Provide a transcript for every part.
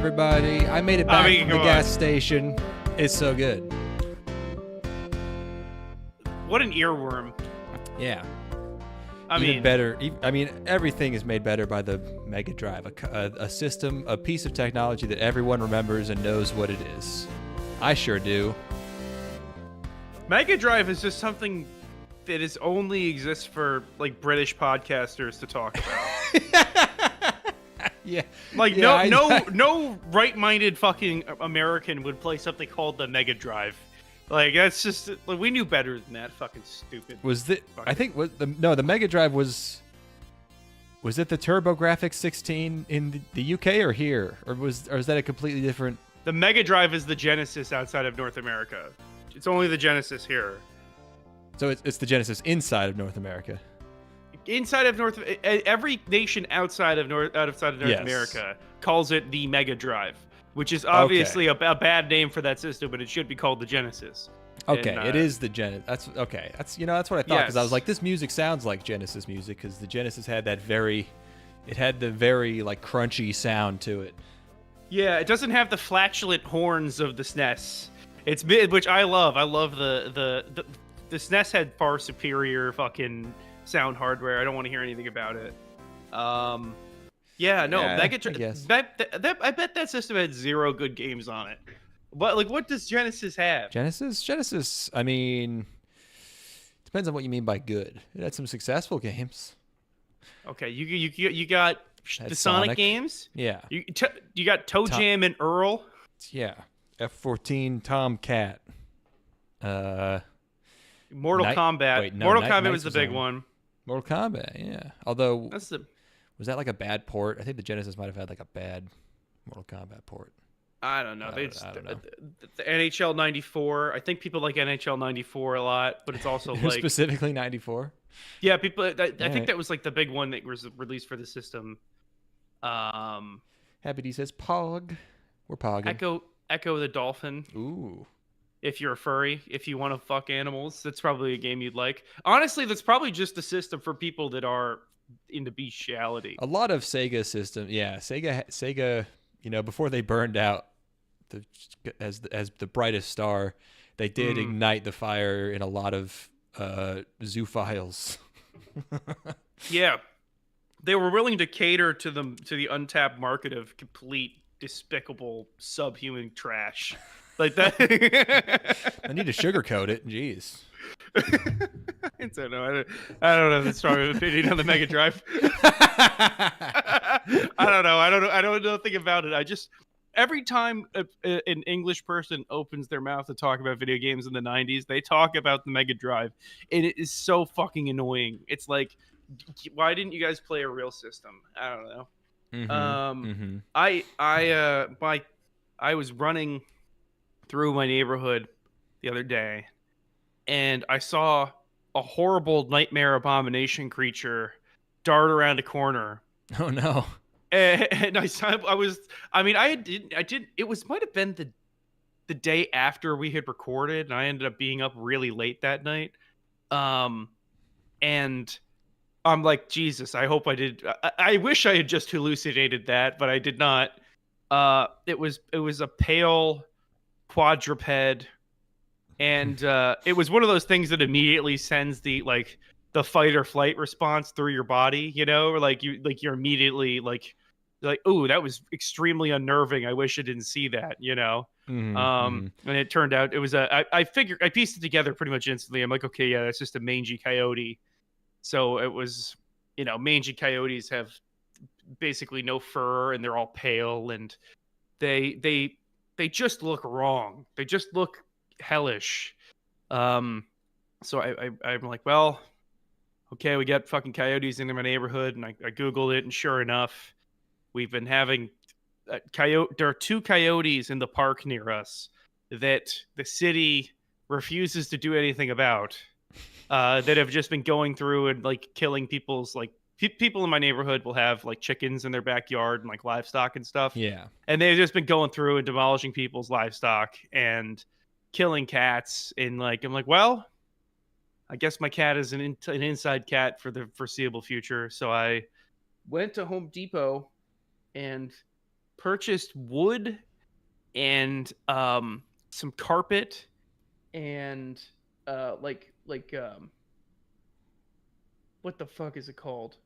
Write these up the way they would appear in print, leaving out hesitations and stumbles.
everybody. I made it back from the come gas on. station. It's so good. What an earworm. Yeah. I Even mean, better. I mean, everything is made better by the Mega Drive, a system, a piece of technology that everyone remembers and knows what it is. I sure do. Mega Drive is just something that is only exists for like British podcasters to talk about. Yeah. Like Yeah, no right-minded fucking American would play something called the Mega Drive. Like that's just like we knew better than that. Fucking stupid. Was the? I think was the the Mega Drive was. Was it the TurboGrafx 16 in the UK or here, or is that a completely different? The Mega Drive is the Genesis outside of North America. It's only the Genesis here. So it's the Genesis inside of North America. Inside of every nation outside of North Yes. America calls it the Mega Drive, which is obviously a bad name for that system, but it should be called the Genesis. Okay, And, it is the Genesis. That's okay. That's that's what I thought because I was Yes. like, this music sounds like Genesis music because the Genesis had that very, it had the very like crunchy sound to it. Yeah, it doesn't have the flatulent horns of the SNES. Which I love. I love the SNES had far superior fucking sound hardware. I don't want to hear anything about it. Yeah, no, Yeah, Mega I Drive. guess. I bet that system had 0 good games on it. But like, what does Genesis have? Genesis. I mean, depends on what you mean by good. It had some successful games. Okay, you got Had the Sonic games. Yeah, You got Toe Jam and Earl. yeah. F-14 Tomcat. Mortal Kombat. Wait, no, Mortal Night- Kombat Knights was the was big on. one. Mortal Kombat. Yeah. Although, That's the. was that like a bad port? I think the Genesis might have had like a bad Mortal Kombat port. I don't know. I don't know. The NHL '94. I think people like NHL '94 a lot, but it's also like Specifically 94. yeah, people. I think Alright. that was like the big one that was released for the system. Happy D says Pog. We're pogging. Echo the Dolphin. Ooh. If you're a furry, if you want to fuck animals, that's probably a game you'd like. Honestly, that's probably just a system for people that are into bestiality. A lot of Sega systems. Yeah, Sega. You know, before they burned out, as the brightest star, they did ignite the fire in a lot of zoophiles. Yeah, they were willing to cater to the untapped market of complete despicable subhuman trash like that. I need to sugarcoat it. Jeez. I don't know. I don't have a strong opinion on the Mega Drive. I don't know. I don't know nothing about it. I just every time an English person opens their mouth to talk about video games in the 90s, they talk about the Mega Drive, and it is so fucking annoying. It's like, why didn't you guys play a real system? I don't know. I was running through my neighborhood the other day, and I saw a horrible nightmare abomination creature dart around a corner. Oh no. And I did. It might have been the day after we had recorded, and I ended up being up really late that night. And I'm like, Jesus, I hope I did. I wish I had just hallucinated that, but I did not. It was a pale quadruped, and it was one of those things that immediately sends the fight or flight response through your body. You know, you're immediately like, ooh, that was extremely unnerving. I wish I didn't see that. You know. And it turned out it was I pieced it together pretty much instantly. I'm like, okay, yeah, that's just a mangy coyote. So it was, you know, mangy coyotes have basically no fur and they're all pale and they just look wrong. They just look hellish. So I'm like, well, okay, we got fucking coyotes in my neighborhood, and I Googled it, and sure enough, we've been having there are 2 coyotes in the park near us that the city refuses to do anything about. That have just been going through and like killing people's people in my neighborhood will have like chickens in their backyard and like livestock and stuff. Yeah. And they've just been going through and demolishing people's livestock and killing cats. And like, I'm like, well, I guess my cat is an inside cat for the foreseeable future. So I went to Home Depot and purchased wood and some carpet and what the fuck is it called?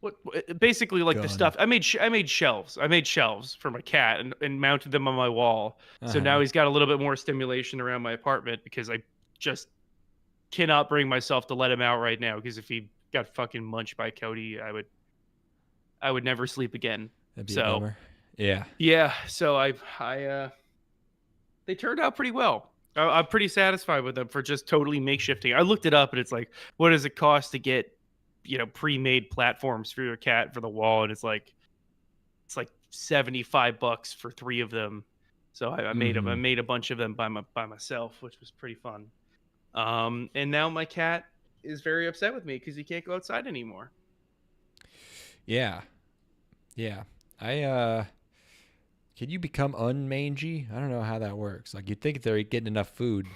What basically like the Gun. stuff I made shelves. I made shelves for my cat and mounted them on my wall. So now Uh-huh. he's got a little bit more stimulation around my apartment because I just cannot bring myself to let him out right now because if he got fucking munched by Cody, I would never sleep again. That'd be a So bummer. Yeah. yeah, so they turned out pretty well. I'm pretty satisfied with them for just totally makeshifting. I looked it up and it's like, what does it cost to get, pre-made platforms for your cat for the wall? And it's like $75 for 3 of them. So I made them. I Mhm. made a bunch of them by myself, which was pretty fun. And now my cat is very upset with me because he can't go outside anymore. Yeah. Yeah. I can you become unmangy? I don't know how that works. Like you'd think if they're getting enough food,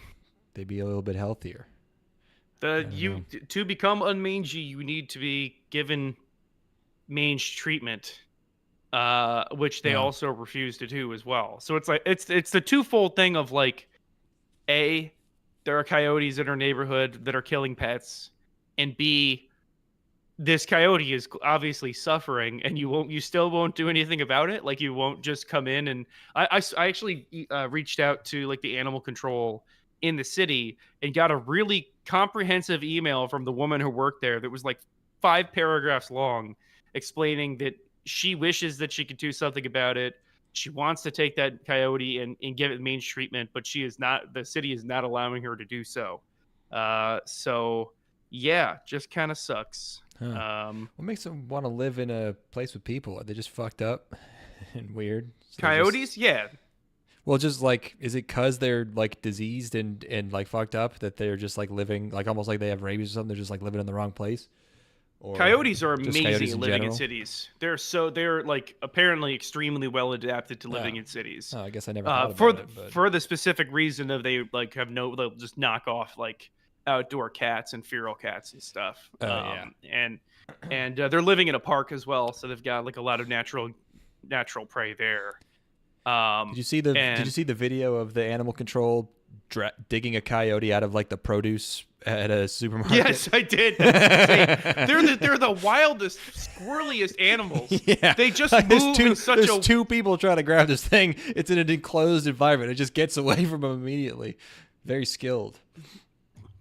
they'd be a little bit healthier. I don't know. To become unmangy, you need to be given mange treatment, which they No. also refuse to do as well. So it's like it's the twofold thing of like, A, there are coyotes in our neighborhood that are killing pets, and B, this coyote is obviously suffering, and you still won't do anything about it. Like you won't just come in and I actually reached out to like the animal control in the city and got a really comprehensive email from the woman who worked there that was like 5 paragraphs long, explaining that she wishes that she could do something about it. She wants to take that coyote and give it mange treatment, but she is not. The city is not allowing her to do so. So yeah, just kind of sucks. Huh. What makes them want to live in a place with people? Are they just fucked up and weird? So they just Coyotes, yeah. well, just like is it cuz they're like diseased and like fucked up that they're just like living like almost like they have rabies or something, they're just like living in the wrong place? Or Coyotes are just amazing coyotes at in living in general? cities. They're like apparently extremely well adapted to living Oh. in cities. Oh, I guess I never thought For about it, but for the specific reason of they like have no, they'll just knock off like outdoor cats and feral cats and stuff. oh yeah. And they're living in a park as well, so they've got like a lot of natural prey there. Did you see And the video of the animal control digging a coyote out of like the produce at a supermarket? yes, I did. That's insane. They're the wildest, squirreliest animals. Yeah, They just like, move in such there's a. two people trying to grab this thing. It's in an enclosed environment. It just gets away from them immediately. Very skilled.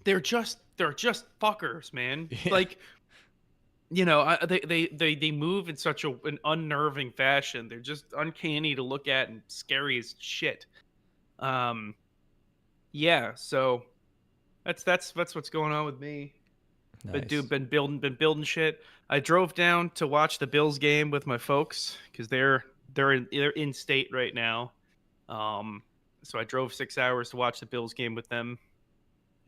They're just fuckers, man. Yeah. Like, they move in such an unnerving fashion. They're just uncanny to look at and scary as shit. Yeah. So that's what's going on with me. But Nice. dude, been building shit. I drove down to watch the Bills game with my folks because they're in state right now. So I drove 6 hours to watch the Bills game with them,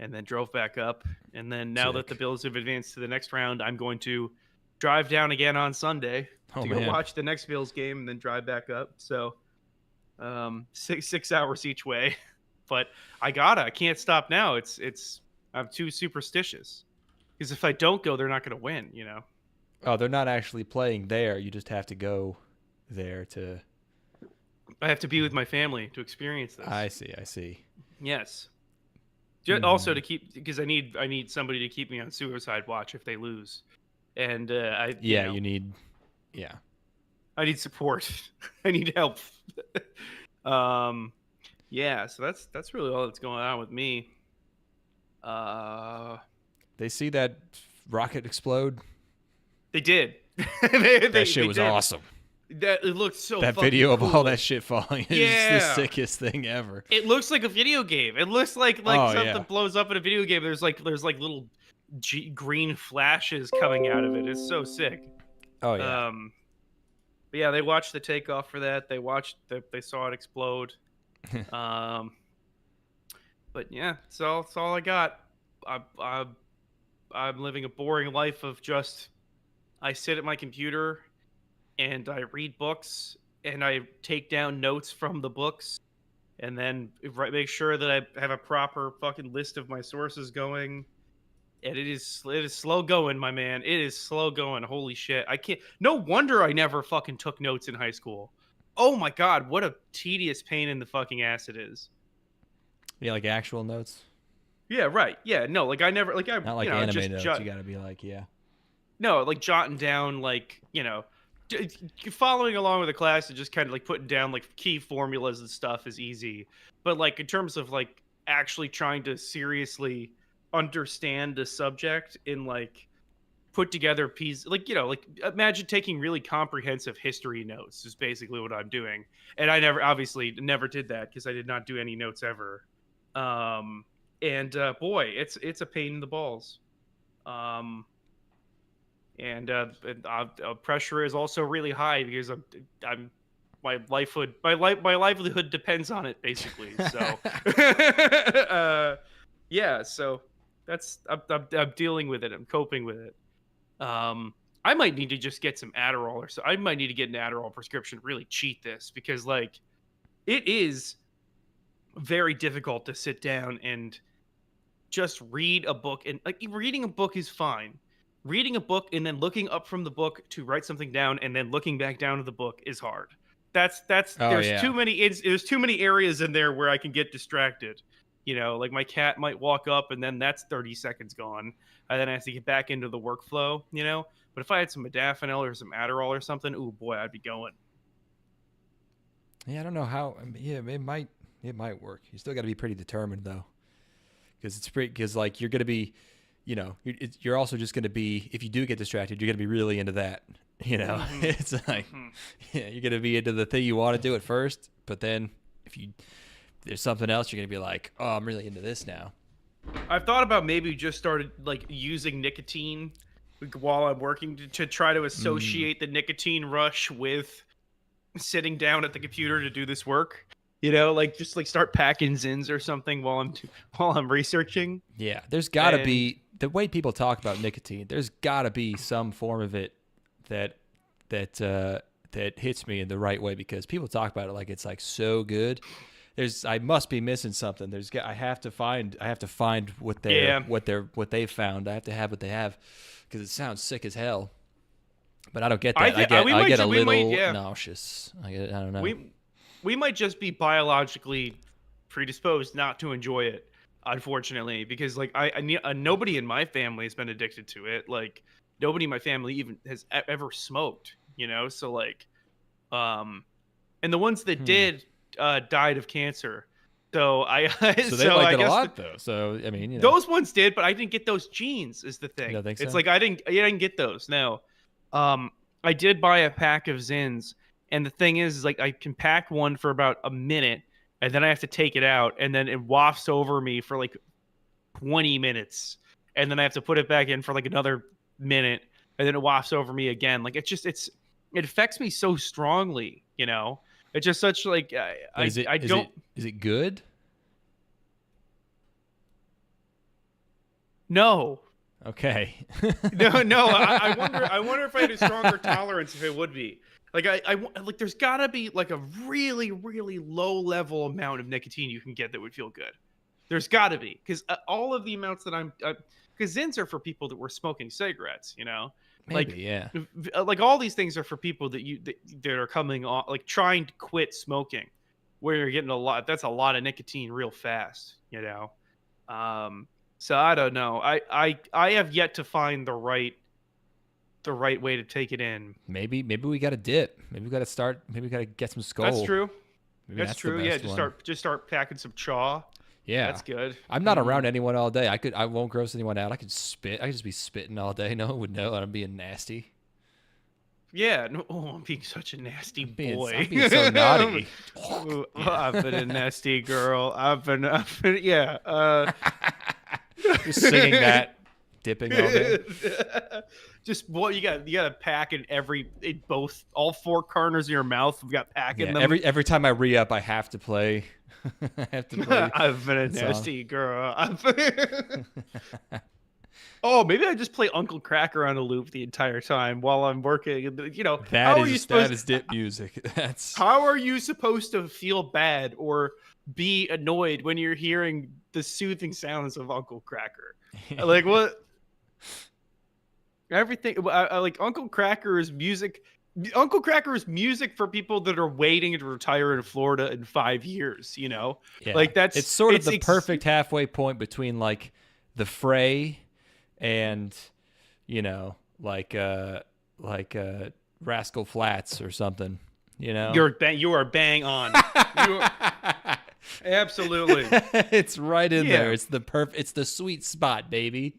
and then drove back up. And then now that the Sick. Bills have advanced to the next round, I'm going to drive down again on Sunday Oh to go man. watch the next Bills game and then drive back up. So 6 hours each way. But I can't stop now. I'm too superstitious. Because if I don't go, they're not going to win, Oh, they're not actually playing there. You just have to go there to. I have to be with my family to experience this. I see. I see. Yes. Also Mhm. to keep, because I need somebody to keep me on suicide watch if they lose. And Yeah, you need. Yeah. I need support. I need help. Yeah, so that's really all that's going on with me. They see that rocket explode. They did. That shit was did. awesome. It looked so. That fucking video of cool. all that shit falling is the Yeah. sickest thing ever. It looks like a video game. It looks like Oh, something yeah. blows up in a video game. There's like little green flashes coming out of it. It's so sick. Oh yeah. But yeah, they watched the takeoff for that. They saw it explode. But yeah, so that's all I got. I'm living a boring life of just I sit at my computer and I read books and I take down notes from the books and then make sure that I have a proper fucking list of my sources going And it is slow going, my man. It is slow going. Holy shit. I can't. No wonder I never fucking took notes in high school. Oh my god, what a tedious pain in the fucking ass it is. Yeah, like actual notes. Yeah, right. Yeah, no, like I never like I Not like anime notes. You gotta be like, yeah. No, like jotting down like, following along with the class and just kind of like putting down like key formulas and stuff is easy. But like in terms of like actually trying to seriously understand the subject and like put together pieces, like like imagine taking really comprehensive history notes is basically what I'm doing. And I obviously never did that because I did not do any notes ever. And boy, it's a pain in the balls. And pressure is also really high because I'm my livelihood depends on it basically. So yeah, so that's I'm dealing with it. I'm coping with it. I might need to just get some Adderall or so. I might need to get an Adderall prescription to really cheat this because like it is very difficult to sit down and just read a book. And like reading a book is fine. Reading a book and then looking up from the book to write something down and then looking back down to the book is hard. There's too many areas in there where I can get distracted. Like my cat might walk up and then that's 30 seconds gone. And then I have to get back into the workflow, But if I had some modafinil or some Adderall or something, ooh boy, I'd be going. Yeah, I don't know how. I mean, yeah, it might work. You still got to be pretty determined though, because like you're gonna be, you're also just gonna be, if you do get distracted, you're gonna be really into that. Mm-hmm. It's like, yeah, you're gonna be into the thing you want to do at first, but then if there's something else, you're gonna be like, oh, I'm really into this now. I've thought about maybe just started like using nicotine while I'm working to try to associate the nicotine rush with sitting down at the computer to do this work. Like just like start packing Zins or something while I'm researching. Yeah, there's got to be, the way people talk about nicotine, there's got to be some form of it that hits me in the right way, because people talk about it like it's like so good. I must be missing something. I have to find what they've found. I have to have what they have, because it sounds sick as hell. But I don't get that. I get a little nauseous. I don't know. We might just be biologically predisposed not to enjoy it, unfortunately, because like nobody in my family has been addicted to it. Like nobody in my family even has ever smoked, So like, and the ones that did died of cancer. So so they liked it a lot though. So I mean, those ones did, but I didn't get those genes. Is the thing? You don't think so? It's like I didn't get those. No, I did buy a pack of Zins. And the thing is like I can pack one for about a minute and then I have to take it out and then it wafts over me for like 20 minutes. And then I have to put it back in for like another minute and then it wafts over me again. Like it affects me so strongly, It's just such like is it good? No. Okay. No. I wonder if I had a stronger tolerance if it would be. Like I like there's gotta be like a really, really low level amount of nicotine you can get that would feel good. There's gotta be, because all of the amounts that because Zins are for people that were smoking cigarettes, Maybe, like yeah. Like all these things are for people that are coming on, like trying to quit smoking, where you're getting that's a lot of nicotine real fast, So I don't know. I have yet to find the right way to take it in. Maybe we got to dip. Maybe we got to start. Maybe we got to get some skull. That's true. Maybe that's true. Yeah, just start packing some chaw. Yeah, that's good. I'm not around anyone all day. I won't gross anyone out. I could spit. I could just be spitting all day. No one would know I'm being nasty. Yeah. No, I'm being such a nasty boy. I'm being so naughty. I've been a nasty girl. I've been yeah. Just singing that, dipping all day. Just you got to pack in all four corners of your mouth. We've got packing them. Every time I re-up, I have to play. I've been a nasty girl. Oh, maybe I just play Uncle Cracker on a loop the entire time while I'm working. That is dip music. How are you supposed to feel bad or be annoyed when you're hearing the soothing sounds of Uncle Cracker? Like what? Everything I like Uncle Cracker is music. Uncle Cracker is music for people that are waiting to retire in Florida in 5 years, you know? Yeah. Like that's It's sort of the perfect halfway point between like the Fray and, you know, like Rascal Flats or something, you know? You are bang on. Absolutely. It's right in Yeah. there. It's the sweet spot, baby.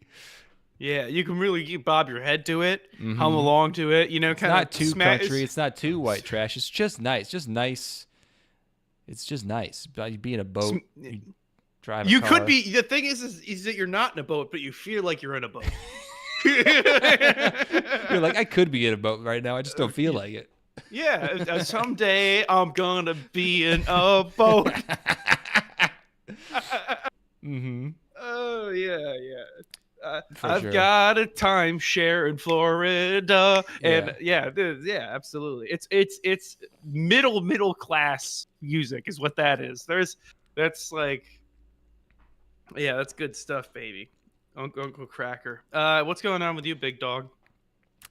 Yeah, you can really bob your head to it, hum along to it, you know, kind of Not too country, it's not too white trash. It's just nice. Just nice. It's just nice. You'd be in a boat, you drive a You car. could be. The thing is that you're not in a boat, but you feel like you're in a boat. You're like, I could be in a boat right now. I just don't feel like it. Yeah, someday I'm gonna be in a boat. Oh yeah. I've got a timeshare in Florida, and yeah, absolutely. It's middle class music is what that is. That's like, yeah, that's good stuff, baby. Uncle Cracker. What's going on with you, big dog?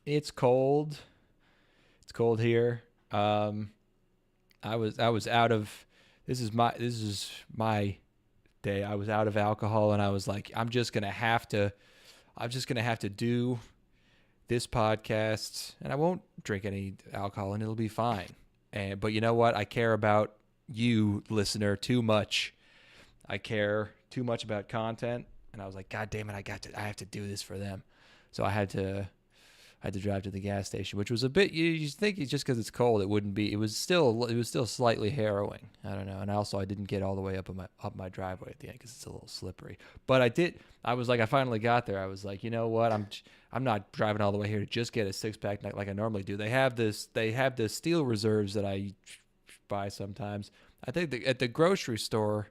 It's cold. It's cold here. I was out of. This is my day. I was out of alcohol, and I was like, I'm just gonna have to do this podcast, and I won't drink any alcohol, and it'll be fine. But you know what? I care about you, listener, too much. I care too much about content, and I was like, God damn it, I have to do this for them. So I had to drive to the gas station, which was a bit. You think it's just because it's cold, it wouldn't be. It was still slightly harrowing. I don't know, and also I didn't get all the way up my driveway at the end because it's a little slippery. But I did. I was like, I finally got there. I was like, you know what? I'm not driving all the way here to just get a 6-pack like I normally do. They have the steel reserves that I buy sometimes. I think at the grocery store,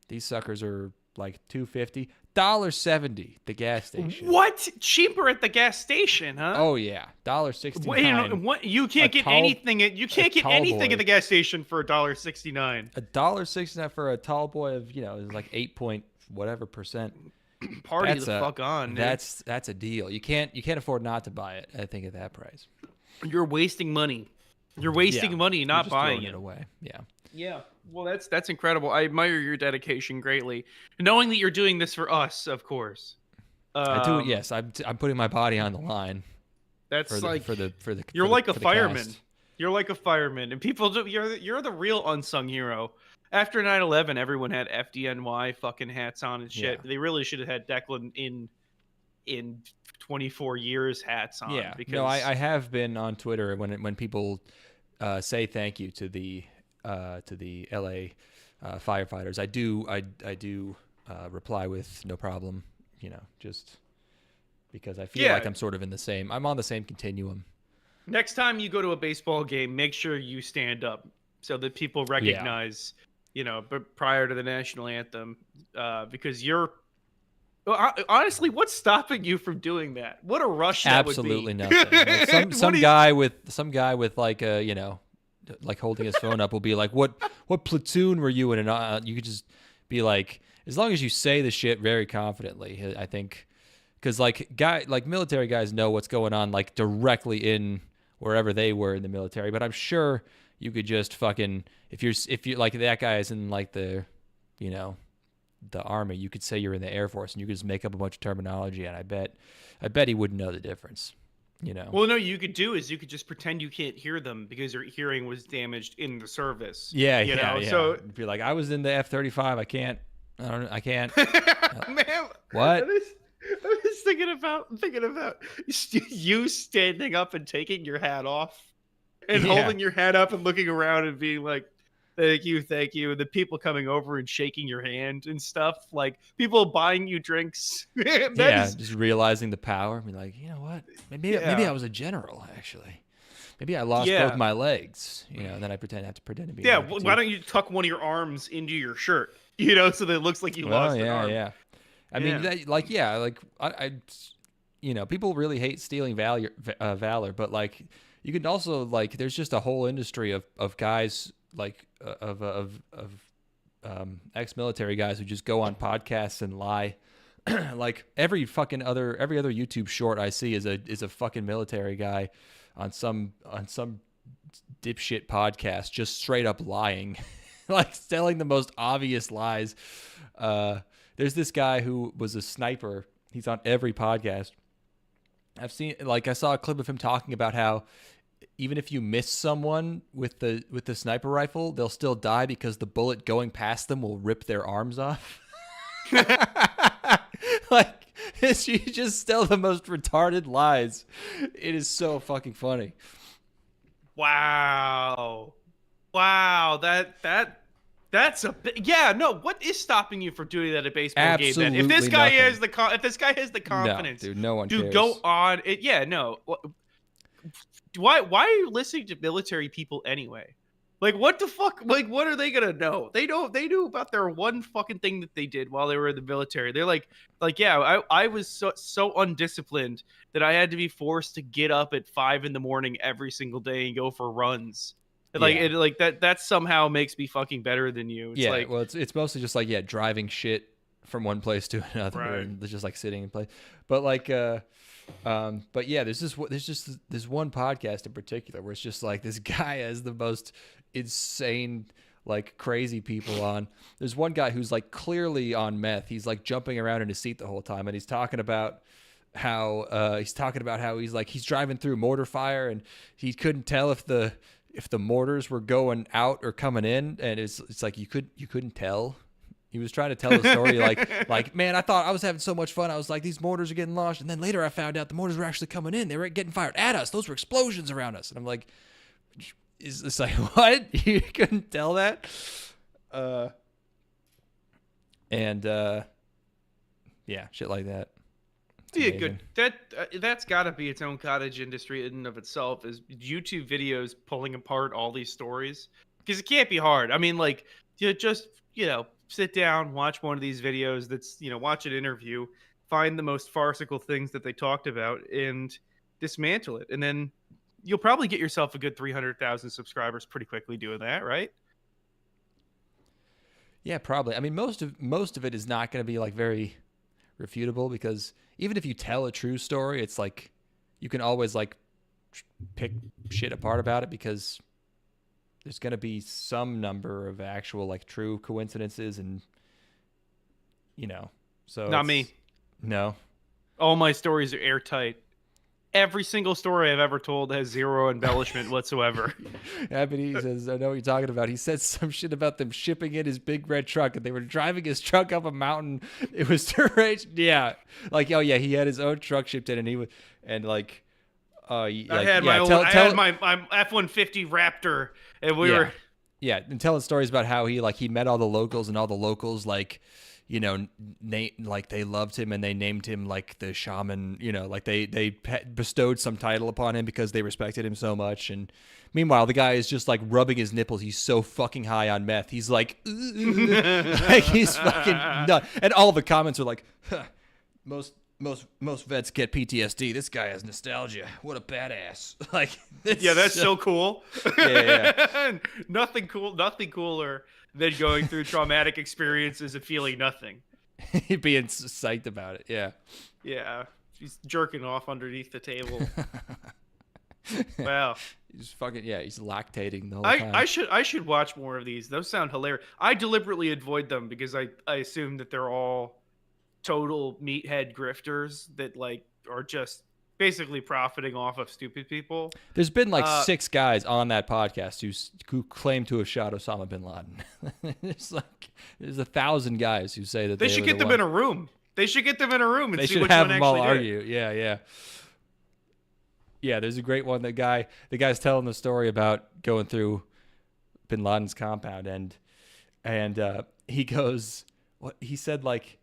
these suckers are like $2.50. $1.70 the gas station. What? Cheaper at the gas station, huh? Oh yeah, $1.69. What? You can't get anything at anything at the gas station for $1.69. $1.69 for a tall boy of is like 8 point whatever percent. Party the fuck on, dude. That's a deal. You can't afford not to buy it. I think at that price. You're wasting money. You're wasting money not buying it away. Yeah. Yeah. Well, that's incredible. I admire your dedication greatly. Knowing that you're doing this for us, of course. I do. Yes, I'm putting my body on the line. That's for the. You're like a fireman. Cast. You're like a fireman, and people do. You're the real unsung hero. After 9/11, everyone had FDNY fucking hats on and shit. Yeah. They really should have had Declan in 24 years hats on. Yeah. Because... No, I have been on Twitter when people say thank you to the LA firefighters. I do reply with no problem, just because I feel like I'm sort of I'm on the same continuum. Next time you go to a baseball game, make sure you stand up so that people recognize, but prior to the national anthem, because honestly, what's stopping you from doing that? What a rush that Absolutely would be. Nothing. Like some guy with like a, like holding his phone up will be like, what platoon were you in? And you could just be like, as long as you say the shit very confidently, I think, because like military guys know what's going on like directly in wherever they were in the military. But I'm sure you could just fucking if you're like that guy is in like the the army, you could say you're in the Air Force and you could just make up a bunch of terminology, and I bet he wouldn't know the difference. Well, no, you could just pretend you can't hear them because your hearing was damaged in the service. Yeah. So be like, I was in the F-35. I can't. Man, what? I was thinking about you standing up and taking your hat off and holding your hat up and looking around and being like, thank you. And the people coming over and shaking your hand and stuff, like people buying you drinks. Just realizing the power. I mean, like, you know what? Maybe I was a general, actually. Maybe I lost both my legs, and then I have to pretend to be. Yeah, why don't you tuck one of your arms into your shirt, so that it looks like you lost an arm. Yeah. I mean, I people really hate stealing valor, but like, you can also like, there's just a whole industry of guys like of ex-military guys who just go on podcasts and lie like every other YouTube short I see is a fucking military guy on some dipshit podcast just straight up lying, like telling the most obvious lies. There's this guy who was a sniper. He's on every podcast. I saw a clip of him talking about how even if you miss someone with the sniper rifle, they'll still die because the bullet going past them will rip their arms off. Like, you just tell the most retarded lies. It is so fucking funny. Wow. That's a yeah. No, what is stopping you from doing that at a baseball Absolutely game? Then, if this guy nothing. has the confidence, no, dude, no one to cares. go on it, yeah, no. Why are you listening to military people anyway? Like, what the fuck? Like, what are they gonna know? They knew about their one fucking thing that they did while they were in the military. They're like, yeah, I was so undisciplined that I had to be forced to get up at 5 a.m. every single day and go for runs. Like, Yeah. that somehow makes me fucking better than you. It's Yeah, like, well, it's mostly just like, driving shit from one place to another, Right. and just like sitting in place. But like, but yeah, there's just this one podcast in particular where it's just like this guy has the most insane, like, crazy people on. There's one guy who's like clearly on meth. He's like jumping around in his seat the whole time, and he's talking about how he's driving through mortar fire, and he couldn't tell if the mortars were going out or coming in, and it's like you couldn't tell. He was trying to tell the story like, man, I thought I was having so much fun. I was like, these mortars are getting launched, and then later I found out the mortars were actually coming in. They were getting fired at us. Those were explosions around us. And I'm like, is this like, what? You couldn't tell that? Yeah, shit like that. yeah, good. That's got to be its own cottage industry in and of itself. Is YouTube videos pulling apart all these stories, because it can't be hard. I mean, like, you just sit down, watch one of these videos. Watch an interview, find the most farcical things that they talked about, and dismantle it. And then you'll probably get yourself a good 300,000 subscribers pretty quickly doing that, right? Yeah, probably. I mean, most of it is not going to be like very refutable, because even if you tell a true story, it's like you can always like pick shit apart about it, because there's going to be some number of actual like true coincidences, and so Not me. No. All my stories are airtight. Every single story I've ever told has zero embellishment whatsoever. He says, I know what you're talking about. He said some shit about them shipping in his big red truck, and they were driving his truck up a mountain. It was deranged. Yeah. Like, oh yeah, he had his own truck shipped in, and he was, and like, I had my F-150 Raptor, and we were. Yeah, and telling stories about how he met all the locals, and all the locals like, like they loved him, and they named him like the shaman, like they bestowed some title upon him because they respected him so much. And meanwhile, the guy is just like rubbing his nipples. He's so fucking high on meth. He's like, like he's fucking nuts. And all the comments are like, huh, most vets get PTSD. This guy has nostalgia. What a badass! Like, yeah, that's so cool. Yeah. Nothing cooler than going through traumatic experiences and feeling nothing. Being psyched about it. Yeah. Yeah, he's jerking off underneath the table. Wow. He's lactating the whole time. I should watch more of these. Those sound hilarious. I deliberately avoid them because I assume that they're all total meathead grifters that like are just basically profiting off of stupid people. There's been like 6 guys on that podcast who claim to have shot Osama bin Laden. There's 1,000 guys who say that they should get them in a room. They should get them in a room and they see should which have one them all actually argue. Yeah. Yeah, there's a great one. The guy's telling the story about going through bin Laden's compound, and he goes, what he said, like,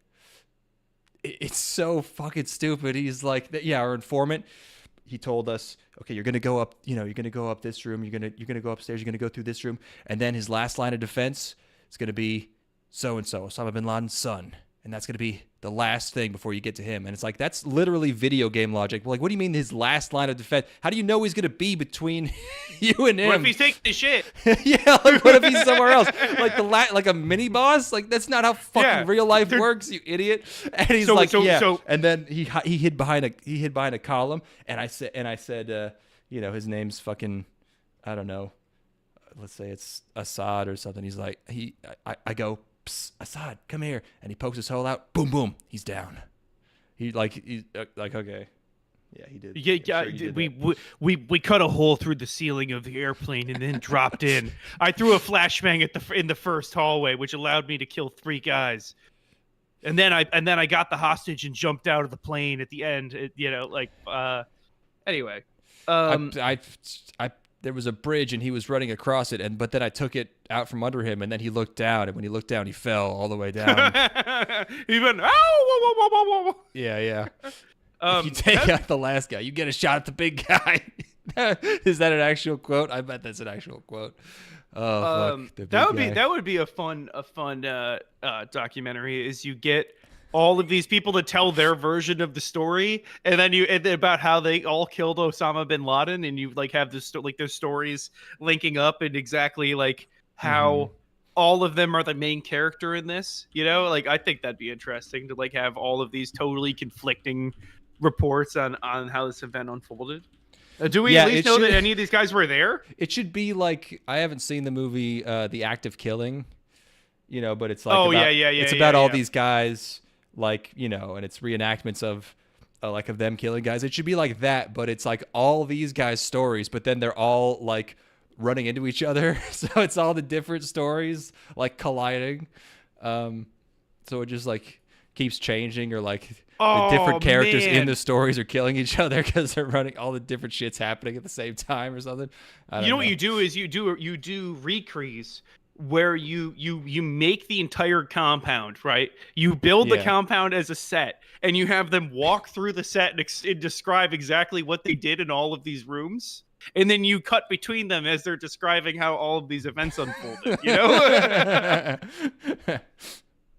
it's so fucking stupid. He's like, yeah, our informant, he told us, okay, you're gonna go up, you're gonna go up this room, you're gonna go upstairs, you're gonna go through this room, and then his last line of defense is gonna be so and so, Osama bin Laden's son, and that's gonna be the last thing before you get to him. And it's like, that's literally video game logic. Like, what do you mean his last line of defense? How do you know he's gonna be between you and him? What if he's taking his shit? Yeah, like what if he's somewhere else? Like like a mini boss? Like that's not how fucking real life works, you idiot. And he's and then he hid behind a column, and I said, you know, his name's fucking, I don't know, let's say it's Assad or something. He's like, I go, psst, Assad, come here, and he pokes his hole out. Boom, boom, he's down. He's like, okay. Yeah, he did. Yeah, sure we cut a hole through the ceiling of the airplane and then dropped in. I threw a flashbang in the first hallway, which allowed me to kill 3 guys. And then I got the hostage and jumped out of the plane at the end. Anyway, there was a bridge and he was running across it, but then I took it out from under him, and then he looked down, and when he looked down, he fell all the way down. He went, oh, whoa, whoa, whoa. Yeah. If you take out the last guy, you get a shot at the big guy. Is that an actual quote? I bet that's an actual quote. Oh, fuck, that would be a fun documentary. Is you get all of these people to tell their version of the story, and then about how they all killed Osama bin Laden, and you like have this like their stories linking up, and exactly like how all of them are the main character in this. You know, like I think that'd be interesting to like have all of these totally conflicting reports on how this event unfolded. Do we at least know that any of these guys were there? It should be like, I haven't seen the movie The Act of Killing, you know, but it's like it's about all these guys, like, you know, and it's reenactments of of them killing guys. It should be like that, but it's like all these guys' stories, but then they're all like running into each other. So it's all the different stories like colliding. So it just like keeps changing, or like the different characters in the stories are killing each other because they're running, all the different shit's happening at the same time or something. You know what you do is you do recrees where you make the entire compound, right? You build the compound as a set, and you have them walk through the set and describe exactly what they did in all of these rooms. And then you cut between them as they're describing how all of these events unfolded, you know?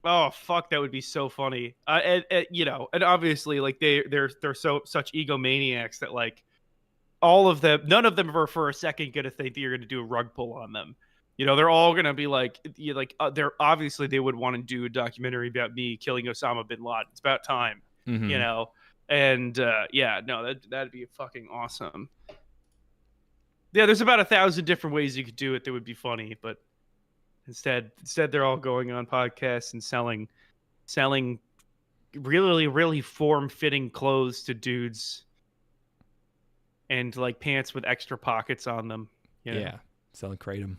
Oh fuck, that would be so funny. You know, and obviously, like they're such egomaniacs that like all of them, none of them are for a second gonna think that you're gonna do a rug pull on them. You know, they're all gonna be like, they're obviously they would want to do a documentary about me killing Osama bin Laden. It's about time, you know. And that'd be fucking awesome. Yeah, there's about 1,000 different ways you could do it that would be funny, but instead they're all going on podcasts and selling really, really form-fitting clothes to dudes, and like pants with extra pockets on them. You know? Yeah, selling kratom.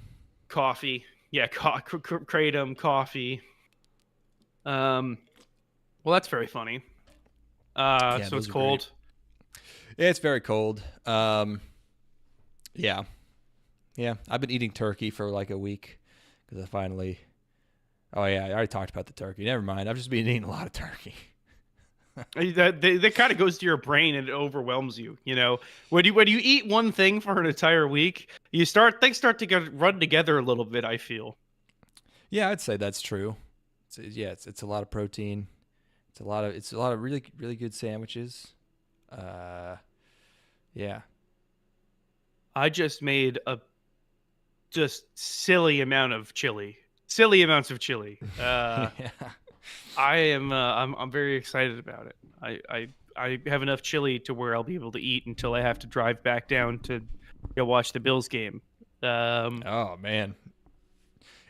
Coffee. Yeah, kratom, coffee. Well, that's very funny. So it's cold. Yeah, it's very cold. Yeah. I've been eating turkey for like a week. Because I finally... Oh, yeah, I already talked about the turkey. Never mind. I've just been eating a lot of turkey. That kind of goes to your brain and it overwhelms you, you know? When you eat one thing for an entire week, things start to run together a little bit, I feel. Yeah, I'd say that's true. It's a lot of protein. It's a lot of really, really good sandwiches. Yeah. I just made a silly amounts of chili. Yeah. I'm very excited about it. I have enough chili to where I'll be able to eat until I have to drive back down to go watch the Bills game. Oh man,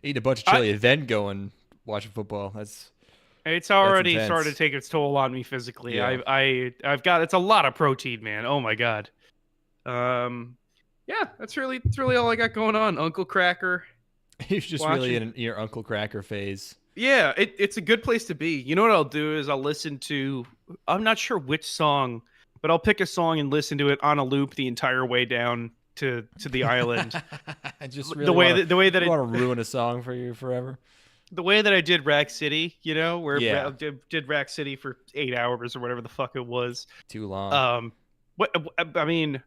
eating a bunch of chili and then going watching football. It's already started to take its toll on me physically. Yeah. It's a lot of protein, man. Oh my god. Yeah, that's really all I got going on. Uncle Cracker. You're just really in your Uncle Cracker phase. Yeah, it's a good place to be. You know what I'll do is I'll listen to, I'm not sure which song, but I'll pick a song and listen to it on a loop the entire way down to the island. Just really the way that I want to ruin a song for you forever. The way that I did Rack City, you know, where I did Rack City for 8 hours or whatever the fuck it was. Too long. I mean,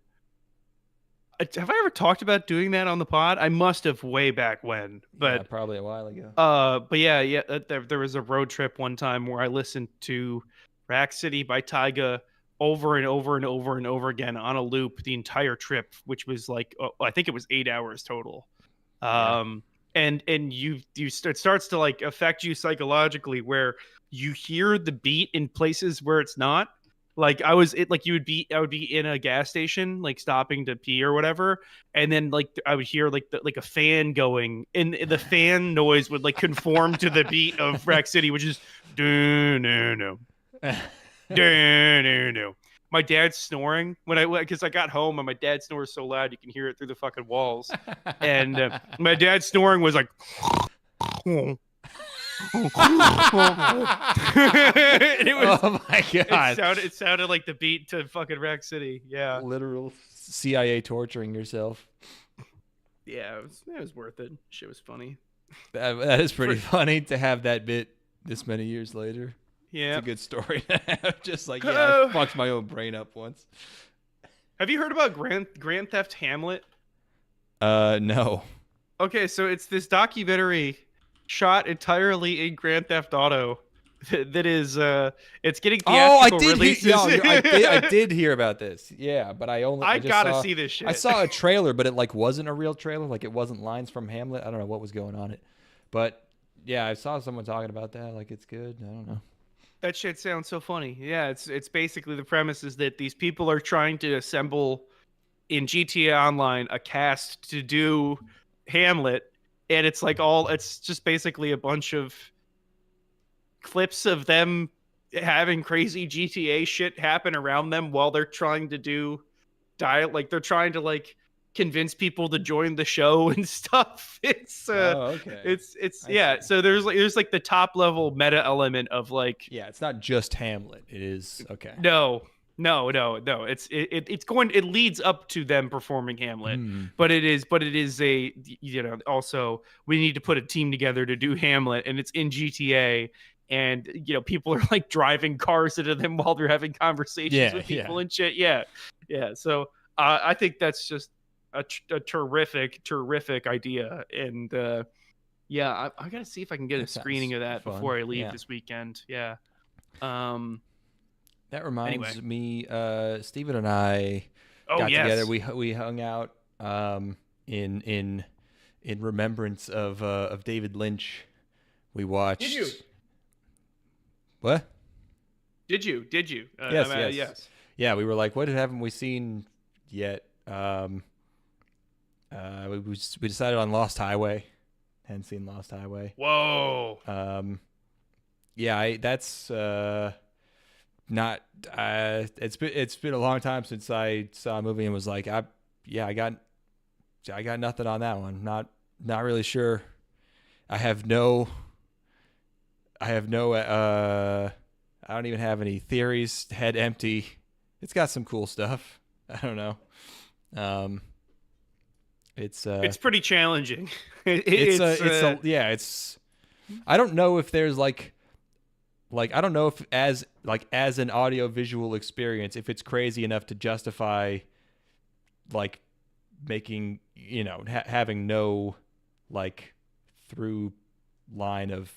Have I ever talked about doing that on the pod? I must have way back when. Yeah, probably a while ago. But yeah. There was a road trip one time where I listened to Rack City by Tyga over and over and over and over again on a loop the entire trip, which was like I think it was 8 hours total. Yeah. And it starts to like affect you psychologically where you hear the beat in places where it's not. Like I would be in a gas station like stopping to pee or whatever, and then like I would hear like a fan going, and the fan noise would like conform to the beat of Rack City, which is do no no do no no. My dad's snoring because I got home and my dad snores so loud you can hear it through the fucking walls, and my dad's snoring was like. And it was, oh my god! It sounded like the beat to fucking Rack City. Yeah, literal CIA torturing yourself. Yeah, it was worth it. Shit was funny. That is pretty funny to have that bit this many years later. Yeah, it's a good story to have. Just like I fucked my own brain up once. Have you heard about Grand Theft Hamlet? No. Okay, so it's this documentary shot entirely in Grand Theft Auto that is it's getting theatrical releases. I did hear about this. Yeah, but I gotta see this shit. I saw a trailer, but it like wasn't a real trailer. Like it wasn't lines from Hamlet. I don't know what was going on it, but yeah, I saw someone talking about that. Like it's good. I don't know. That shit sounds so funny. Yeah, it's basically the premise is that these people are trying to assemble in GTA Online a cast to do Hamlet, and it's like it's just basically a bunch of clips of them having crazy GTA shit happen around them while they're trying to do like they're trying to like convince people to join the show and stuff. It's okay. It's yeah. So there's like the top level meta element of like it's not just Hamlet. It is okay. No. It leads up to them performing Hamlet, but it is a also we need to put a team together to do Hamlet, and it's in GTA. And people are like driving cars into them while they're having conversations with people and shit. Yeah. So I think that's just a terrific idea. And I gotta see if I can get a screening of that before I leave this weekend. Yeah. That reminds me. Steven and I got together. We hung out in remembrance of David Lynch. We watched. Did you? What? Did you? Yes. Yeah, we were like, what haven't we seen yet? We decided on Lost Highway. Hadn't seen Lost Highway. Whoa. That's not. It's been a long time since I saw a movie and was like, I got nothing on that one. Not really sure. I don't even have any theories. Head empty. It's got some cool stuff. I don't know. It's pretty challenging. I don't know if there's like I don't know if as an audio visual experience, if it's crazy enough to justify like making, having no like through line of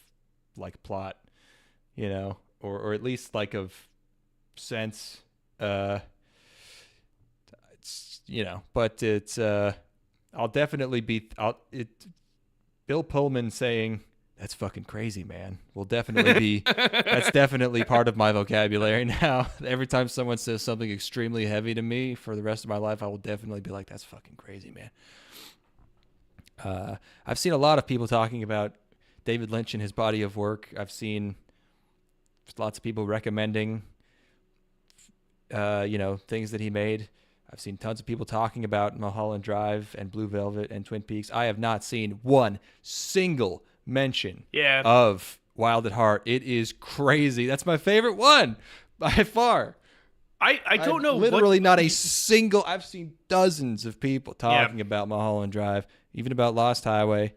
like plot, or at least like of sense, but it's I'll definitely be Bill Pullman saying that's fucking crazy, man, will definitely be that's definitely part of my vocabulary now. Every time someone says something extremely heavy to me for the rest of my life, I will definitely be like, that's fucking crazy, man. I've seen a lot of people talking about David Lynch and his body of work. I've seen lots of people recommending, things that he made. I've seen tons of people talking about Mulholland Drive and Blue Velvet and Twin Peaks. I have not seen one single mention of Wild at Heart. It is crazy. That's my favorite one by far. I don't know. Literally not a single. I've seen dozens of people talking about Mulholland Drive, even about Lost Highway,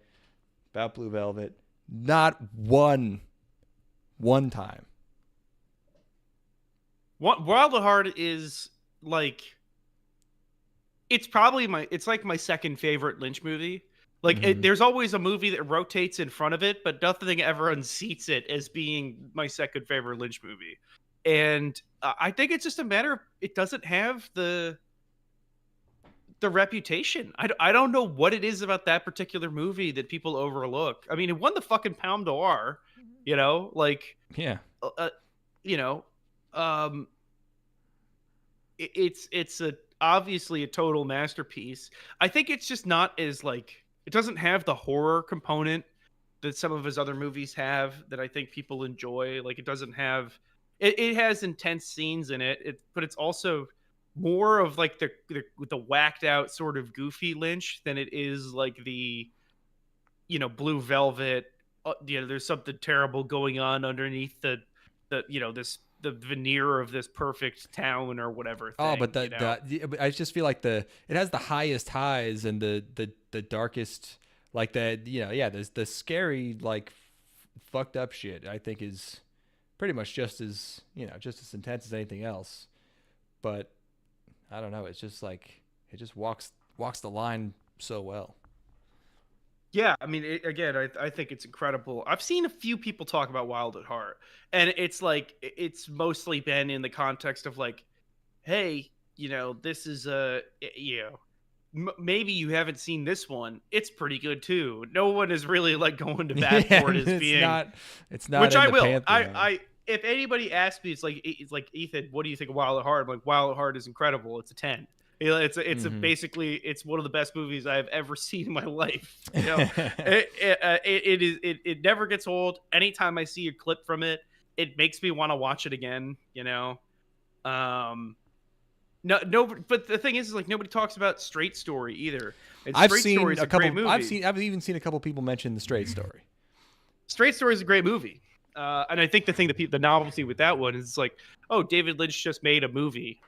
about Blue Velvet. Not one time. Wild at Heart is like it's probably it's like my second favorite Lynch movie. Like Mhm. there's always a movie that rotates in front of it, but nothing ever unseats it as being my second favorite Lynch movie. And I think it's just a matter of it doesn't have the reputation. I don't know what it is about that particular movie that people overlook. I mean, it won the fucking Palme d'Or, you know, like Yeah. you know, um, it's a obviously a total masterpiece. I think it's just not as like it doesn't have the horror component that some of his other movies have that I think people enjoy. Like it doesn't have it has intense scenes in it, but it's also more of like the whacked out sort of goofy Lynch than it is like the Blue Velvet. There's something terrible going on underneath the veneer of this perfect town or whatever Oh, thing. but but I just feel like it has the highest highs and the darkest, like there's the scary, like fucked up shit. I think is pretty much just as intense as anything else. But I don't know. It's just like it just walks the line so well. Yeah, I mean, I think it's incredible. I've seen a few people talk about Wild at Heart, and it's like it's mostly been in the context of like, hey, this is maybe you haven't seen this one. It's pretty good too. No one is really like going to bat for it as being it's not which in I the will. Pantheon. I if anybody asks me, it's like Ethan, what do you think of Wild at Heart? I'm like, Wild at Heart is incredible. It's a 10. Basically it's one of the best movies I've ever seen in my life. It never gets old. Anytime I see a clip from it, it makes me want to watch it again. No, but the thing is like nobody talks about Straight Story either. And I've Straight Story is a great movie. I've even seen a couple people mention the Straight Story. Straight Story is a great movie. And I think the novelty with that one is like, oh, David Lynch just made a movie.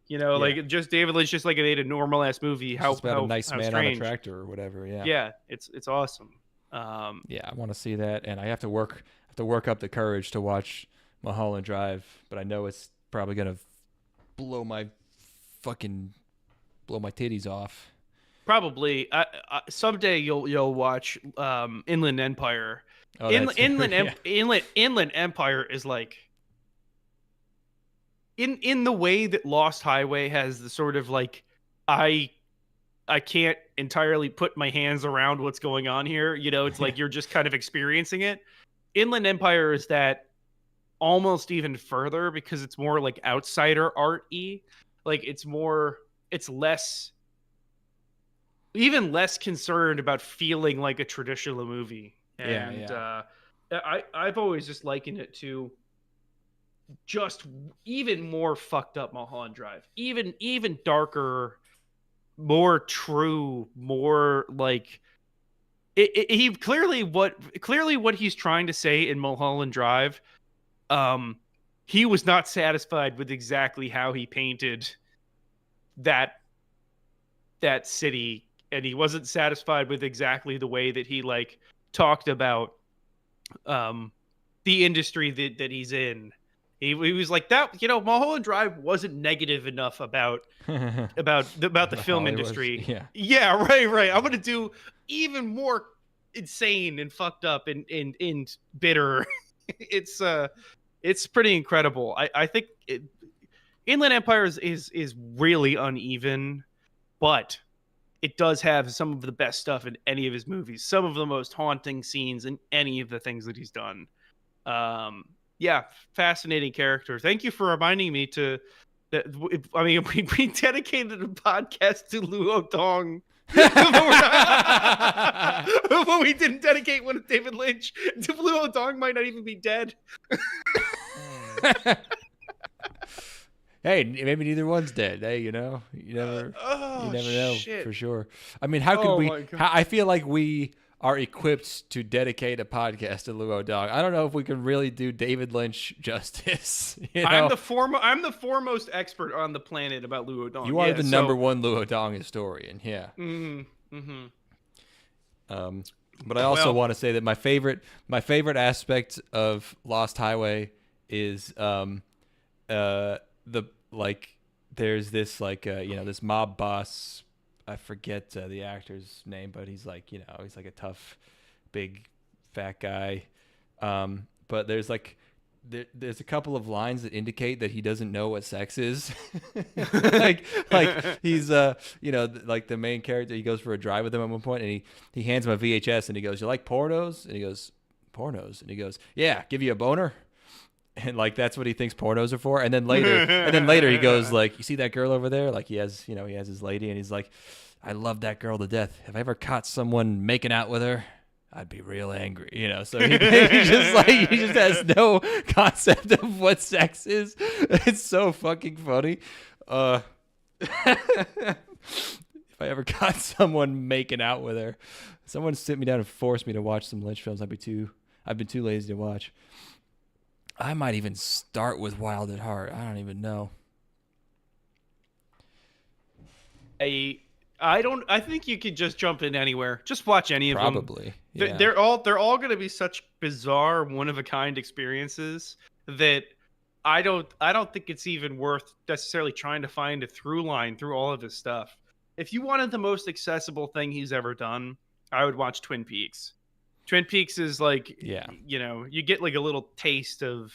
Like just David Lynch just like made a normal ass movie. It's about a nice man strange. On a tractor or whatever. Yeah. Yeah, it's awesome. Yeah, I want to see that, and I have to work up the courage to watch Mulholland Drive, but I know it's probably gonna blow my titties off. Probably. Someday you'll watch Inland Empire. Oh, Inland Empire is like. In the way that Lost Highway has the sort of like I can't entirely put my hands around what's going on here. It's like you're just kind of experiencing it. Inland Empire is that almost even further because it's more like outsider art-y. Like it's less concerned about feeling like a traditional movie. And I've always just likened it to just even more fucked up Mulholland Drive, even darker, more true, more like he clearly what he's trying to say in Mulholland Drive. He was not satisfied with exactly how he painted that city, and he wasn't satisfied with exactly the way that he like talked about the industry that he's in. He was like that, Mulholland Drive wasn't negative enough about the film industry. Yeah, right. I'm gonna do even more insane and fucked up and bitter. It's pretty incredible. I think Inland Empire is really uneven, but it does have some of the best stuff in any of his movies. Some of the most haunting scenes in any of the things that he's done. Yeah, fascinating character. Thank you for reminding me we dedicated a podcast to Luo Dong. But we didn't dedicate one to David Lynch. Luo Dong might not even be dead. Hey, maybe neither one's dead. Hey, you never know shit. For sure. I mean, how could we? I feel like we are equipped to dedicate a podcast to Luo Dong. I don't know if we can really do David Lynch justice. I'm the foremost expert on the planet about Luo Dong. You are the number one Luo Dong historian. Yeah. But I also want to say that my favorite aspect of Lost Highway is there's this like this mob boss. I forget the actor's name, but he's like he's like a tough, big, fat guy. But there's like there's a couple of lines that indicate that he doesn't know what sex is. like he's like the main character. He goes for a drive with him at one point, and he hands him a VHS, and he goes, "You like pornos?" And he goes, "Pornos?" And he goes, "Yeah, give you a boner." And like that's what he thinks pornos are for. And then later he goes like, "You see that girl over there?" Like he has his lady, and he's like, "I love that girl to death. Have I ever caught someone making out with her, I'd be real angry." So he just has no concept of what sex is. It's so fucking funny. If I ever caught someone making out with her, someone sit me down and force me to watch some Lynch films, I've been too lazy to watch. I might even start with Wild at Heart. I don't even know. I think you could just jump in anywhere. Just watch any of them. Probably. Yeah. They're all going to be such bizarre, one of a kind experiences that I don't think it's even worth necessarily trying to find a through line through all of his stuff. If you wanted the most accessible thing he's ever done, I would watch Twin Peaks. Twin Peaks is like, you get like a little taste of.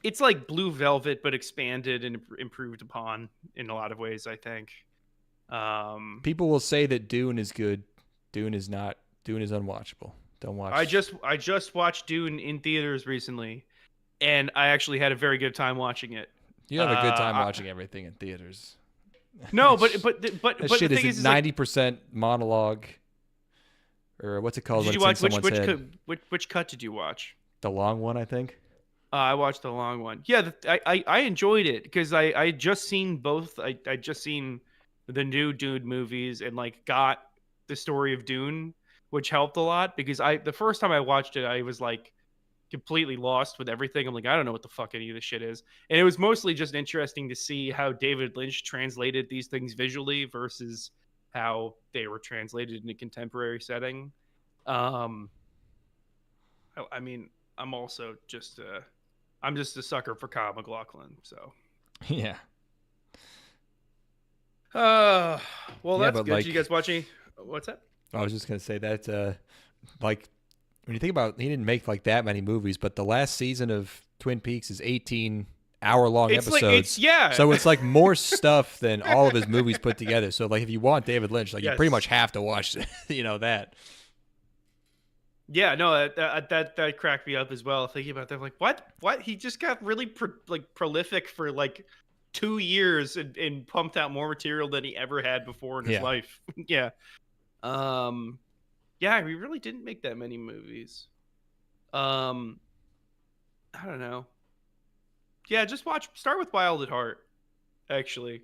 It's like Blue Velvet, but expanded and improved upon in a lot of ways, I think. People will say that Dune is good. Dune is not. Dune is unwatchable. Don't watch. I just watched Dune in theaters recently, and I actually had a very good time watching it. You have a good time watching everything in theaters. No, but that shit the thing is 90% monologue, or what's it called? Did you watch which cut did you watch? The long one, I think. I watched the long one. Yeah, I enjoyed it because I just seen both. I just seen the new Dune movies and like got the story of Dune, which helped a lot because the first time I watched it, I was like completely lost with everything. I'm like, I don't know what the fuck any of this shit is. And it was mostly just interesting to see how David Lynch translated these things visually versus how they were translated in a contemporary setting. I mean, I'm also just a sucker for Kyle MacLachlan, so. Yeah. Well, that's good. Like, did you guys watch any? What's that? I was just gonna say that, like, when you think about, he didn't make like that many movies, but the last season of Twin Peaks is 18-hour-long episodes. So it's like more stuff than all of his movies put together. So like, if you want David Lynch, like you pretty much have to watch, that. Yeah, no, that cracked me up as well. Thinking about that, like, what? He just got really prolific for like 2 years and pumped out more material than he ever had before in his life. Yeah. Yeah, we really didn't make that many movies. I don't know. Yeah, just start with Wild at Heart, actually.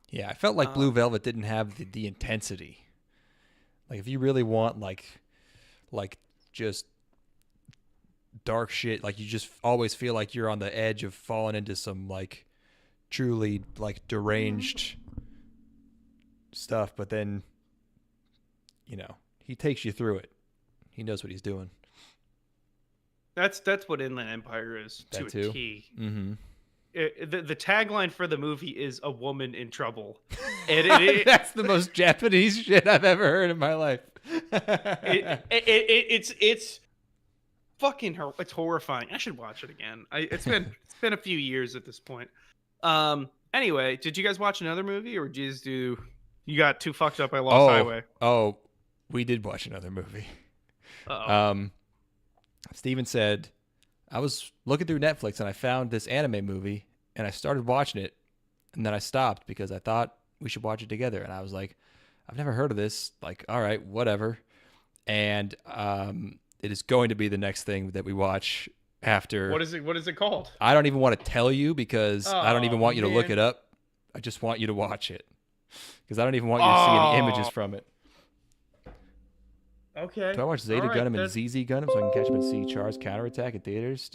Yeah, I felt like Blue Velvet didn't have the intensity. Like, if you really want like just dark shit, like you just always feel like you're on the edge of falling into some like truly like deranged stuff, but then he takes you through it. He knows what he's doing. That's what Inland Empire is to a T. Mm-hmm. The tagline for the movie is "A woman in trouble," and that's the most Japanese shit I've ever heard in my life. It's fucking it's horrifying. I should watch it again. It's been a few years at this point. Anyway, did you guys watch another movie, or did you got too fucked up by Lost Highway? Oh, we did watch another movie. Steven said, I was looking through Netflix and I found this anime movie and I started watching it, and then I stopped because I thought we should watch it together. And I was like, I've never heard of this. Like, all right, whatever. And it is going to be the next thing that we watch after. What is it called? I don't even want to tell you because I don't even want you to look it up. I just want you to watch it because I don't even want you to see any images from it. Okay. Do I watch Zeta Gundam and ZZ Gundam so I can catch them and see Char's counterattack in theaters?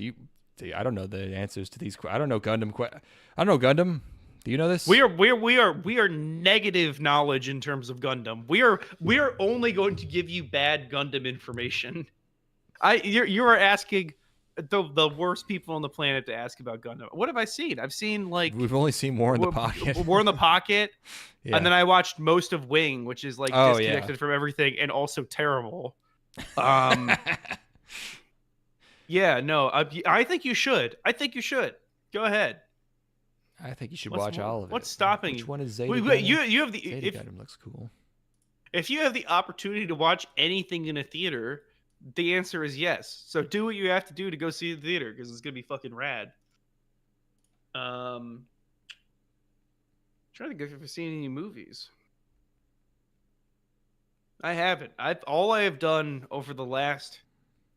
I don't know the answers to these. I don't know Gundam. I don't know Gundam. Do you know this? We are negative knowledge in terms of Gundam. We are only going to give you bad Gundam information. You are asking the worst people on the planet to ask about Gundam. What have I seen? I've seen like We've only seen War in the Pocket. War in the Pocket, Yeah. and then I watched most of Wing, which is like disconnected from everything and also terrible. Yeah, no, I think you should. I think you should. Go ahead. I think you should watch all of it. What's stopping you? Which one is Zeta? You have the Zeta Gundam looks cool. If you have the opportunity to watch anything in a theater, the answer is yes. So do what you have to do to go see the theater because it's gonna be fucking rad. Trying to think if I've seen any movies. I haven't. All I have done over the last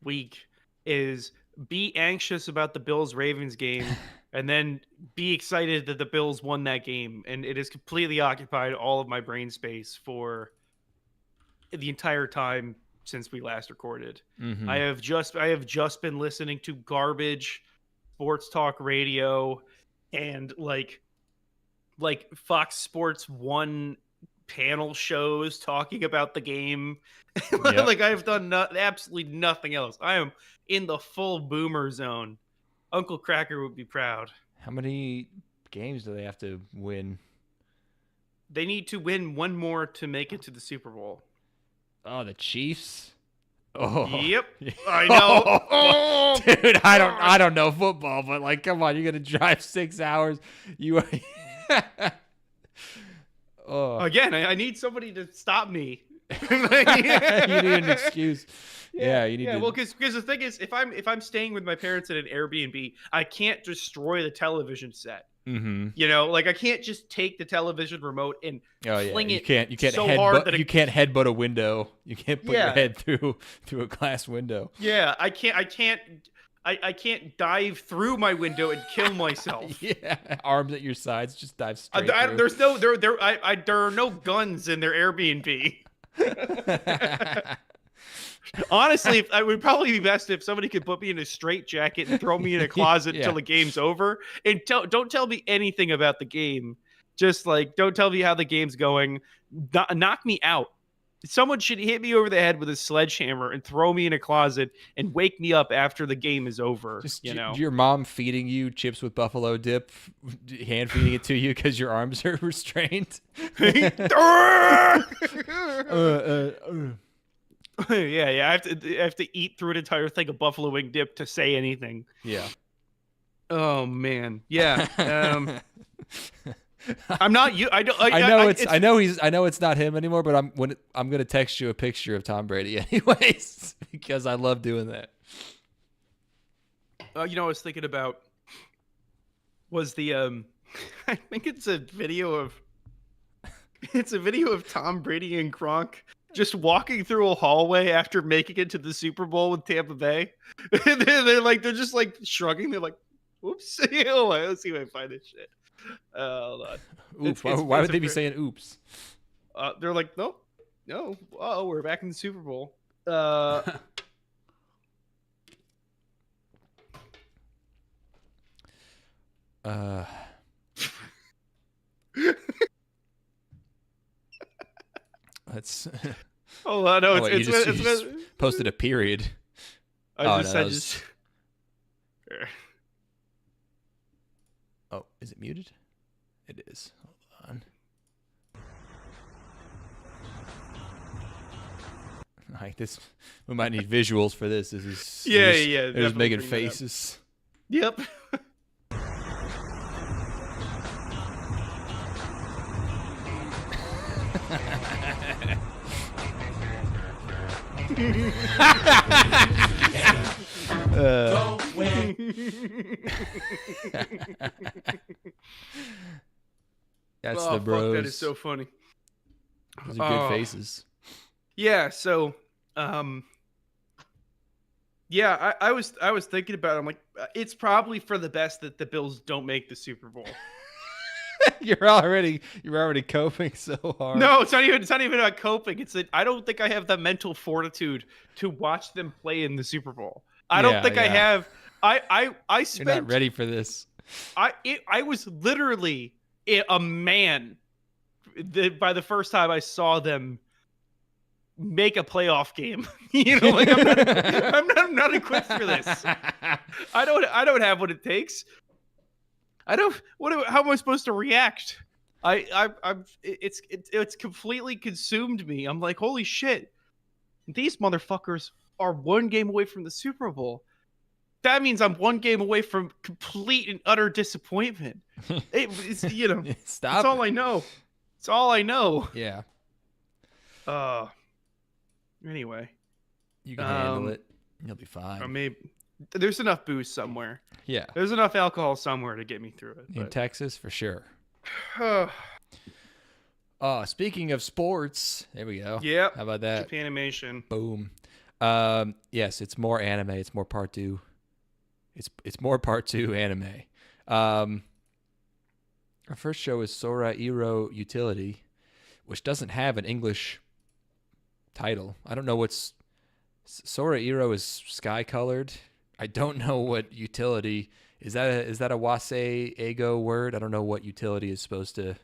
week is be anxious about the Bills-Ravens game and then be excited that the Bills won that game. And it has completely occupied all of my brain space for the entire time since we last recorded. Mm-hmm. I have just been listening to garbage sports talk radio and like Fox Sports 1 panel shows talking about the game. Yep. Like I've done absolutely nothing else. I am in the full boomer zone. Uncle Cracker would be proud. How many games do they have to win? They need to win one more to make it to the Super Bowl. Oh, the Chiefs? Oh. Yep. I know. Oh, dude, I don't know football, but like, come on, you're gonna drive 6 hours. You oh. Again, I need somebody to stop me. You need an excuse. Yeah, you need to. Well, because the thing is, if I'm staying with my parents at an Airbnb, I can't destroy the television set. Mm-hmm. You know, like I can't just take the televition remote and fling it. You can't so headbutt, hard that you can't headbutt a window. You can't put your head through a glass window. Yeah, I can't dive through my window and kill myself. Yeah, arms at your sides, just dive straight through. There are no guns in their Airbnb. Honestly, it would probably be best if somebody could put me in a straitjacket and throw me in a closet until the game's over. And don't tell me anything about the game. Just like, don't tell me how the game's going. Knock me out. Someone should hit me over the head with a sledgehammer and throw me in a closet and wake me up after the game is over. Just, you know, your mom feeding you chips with buffalo dip, hand feeding it to you because your arms are restrained. Yeah. I have to eat through an entire thing of buffalo wing dip to say anything. Yeah. Oh man. Yeah. I'm not you. I don't. I know it's not him anymore. But I'm gonna text you a picture of Tom Brady anyways because I love doing that. You know, I was thinking about was the I think it's a video of Tom Brady and Gronk just walking through a hallway after making it to the Super Bowl with Tampa Bay. And they're just like shrugging. They're like, "Oops." Let's see if I can find this shit. Hold on. Oops. Why would they be saying oops? They're like, no. Oh, we're back in the Super Bowl. Let's. Oh no! You just posted a period. I Oh, is it muted? It is. Hold on. Like this, we might need visuals for this. This is yeah. They're just making faces. Yep. That's the bros. Fuck, that is so funny. Those are good faces. Yeah, so yeah, I was thinking about it. I'm like, it's probably for the best that the Bills don't make the Super Bowl. You're already coping so hard. No, it's not even about coping. It's that I don't think I have the mental fortitude to watch them play in the Super Bowl. I don't think I have. I spent. You're not ready for this. I was literally a man by the first time I saw them make a playoff game. Like I'm not equipped for this. I don't have what it takes. How am I supposed to react? It's completely consumed me. I'm like, holy shit, these motherfuckers are one game away from the Super Bowl. That means I'm one game away from complete and utter disappointment. It's Stop. That's all I know. It's all I know. Yeah. Anyway, You can handle it. You'll be fine. or maybe there's enough booze somewhere. Yeah. There's enough alcohol somewhere to get me through it. In Texas, for sure. But, Speaking of sports, there we go. yep. How about that? Japanimation. Boom. Yes, it's more anime. It's more part 2. It's more part 2 anime. Our first show is Sorairo Utility, which doesn't have an English title. I don't know what's Sorairo is sky colored. I don't know what utility is. That a Wasei Ego word? I don't know what utility is supposed to,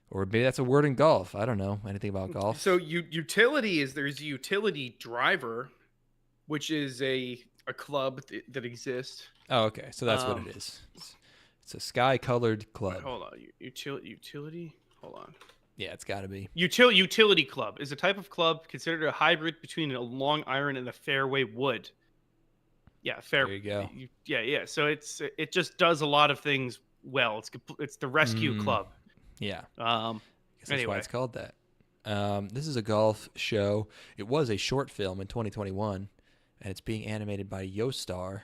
or maybe that's a word in golf. I don't know anything about golf. So utility there's a utility driver, which is a club that exists. Oh, okay. So that's what it is. It's a sky colored club. Wait, hold on. Utility? Hold on. Yeah, it's got to be. Utility club is a type of club considered a hybrid between a long iron and a fairway wood. Yeah, fair. There you go. Yeah. So it just does a lot of things well. It's the rescue club. Yeah. Guess That's anyway. why it's called that. This is a golf show. It was a short film in 2021, and it's being animated by Yostar.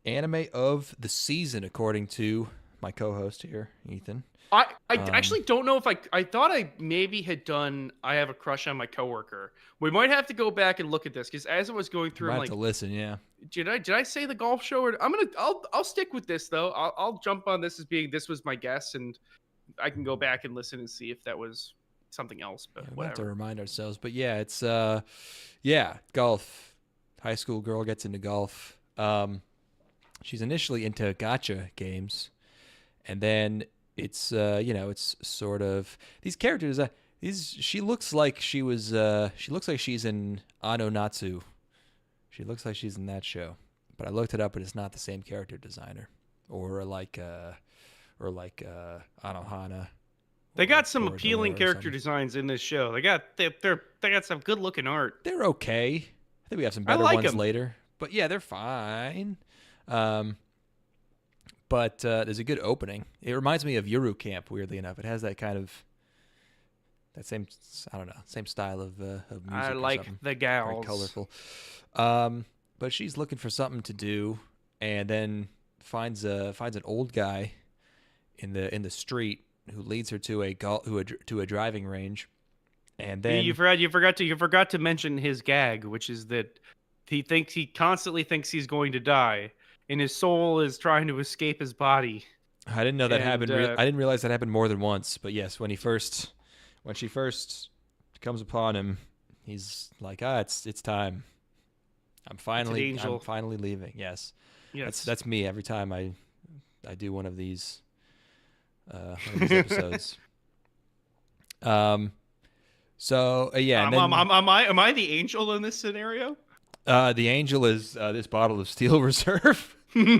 Anime of the season, according to my co-host here, Ethan. I actually don't know if I thought I maybe had done I Have a Crush on My Coworker. We might have to go back and look at this because as I was going through, You I'm might like, have to listen, yeah. did I say the golf show? Or I'll stick with this though. I'll jump on this as being this was my guess, and I can go back and listen and see if that was something else. But We have to whatever. remind ourselves. But yeah, it's golf. High school girl gets into golf. She's initially into gacha games, and then it's it's sort of these characters. She looks like she was. She looks like she's in Ano Natsu. She looks like she's in that show. But I looked it up, and it's not the same character designer, or like Anohana. They got some Or appealing or character something. designs in this show. They got some good looking art. They're okay. I think we have some I better like ones 'em. later. But yeah, they're fine. But there's a good opening. It reminds me of Yuru Camp, weirdly enough. It has that kind of same style of music. I or like something. the Very gals. colorful. But she's looking for something to do, and then finds an old guy in the street who leads her to a driving range, and then You forgot to mention his gag, which is that he constantly thinks he's going to die, and his soul is trying to escape his body. I didn't know that And, happened. I didn't realize that happened more than once. But yes, when she first comes upon him, he's like, it's time. I'm finally leaving. Yes, Yes, that's me every time I do one of these episodes. So yeah, and then, am I the angel in this scenario? the angel is this bottle of Steel Reserve. Because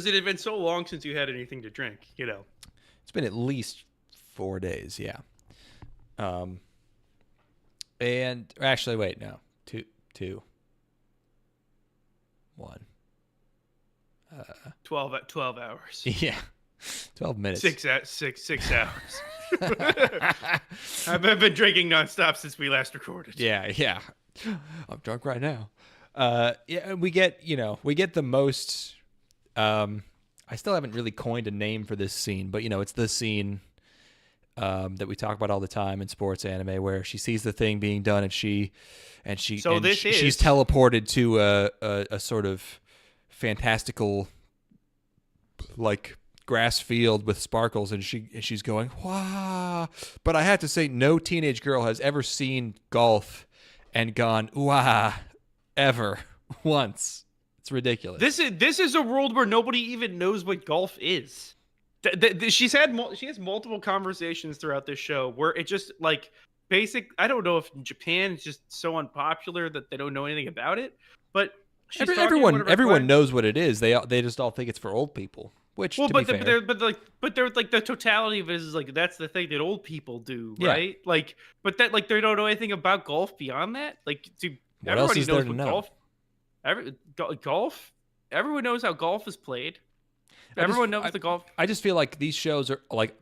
it had been so long since you had anything to drink, It's been at least 4 days, yeah. And actually, wait, no, two, 1. 12 hours. Yeah, 12 minutes. 6 hours. I've been drinking nonstop since we last recorded. Yeah. I'm drunk right now. Yeah, we get the most. I still haven't really coined a name for this scene, but it's the scene that we talk about all the time in sports anime, where she sees the thing being done, and she's teleported to a sort of fantastical, like, grass field with sparkles, and she's going, wow. But I have to say, no teenage girl has ever seen golf and gone, wow, ever once. It's ridiculous. This is a world where nobody even knows what golf is. She has multiple conversations throughout this show where it just like basic. I don't know if in Japan it's just so unpopular that they don't know anything about it, but she's talking to one of her Everyone clients- knows what it is. They just all think it's for old people. Which, Well, to but be fair, they're like the totality of it is like that's the thing that old people do, Yeah. right? Like, but that like they don't know anything about golf beyond that. Like, dude, What else everybody is there knows to what know? golf. Everyone knows how golf is played. I Everyone knows the golf. I just feel like these shows are like,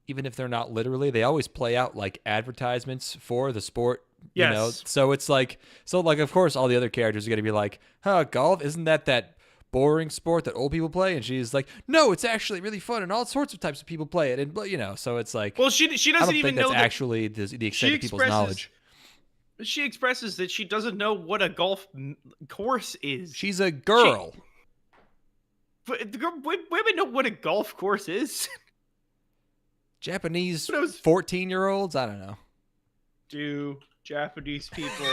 even if they're not literally, they always play out like advertisements for the sport. You know, Yes. so it's like, of course, all the other characters are gonna be like, "Huh, golf? Isn't that boring sport that old people play?" And she's like, "No, it's actually really fun, and all sorts of types of people play it." And you know, so it's like, Well, she I doesn't don't even think know that's that actually the extent of people's knowledge. she expresses that she doesn't know what a golf course is. She's a girl. But women know what a golf course is. Japanese But it was- 14-year-olds. I don't know. Do Japanese people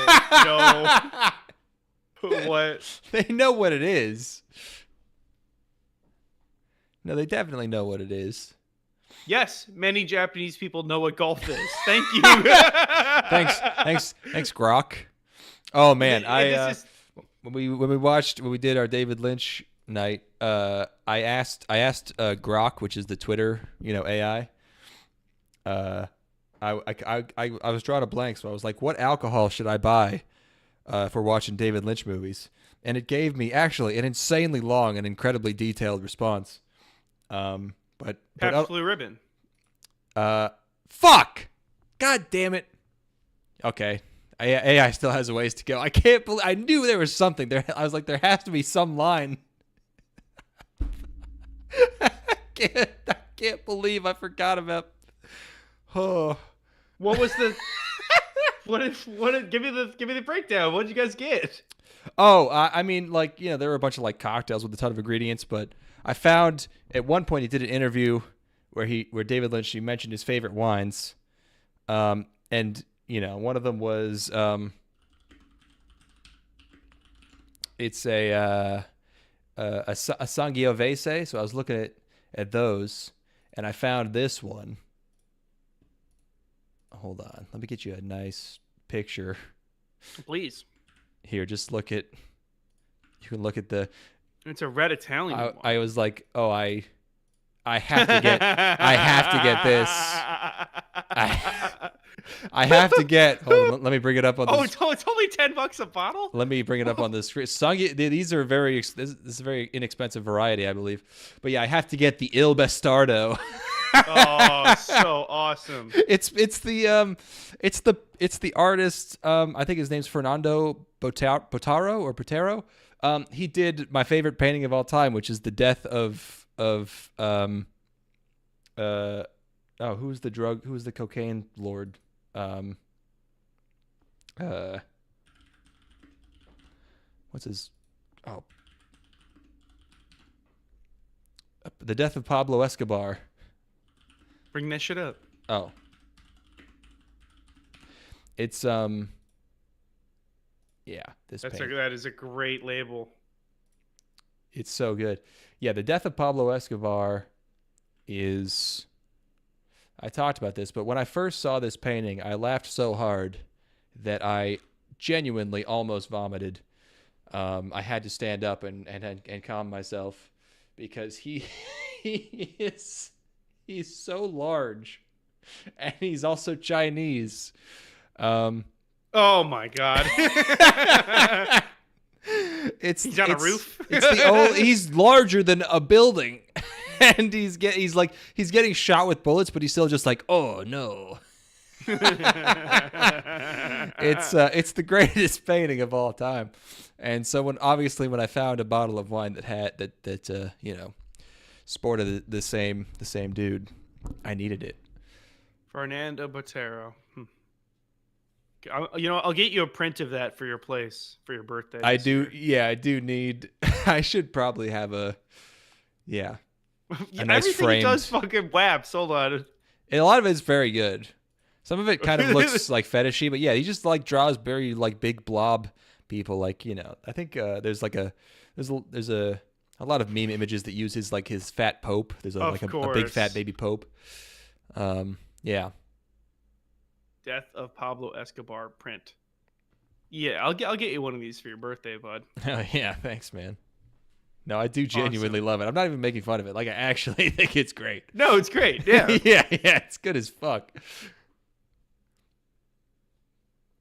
know what? They know what it is. No, they definitely know what it is. Yes, many Japanese people know what golf is. Thank you. Thanks, Grok. Oh man, And this is- when we did our David Lynch night, I asked Grok, which is the Twitter, AI. I was drawing a blank, so I was like, "What alcohol should I buy for watching David Lynch movies?" And it gave me actually an insanely long and incredibly detailed response. But Pabst Blue Ribbon. fuck, god damn it. Okay, AI still has a ways to go. I can't believe I knew there was something there. I was like, there has to be some line. I can't believe I forgot about. Oh. What was the? Give me the breakdown. What did you guys get? Oh, I mean, like, there were a bunch of like cocktails with a ton of ingredients, but I found at one point he did an interview where David Lynch, he mentioned his favorite wines, and one of them was it's a Sangiovese. So I was looking at those, and I found this one. Hold on, let me get you a nice picture. Please. Here, just look at. You can look at the. It's a red Italian one. I was like, oh, I have to get. I have to get this. I have to get. Hold on, let me bring it up on. Oh, it's only $10 a bottle. Let me bring it up on the screen. These are this is a very inexpensive variety, I believe. But yeah, I have to get the Il Bastardo. Oh, so awesome! It's the artist. I think his name's Fernando Botero. He did my favorite painting of all time, which is the death of who's the cocaine lord? What's his? Oh, the death of Pablo Escobar. Bring that shit up. Oh. It's yeah, That is a great label. It's so good. Yeah, the death of Pablo Escobar is I talked about this, but when I first saw this painting, I laughed so hard that I genuinely almost vomited. I had to stand up and calm myself because he's so large, and he's also Chinese. Oh my god! He's on a roof. He's larger than a building, and he's getting shot with bullets, but he's still just like, oh no. It's the greatest painting of all time, and so when I found a bottle of wine that had that sported the same dude, I needed it. Fernando Botero. I'll get you a print of that for your place for your birthday. I do need. I should probably have a nice Everything framed. he does fucking waps. Hold on. And a lot of it's very good. Some of it kind of looks like fetishy, but yeah, he just like draws very like big blob people. Like I think there's a a lot of meme images that use his fat pope. There's a big fat baby pope. Yeah. Death of Pablo Escobar print. Yeah, I'll get you one of these for your birthday, bud. Oh yeah, thanks, man. No, I do genuinely love it. I'm not even making fun of it. Like, I actually think it's great. No, it's great. Yeah. yeah, it's good as fuck.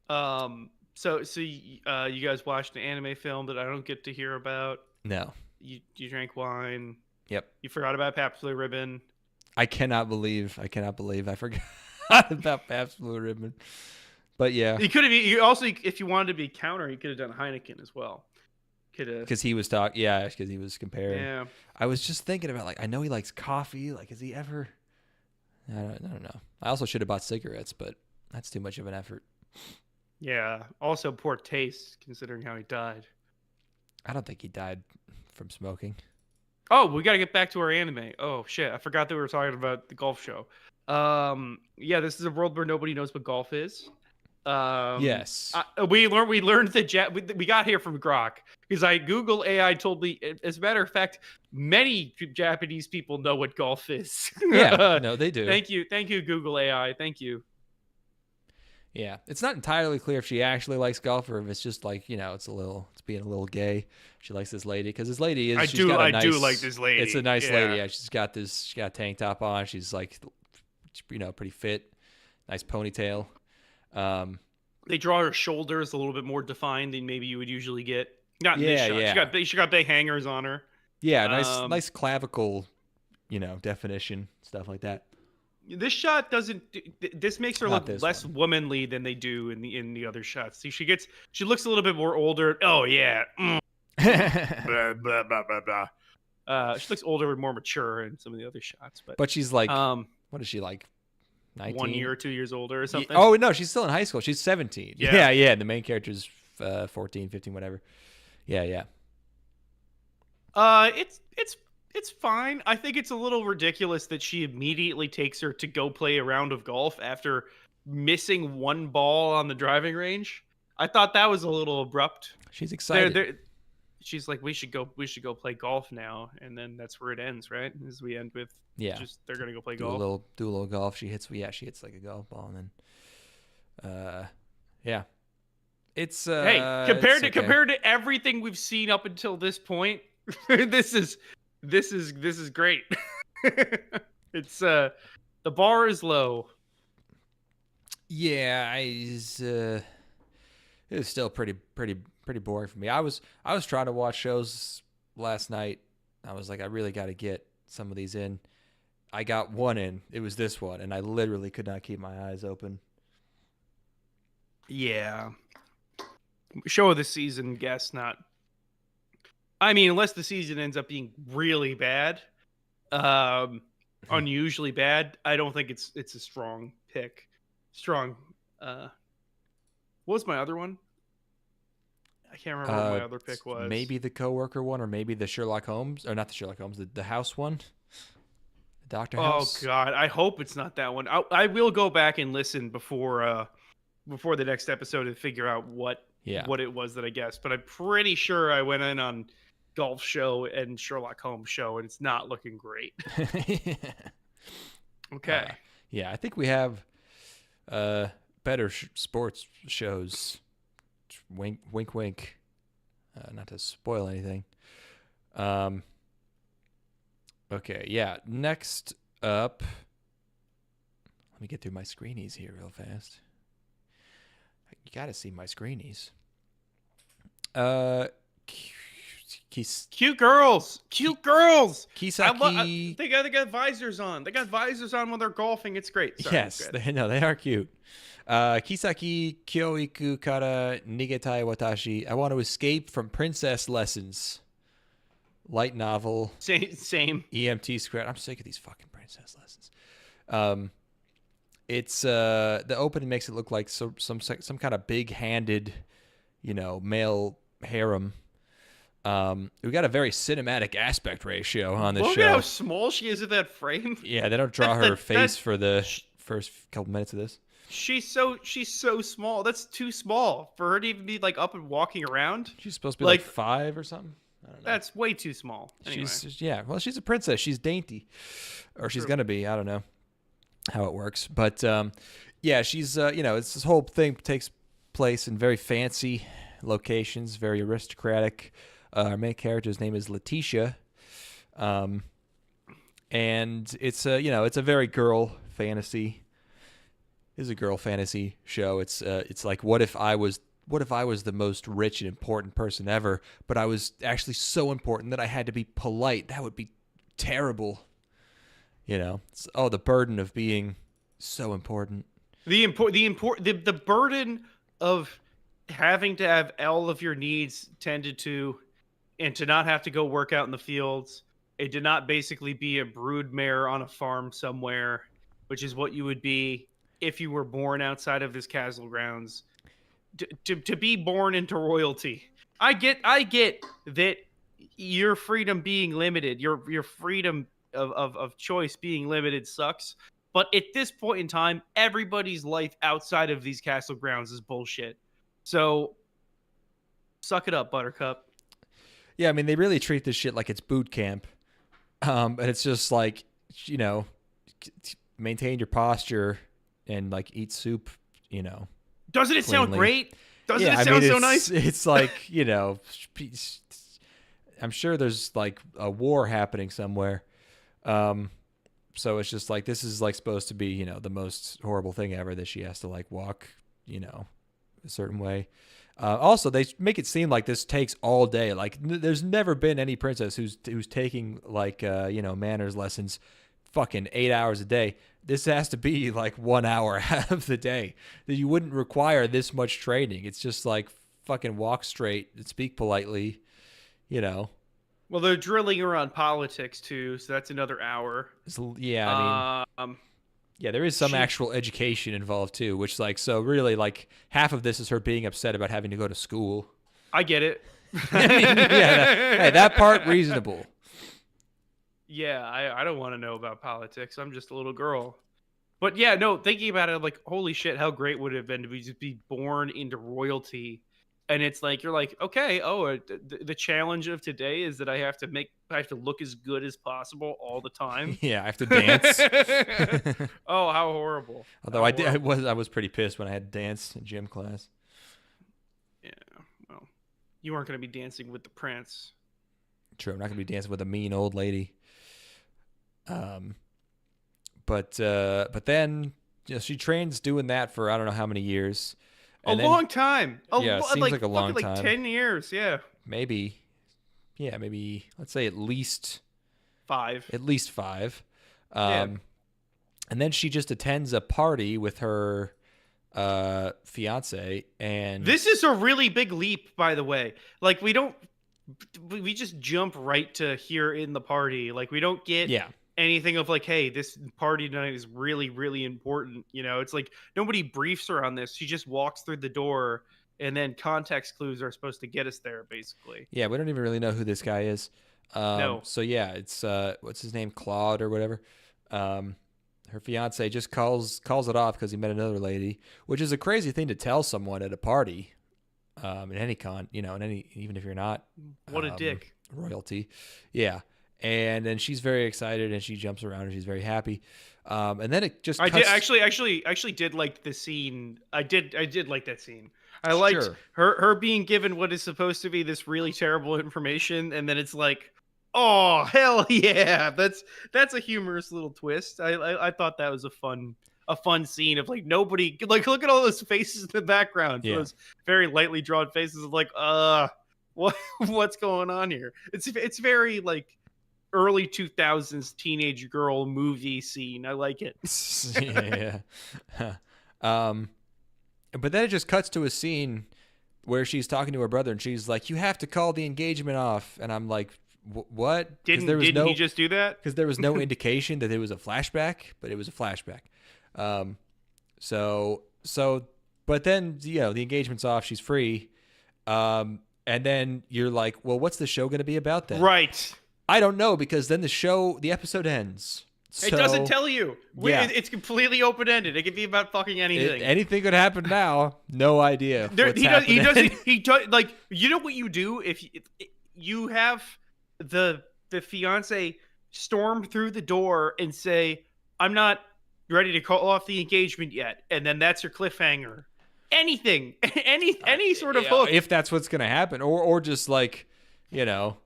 So you guys watched an anime film that I don't get to hear about. No. You drank wine. Yep. You forgot about Pabst Blue Ribbon. I cannot believe I forgot about Pabst Blue Ribbon. But yeah. You could have. You also, if you wanted to be counter, you could have done Heineken as well. Because he was talking. Yeah, because he was comparing. Yeah. I was just thinking about, like, I know he likes coffee. Like, has he ever? I don't know. I also should have bought cigarettes, but that's too much of an effort. Yeah. Also, poor taste considering how he died. I don't think he died from smoking. Oh, we got to get back to our anime. Oh shit, I forgot that we were talking about the golf show. Yeah, this is a world where nobody knows what golf is. Yes. We learned that we got here from Grok because Google AI told me. As a matter of fact, many Japanese people know what golf is. Yeah, no, they do. Thank you, Google AI. Thank you. Yeah, it's not entirely clear if she actually likes golf or if it's just like, it's being a little gay. She likes this lady because this lady is. I do like this lady. It's a nice lady. Yeah, she's got a tank top on. She's like, pretty fit, nice ponytail. They draw her shoulders a little bit more defined than maybe you would usually get. Not in this shot. Yeah. She got big hangers on her. Yeah, nice clavicle, definition, stuff like that. This shot doesn't. This makes her look less womanly than they do in the other shots. See, she looks a little bit more older. Oh yeah. Blah, blah, blah, blah, blah. She looks older and more mature in some of the other shots, but she's like, what is she like? 19? 1 year or 2 years older or something. Oh no, she's still in high school. She's 17. Yeah. The main character's 14, 15, whatever. Yeah. It's fine. I think it's a little ridiculous that she immediately takes her to go play a round of golf after missing one ball on the driving range. I thought that was a little abrupt. She's excited. She's like, we should go play golf now, and then that's where it ends, right? As we end with, just they're gonna go play golf. Do a little golf. She hits like a golf ball, and then, yeah. It's hey, compared to everything we've seen up until this point, this is great. It's the bar is low. Yeah, it was still pretty boring for me. I was trying to watch shows last night. I was like, I really got to get some of these in. I got one in. It was this one, and I literally could not keep my eyes open. Yeah. Show of the season, guess not. I mean, unless the season ends up being really bad, unusually bad, I don't think it's a strong pick. What was my other one? I can't remember what my other pick was. Maybe the coworker one, or maybe the Sherlock Holmes, or not the Sherlock Holmes, the House one, the Doctor House. Oh God, I hope it's not that one. I will go back and listen before the next episode and figure out what it was that I guessed. But I'm pretty sure I went in on Golf Show and Sherlock Holmes Show, and it's not looking great. Okay. I think we have better sports shows. Wink, wink, wink. Not to spoil anything. Okay, yeah. Next up, let me get through my screenies here real fast. You got to see my screenies. Cute girls. Kisaki. They got visors on. They got visors on when they're golfing. It's great. Sorry, yes, they are cute. Kisaki, Kyouiku kara Nigetai Watashi. I want to escape from princess lessons. Light novel. Same. EMT script. I'm sick of these fucking princess lessons. It's the opening makes it look like some kind of big-handed, male harem. We got a very cinematic aspect ratio on this show. Look at how small she is in that frame. Yeah, they don't draw her face for the first couple minutes of this. She's so small. That's too small for her to even be like up and walking around. She's supposed to be like 5 or something. I don't know. That's way too small. Anyway. She's a princess. She's dainty, or she's gonna be. I don't know how it works, but she's it's this whole thing takes place in very fancy locations, very aristocratic. Our main character's name is Letitia, and it's a very girl fantasy. It's a girl fantasy show. It's like what if I was the most rich and important person ever, but I was actually so important that I had to be polite. That would be terrible. The burden of being so important. The burden of having to have all of your needs tended to, and to not have to go work out in the fields, and to not basically be a broodmare on a farm somewhere, which is what you would be if you were born outside of this castle grounds. To be born into royalty. I get that your freedom being limited, your freedom of choice being limited sucks. But at this point in time, everybody's life outside of these castle grounds is bullshit. So, suck it up, Buttercup. Yeah, I mean, they really treat this shit like it's boot camp. And it's just like, maintain your posture and like eat soup, Doesn't it sound great? Doesn't it sound so nice? It's like, I'm sure there's like a war happening somewhere. So it's just like, this is like supposed to be, the most horrible thing ever, that she has to like walk, a certain way. Also, they make it seem like this takes all day. Like there's never been any princess who's taking like, manners lessons fucking 8 hours a day. This has to be like 1 hour out of the day. That you wouldn't require this much training. It's just like fucking walk straight and speak politely, Well, they're drilling her on politics too, so that's another hour. Yeah, I mean, there is some actual education involved too, which like, so really like half of this is her being upset about having to go to school. I get it. I mean, that part reasonable. Yeah, I don't want to know about politics. I'm just a little girl. But yeah, no, thinking about it, I'm like, holy shit, how great would it have been to just be born into royalty. And it's like, you're like, okay, the challenge of today is that I have to look as good as possible all the time. Yeah, I have to dance. Oh, how horrible. Although I was pretty pissed when I had to dance in gym class. Yeah, well, you weren't going to be dancing with the prince. True, I'm not going to be dancing with a mean old lady. But then she trains doing that for I don't know how many years. A long time. Seems like a long time. Like 10 years, yeah. Maybe let's say at least 5. At least 5. And then she just attends a party with her fiance, and this is a really big leap, by the way. Like we just jump right to here in the party. Like we don't get anything of like, hey, this party tonight is really, really important. It's like nobody briefs her on this. She just walks through the door, and then context clues are supposed to get us there, basically. Yeah, we don't even really know who this guy is. No. So yeah, it's what's his name, Claude or whatever. Her fiance just calls it off because he met another lady, which is a crazy thing to tell someone at a party. In any even if you're not. What a dick. Royalty. Yeah. And then she's very excited and she jumps around and she's very happy. And then it just cuts... I actually did like the scene. I did like that scene. I liked her being given what is supposed to be this really terrible information, and then it's like, oh hell yeah, that's a humorous little twist. I thought that was a fun scene of like nobody, like look at all those faces in the background. Yeah. Those very lightly drawn faces of like what's going on here? It's very like early 2000s teenage girl movie scene. I like it. Yeah. But then it just cuts to a scene where she's talking to her brother and she's like, you have to call the engagement off. And I'm like, what? Didn't he just do that? Because there was no indication that it was a flashback, but it was a flashback. But then, the engagement's off. She's free. And then you're like, well, what's the show going to be about then? Right. I don't know, because then the episode ends. So, it doesn't tell you. It's completely open-ended. It could be about fucking anything. Anything could happen now. No idea. He doesn't like, you know what you do if you have the fiance storm through the door and say, "I'm not ready to call off the engagement yet," and then that's your cliffhanger. Anything, any sort of hook. If that's what's gonna happen, or just like, you know,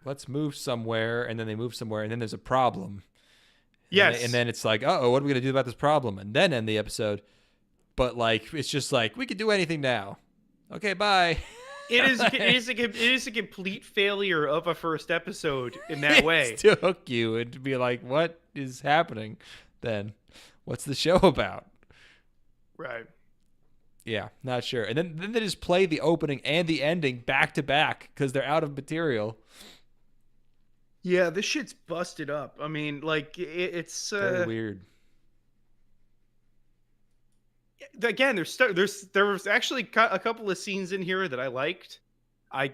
let's move somewhere, and then they move somewhere, and then there's a problem. Yes. And then it's like, oh, what are we gonna do about this problem? And then end the episode. But like, it's just like, we could do anything now. Okay, bye. It is a complete failure of a first episode in that way. To hook you and to be like, what is happening then? What's the show about? Right. Yeah, not sure. And then they just play the opening and the ending back to back because they're out of material. Yeah, this shit's busted up. I mean, like, it's very weird. Again, there was actually a couple of scenes in here that I liked. I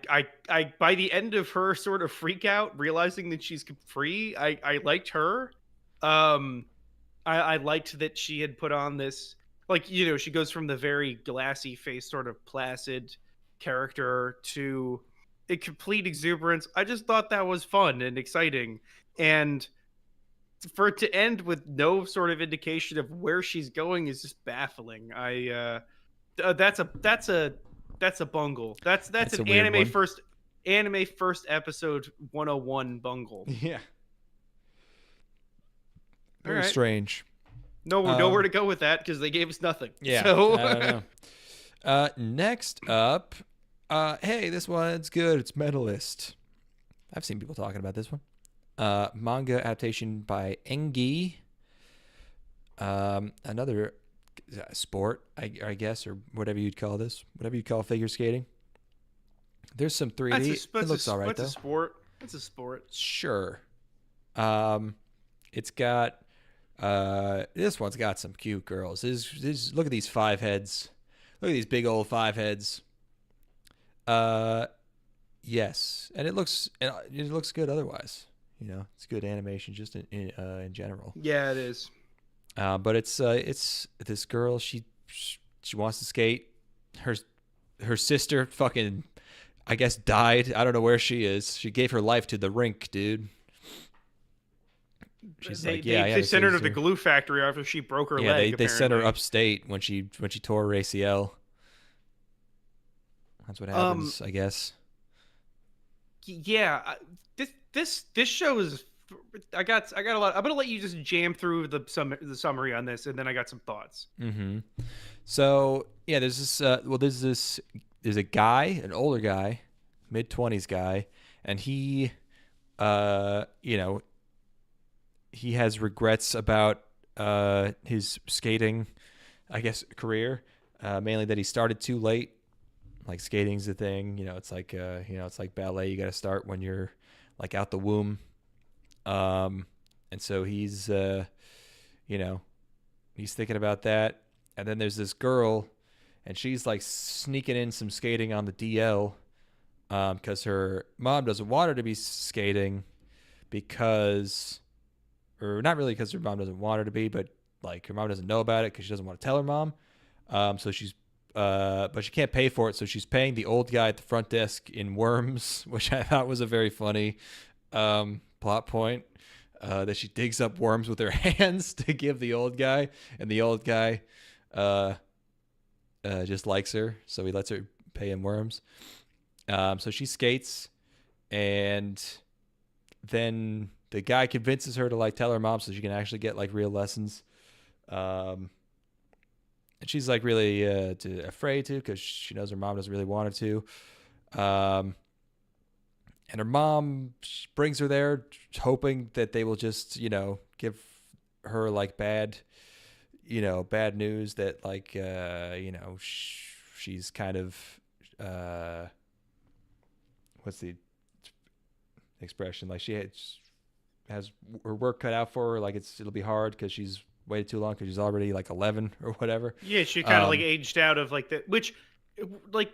by the end of her sort of freak out, realizing that she's free, I liked her. I liked that she had put on this, like, you know, she goes from the very glassy face, sort of placid character to a complete exuberance. I just thought that was fun and exciting, and for it to end with no sort of indication of where she's going is just baffling. That's a bungle. That's an anime first episode 101 bungle. Yeah. Very strange. Nowhere to go with that because they gave us nothing. Yeah. So. I don't know. Next up, hey, this one's good. It's Medalist. I've seen people talking about this one. Manga adaptation by Engi. Another sport, I guess, or whatever you'd call this. Whatever you call figure skating. There's some 3D. It looks all right, though. It's a sport. Sure. It's got... this one's got some cute girls. Look at these 5 heads. Look at these big old 5 heads. Yes, and it looks good otherwise. You know, it's good animation just in general. Yeah, it is. But it's this girl. She wants to skate. Her sister fucking, I guess, died. I don't know where she is. She gave her life to the rink, dude. She's they sent her to the glue factory after she broke her leg. They sent her upstate when she tore her ACL. That's what happens, I guess. Yeah, this show is. I got a lot. I'm gonna let you just jam through the summary on this, and then I got some thoughts. Mm-hmm. So yeah, there's a guy, an older guy, mid-20s guy, and he has regrets about his skating, I guess, career, mainly that he started too late. Like, skating's the thing, it's like it's like ballet. You got to start when you're like out the womb. And so he's thinking about that. And then there's this girl, and she's like sneaking in some skating on the DL, because her mom doesn't want her to be skating or not really because her mom doesn't want her to be, but like her mom doesn't know about it because she doesn't want to tell her mom. But she can't pay for it, so she's paying the old guy at the front desk in Worms, which I thought was a very funny plot point, that she digs up worms with her hands to give the old guy, and the old guy just likes her, so he lets her pay him worms. So she skates, and then the guy convinces her to like tell her mom so she can actually get like real lessons. And she's like really afraid to, because she knows her mom doesn't really want her to. And her mom brings her there hoping that they will just, give her like bad news that like, she's kind of, what's the expression? Like she has her work cut out for her. Like it'll be hard because she's waited too long because she's already like 11 or whatever. Yeah, she kind of like aged out of like that, which like,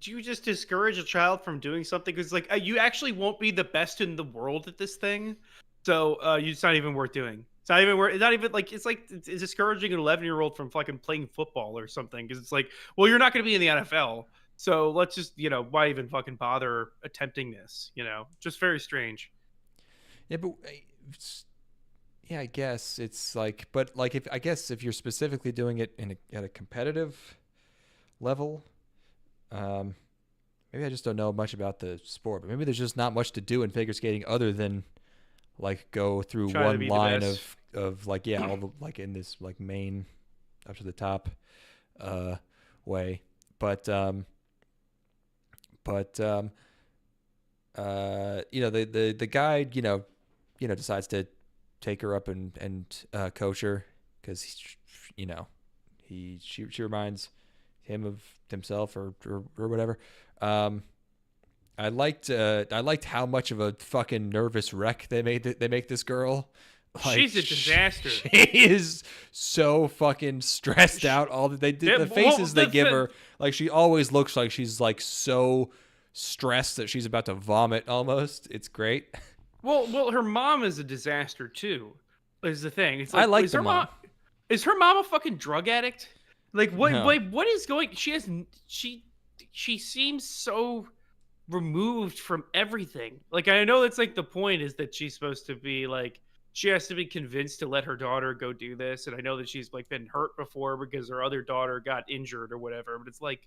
do you just discourage a child from doing something? Because like you actually won't be the best in the world at this thing, so it's not even worth doing. It's not even worth. It's not even like it's discouraging an 11-year-old from fucking playing football or something, because it's like, well, you're not going to be in the NFL, So let's just, why even fucking bother attempting this? Just very strange. Yeah, but yeah, I guess it's like, but like if I guess if you're specifically doing it at a competitive level, um, maybe I just don't know much about the sport, but maybe there's just not much to do in figure skating other than like go through Try to one be the line best. of like all the like in this like main up to the top uh way. But but the guy decides to take her up and coach her because you know she reminds him of himself or whatever. I liked how much of a fucking nervous wreck they make this girl. Like, She's a disaster. She is so fucking stressed out. All that they did, the faces they give her, like she always looks like she's like so stressed that she's about to vomit. Almost, it's great. Well, her mom is a disaster too. Is the thing? It's I like is the her mom. Is her mom a fucking drug addict? Like what? No. What is going? She seems so removed from everything. Like I know that's like the point is that she's supposed to be like she has to be convinced to let her daughter go do this, and I know that she's like been hurt before because her other daughter got injured or whatever. But it's like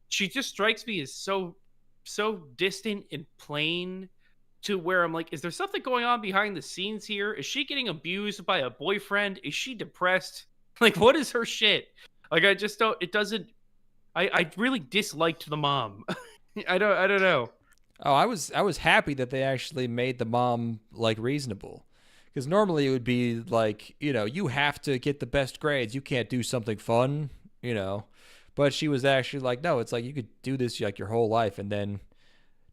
she just strikes me as so distant and plain to where I'm like, is there something going on behind the scenes here? Is she getting abused by a boyfriend? Is she depressed? Like, what is her shit? Like, I just don't. It doesn't. I really disliked the mom. I don't know. Oh, I was happy that they actually made the mom like reasonable. Because normally it would be like, you have to get the best grades. You can't do something fun, But she was actually like, no, it's like you could do this like your whole life and then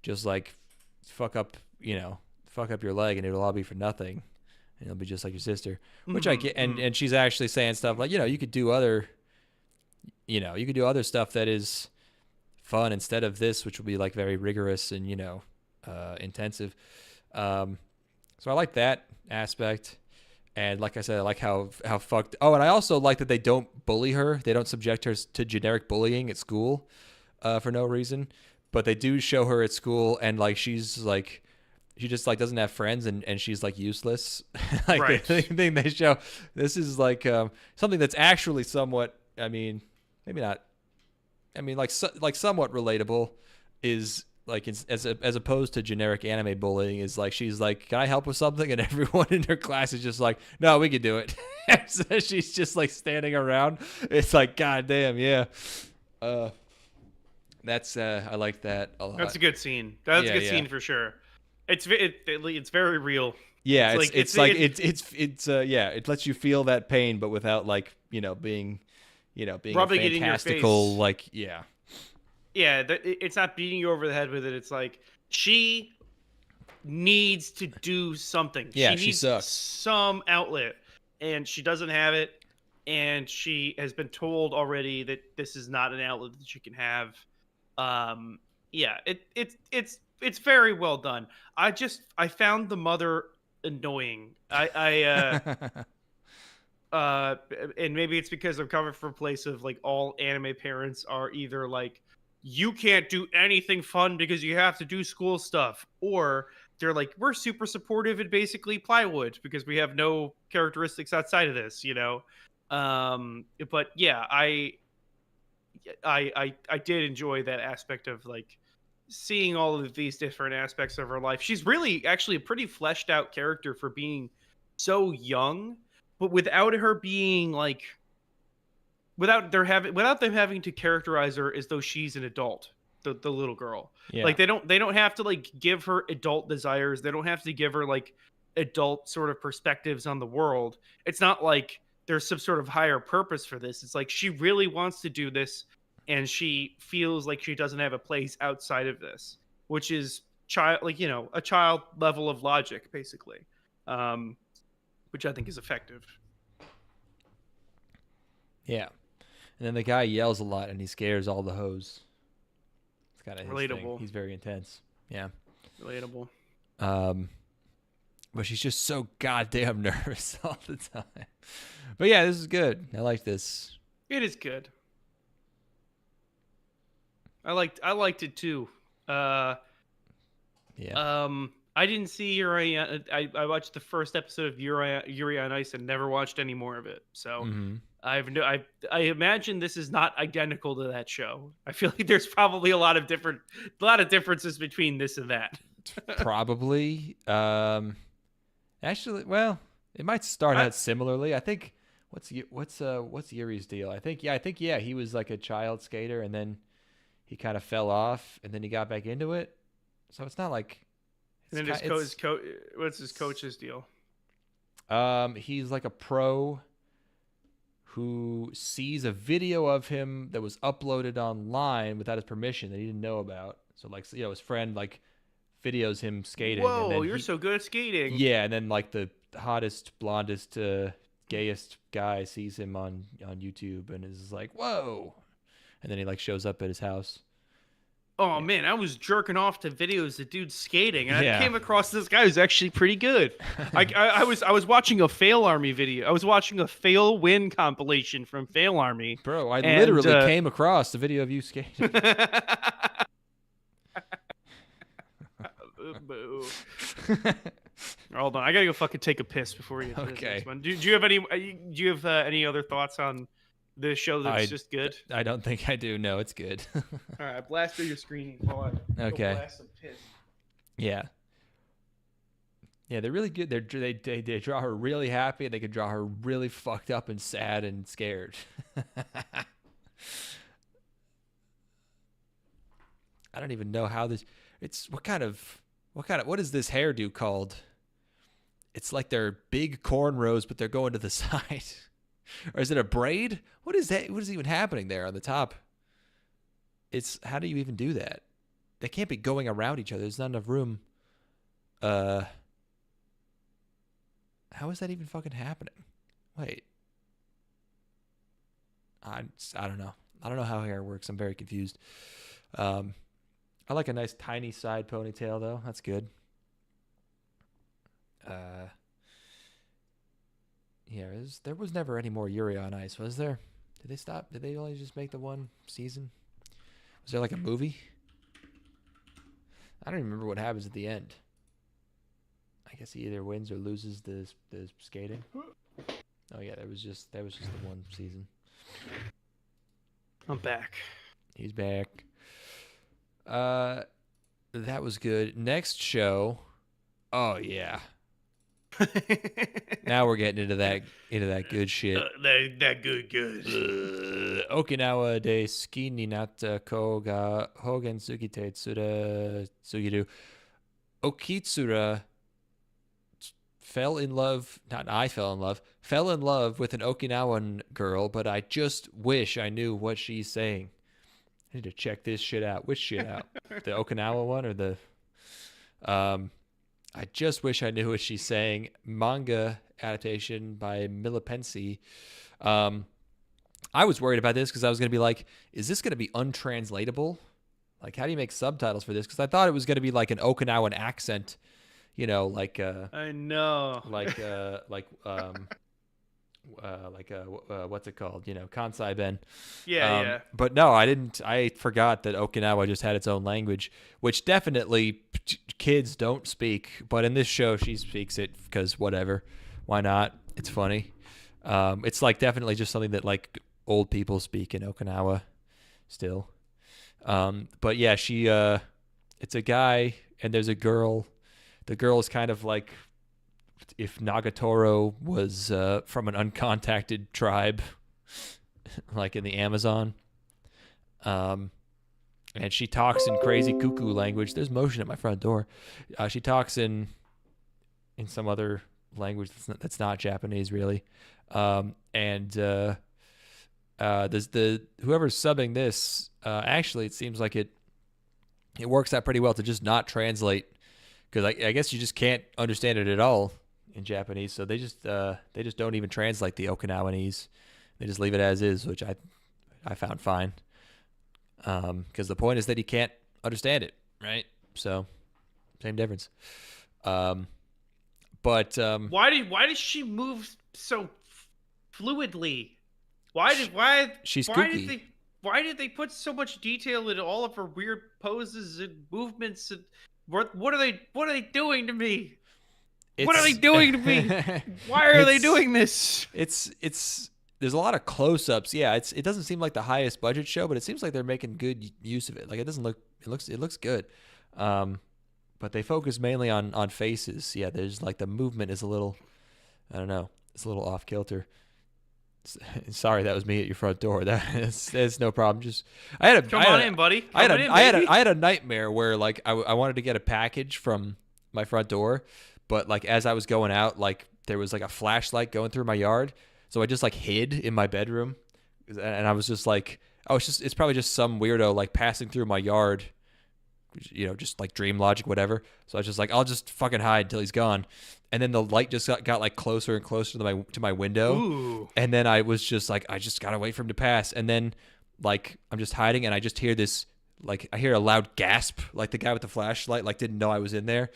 just like fuck up your leg and it'll all be for nothing. And it'll be just like your sister, which I get. And she's actually saying stuff like, you could do other stuff that is fun instead of this, which will be like very rigorous and, intensive. So I like that aspect. And like I said, I like how fucked. Oh, and I also like that they don't bully her. They don't subject her to generic bullying at school for no reason. But they do show her at school, and like she just like doesn't have friends, and she's like useless. Like Right. the thing they show, this is like something that's actually somewhat. I mean, maybe not. I mean, like somewhat relatable is like as opposed to generic anime bullying is like she's like, can I help with something? And everyone in her class is just like, no, we can do it. So she's just like standing around. It's like, god damn, yeah. That's I like that a lot. That's a good scene. That's a good scene for sure. It's very real. Yeah, it's it lets you feel that pain, but without like being being rubbing a it in your fantastical face. like yeah. Yeah, it's not beating you over the head with it. It's like she needs to do something. Yeah, she needs sucks. some outlet, and she doesn't have it. And she has been told already that this is not an outlet that she can have. Yeah, it's very well done. I found the mother annoying. And maybe it's because I'm coming from a place of like all anime parents are either like, you can't do anything fun because you have to do school stuff, or they're like, we're super supportive and basically plywood because we have no characteristics outside of this, But yeah, I did enjoy that aspect of like seeing all of these different aspects of her life. She's really actually a pretty fleshed out character for being so young, but without her being like without them having to characterize her as though she's an adult, the little girl. Yeah. Like they don't have to like give her adult desires. They don't have to give her like adult sort of perspectives on the world. It's not like there's some sort of higher purpose for this. It's like she really wants to do this, and she feels like she doesn't have a place outside of this, which is a child level of logic, basically, which I think is effective. Yeah. And then the guy yells a lot, and he scares all the hoes. It's kind of relatable. He's very intense. Yeah. Relatable. But she's just so goddamn nervous all the time. But yeah, this is good. I like this. It is good. I liked it too. Yeah. I didn't see Yuri. I watched the first episode of Yuri on Ice and never watched any more of it. So Mm-hmm. I imagine this is not identical to that show. I feel like there's probably a lot of differences between this and that. Probably. Actually, well, it might start out similarly. I think what's Yuri's deal? I think he was like a child skater and then he kind of fell off and then he got back into it. So it's not like And then what's his coach's deal? He's like a pro who sees a video of him that was uploaded online without his permission that he didn't know about. So like, his friend like videos him skating. Whoa, and then you're so good at skating. Yeah, and then like the hottest, blondest, gayest guy sees him on YouTube and is like, "Whoa!" And then he like shows up at his house. Oh man, I was jerking off to videos of dudes skating, and Yeah. I came across this guy who's actually pretty good. I was watching a Fail Army video. I was watching a Fail Win compilation from Fail Army. Bro, I literally came across the video of you skating. Boo. Hold on, I gotta go fucking take a piss before we get to this next one. Do you have any other thoughts on this show that's just good? I don't think I do. No, it's good. All right, blast through your screening while I go blast some piss. Yeah. Yeah, they're really good. They draw her really happy, and they can draw her really fucked up and sad and scared. I don't even know how this. It's what is this hairdo called? It's like they're big cornrows, but they're going to the side. Or is it a braid? What is that? What is even happening there on the top? How do you even do that? They can't be going around each other. There's not enough room. How is that even fucking happening? Wait. I don't know. I don't know how hair works. I'm very confused. I like a nice tiny side ponytail though. That's good. Yeah, there was never any more Yuri on Ice, was there? Did they stop? Did they only just make the one season? Was there like a movie? I don't even remember what happens at the end. I guess he either wins or loses the skating. Oh yeah, that was just the one season. I'm back. He's back. That was good. Next show. Oh yeah. Now we're getting into that good shit. That good. Okinawa de ski ni natta ko ga Hougen Sugite Tsura Sugiru. Okitsura fell in love with an Okinawan girl, but I just wish I knew what she's saying. I need to check this shit out. Which shit out? The Okinawa one or the I just wish I knew what she's saying. Manga adaptation by Milipensi. I was worried about this because I was going to be like, is this going to be untranslatable? Like, how do you make subtitles for this? Because I thought it was going to be like an Okinawan accent, like I know, like what's it called? Kansai Ben. Yeah. But no, I didn't. I forgot that Okinawa just had its own language, which definitely kids don't speak. But in this show, she speaks it because whatever. Why not? It's funny. It's like definitely just something that like old people speak in Okinawa still. But yeah, it's a guy and there's a girl. The girl is kind of like if Nagatoro was from an uncontacted tribe, like in the Amazon. And she talks in crazy cuckoo language. There's motion at my front door. She talks in some other language that's not Japanese, really. And there's whoever's subbing this. Actually, it seems like it works out pretty well to just not translate, because I guess you just can't understand it at all in Japanese. So they just don't even translate the Okinawanese. They just leave it as is, which I found fine. Because the point is that you can't understand it, right? So same difference. But why did she move so fluidly? She's kooky. why did they put so much detail into all of her weird poses and movements? And what are they doing to me? What are they It's doing to me? Why are they it's doing this? it's there's a lot of close-ups. Yeah, it doesn't seem like the highest budget show, but it seems like they're making good use of it. Like it looks good. But they focus mainly on faces. Yeah, there's like the movement is a little, I don't know, it's a little off kilter. Sorry, that was me at your front door. That's no problem. Just Come on in, buddy. Come on in, baby. I had a nightmare where like I wanted to get a package from my front door, but like as I was going out, like there was like a flashlight going through my yard, so I just like hid in my bedroom, and I was just like, it's probably just some weirdo like passing through my yard, just like dream logic, whatever. So I was just like, I'll just fucking hide until he's gone. And then the light just got like closer and closer to my window. Ooh. And then I was just like, I just gotta wait for him to pass. And then like I'm just hiding, and I just hear this, like I hear a loud gasp, like the guy with the flashlight like didn't know I was in there.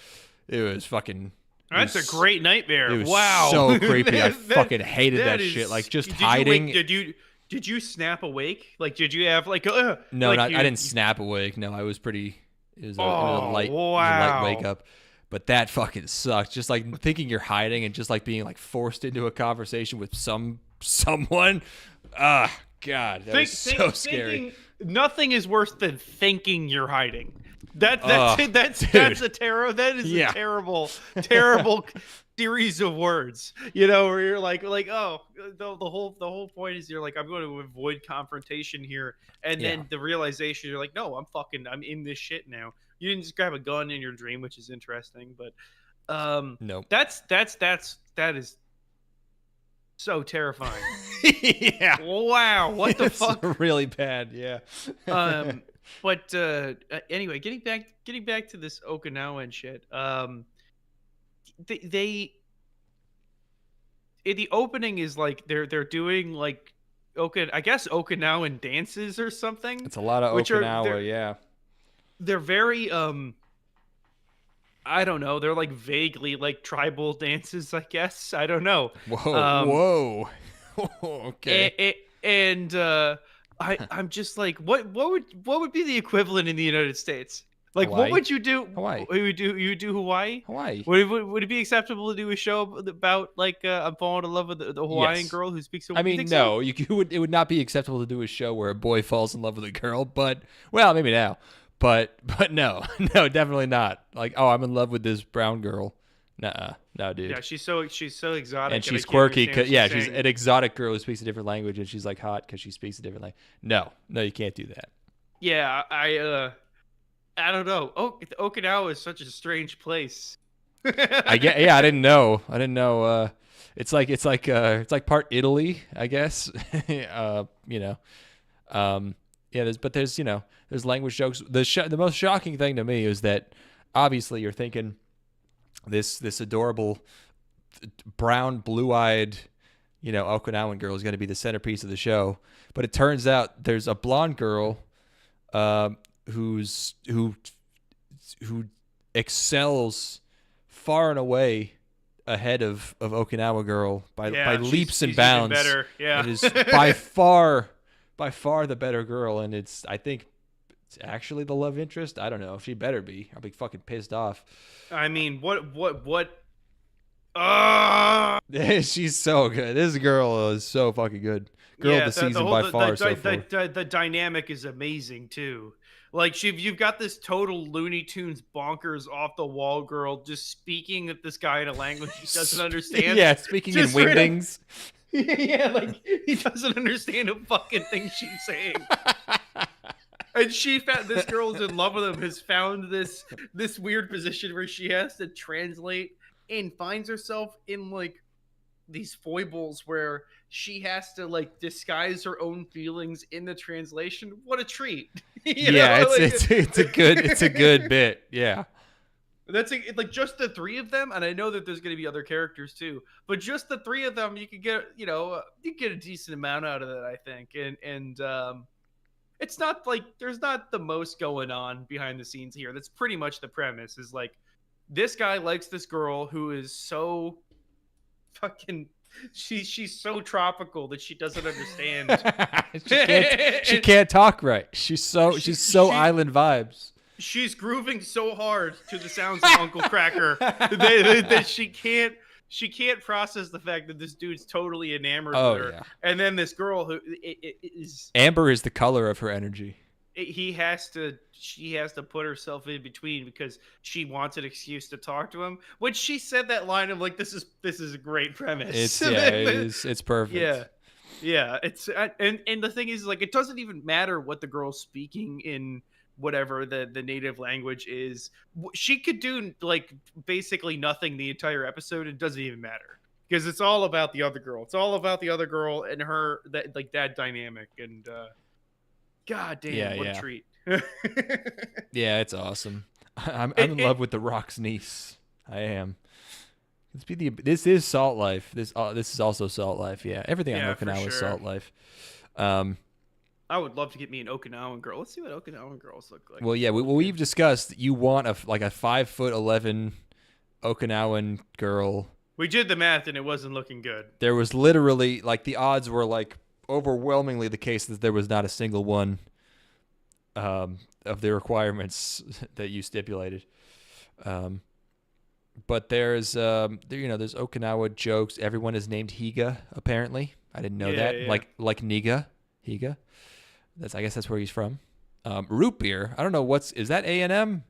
It was fucking. That's a great nightmare. It was Wow. so creepy. I fucking hated that shit. Like just hiding. Did you snap awake? Like, did you have like no, like I didn't snap awake. No, I was pretty. It was a light wake up. But that fucking sucked. Just like thinking you're hiding and just like being like forced into a conversation with someone. Ah, God, that was so scary. Nothing is worse than thinking you're hiding. That's a terror. That is a terrible series of words. Where you're like the whole point is you're like, I'm going to avoid confrontation here, and then the realization you're like, no, I'm in this shit now. You didn't just grab a gun in your dream, which is interesting, but nope. That is so terrifying. Yeah. Wow. What the fuck? Really bad. Yeah. But anyway, getting back to this Okinawa and shit. They the opening is like they're doing like I guess Okinawan dances or something. It's a lot of Okinawa, yeah. They're very I don't know. They're like vaguely like tribal dances, I guess. I don't know. Whoa. Okay. And I'm just like, what would be the equivalent in the United States? Like, Hawaii? what would you do? Hawaii. You do Hawaii? Hawaii. Would it be acceptable to do a show about like I'm falling in love with the Hawaiian girl who speaks? I mean, no, it would not be acceptable to do a show where a boy falls in love with a girl. But well, maybe now. But no, definitely not. Like, oh, I'm in love with this brown girl. Nuh-uh. No, dude. Yeah, she's so exotic, and she's quirky. She's an exotic girl who speaks a different language, and she's like hot because she speaks a different language. No, you can't do that. Yeah, I don't know. Okinawa is such a strange place. I didn't know. It's like part Italy, I guess. There's language jokes. The most shocking thing to me is that obviously you're thinking this adorable brown, blue-eyed, Okinawan girl is going to be the centerpiece of the show, but it turns out there's a blonde girl who excels far and away ahead of Okinawa girl by leaps and bounds. Even better. Yeah. It is by far the better girl, and I think it's actually the love interest. I don't know. She better be. I'll be fucking pissed off. I mean, what? She's so good. This girl is so fucking good. Girl of the season by far so far. The dynamic is amazing too. Like you've got this total Looney Tunes bonkers off the wall girl just speaking at this guy in a language he doesn't understand. Yeah, speaking in wingdings. Yeah, like he doesn't understand a fucking thing she's saying. And this girl is in love with him, has found this weird position where she has to translate and finds herself in like these foibles where she has to like disguise her own feelings in the translation. What a treat. It's a good bit. Yeah. That's like just the three of them, and I know that there's going to be other characters too, but just the three of them, you could get a decent amount out of that, I think. And it's not like there's not the most going on behind the scenes here. That's pretty much the premise. Is like this guy likes this girl who is so fucking she's so tropical that she doesn't understand. She can't talk right. She's so island vibes. She's grooving so hard to the sounds of Uncle Cracker that she can't process the fact that this dude's totally enamored with her. Yeah. And then this girl who is Amber is the color of her energy. she has to put herself in between because she wants an excuse to talk to him. When she said that line of like, this is a great premise. It's perfect. Yeah. It's and the thing is, like, it doesn't even matter what the girl's speaking in whatever the native language is. She could do like basically nothing the entire episode. It doesn't even matter because it's all about the other girl. It's all about the other girl and her that dynamic. And god damn, what a treat. Yeah, it's awesome. I'm in love with the Rock's niece. I am. This is Salt Life. This is also Salt Life. Yeah, everything on Okinawa is Salt Life. I would love to get me an Okinawan girl. Let's see what Okinawan girls look like. Well, yeah, we've discussed you want a 5'11" Okinawan girl. We did the math and it wasn't looking good. There was literally like the odds were like overwhelmingly the case that there was not a single one of the requirements that you stipulated. But there's there's Okinawa jokes. Everyone is named Higa apparently. I didn't know that. Yeah. Like Niga, Higa. I guess that's where he's from. Root beer. I don't know is that A&M,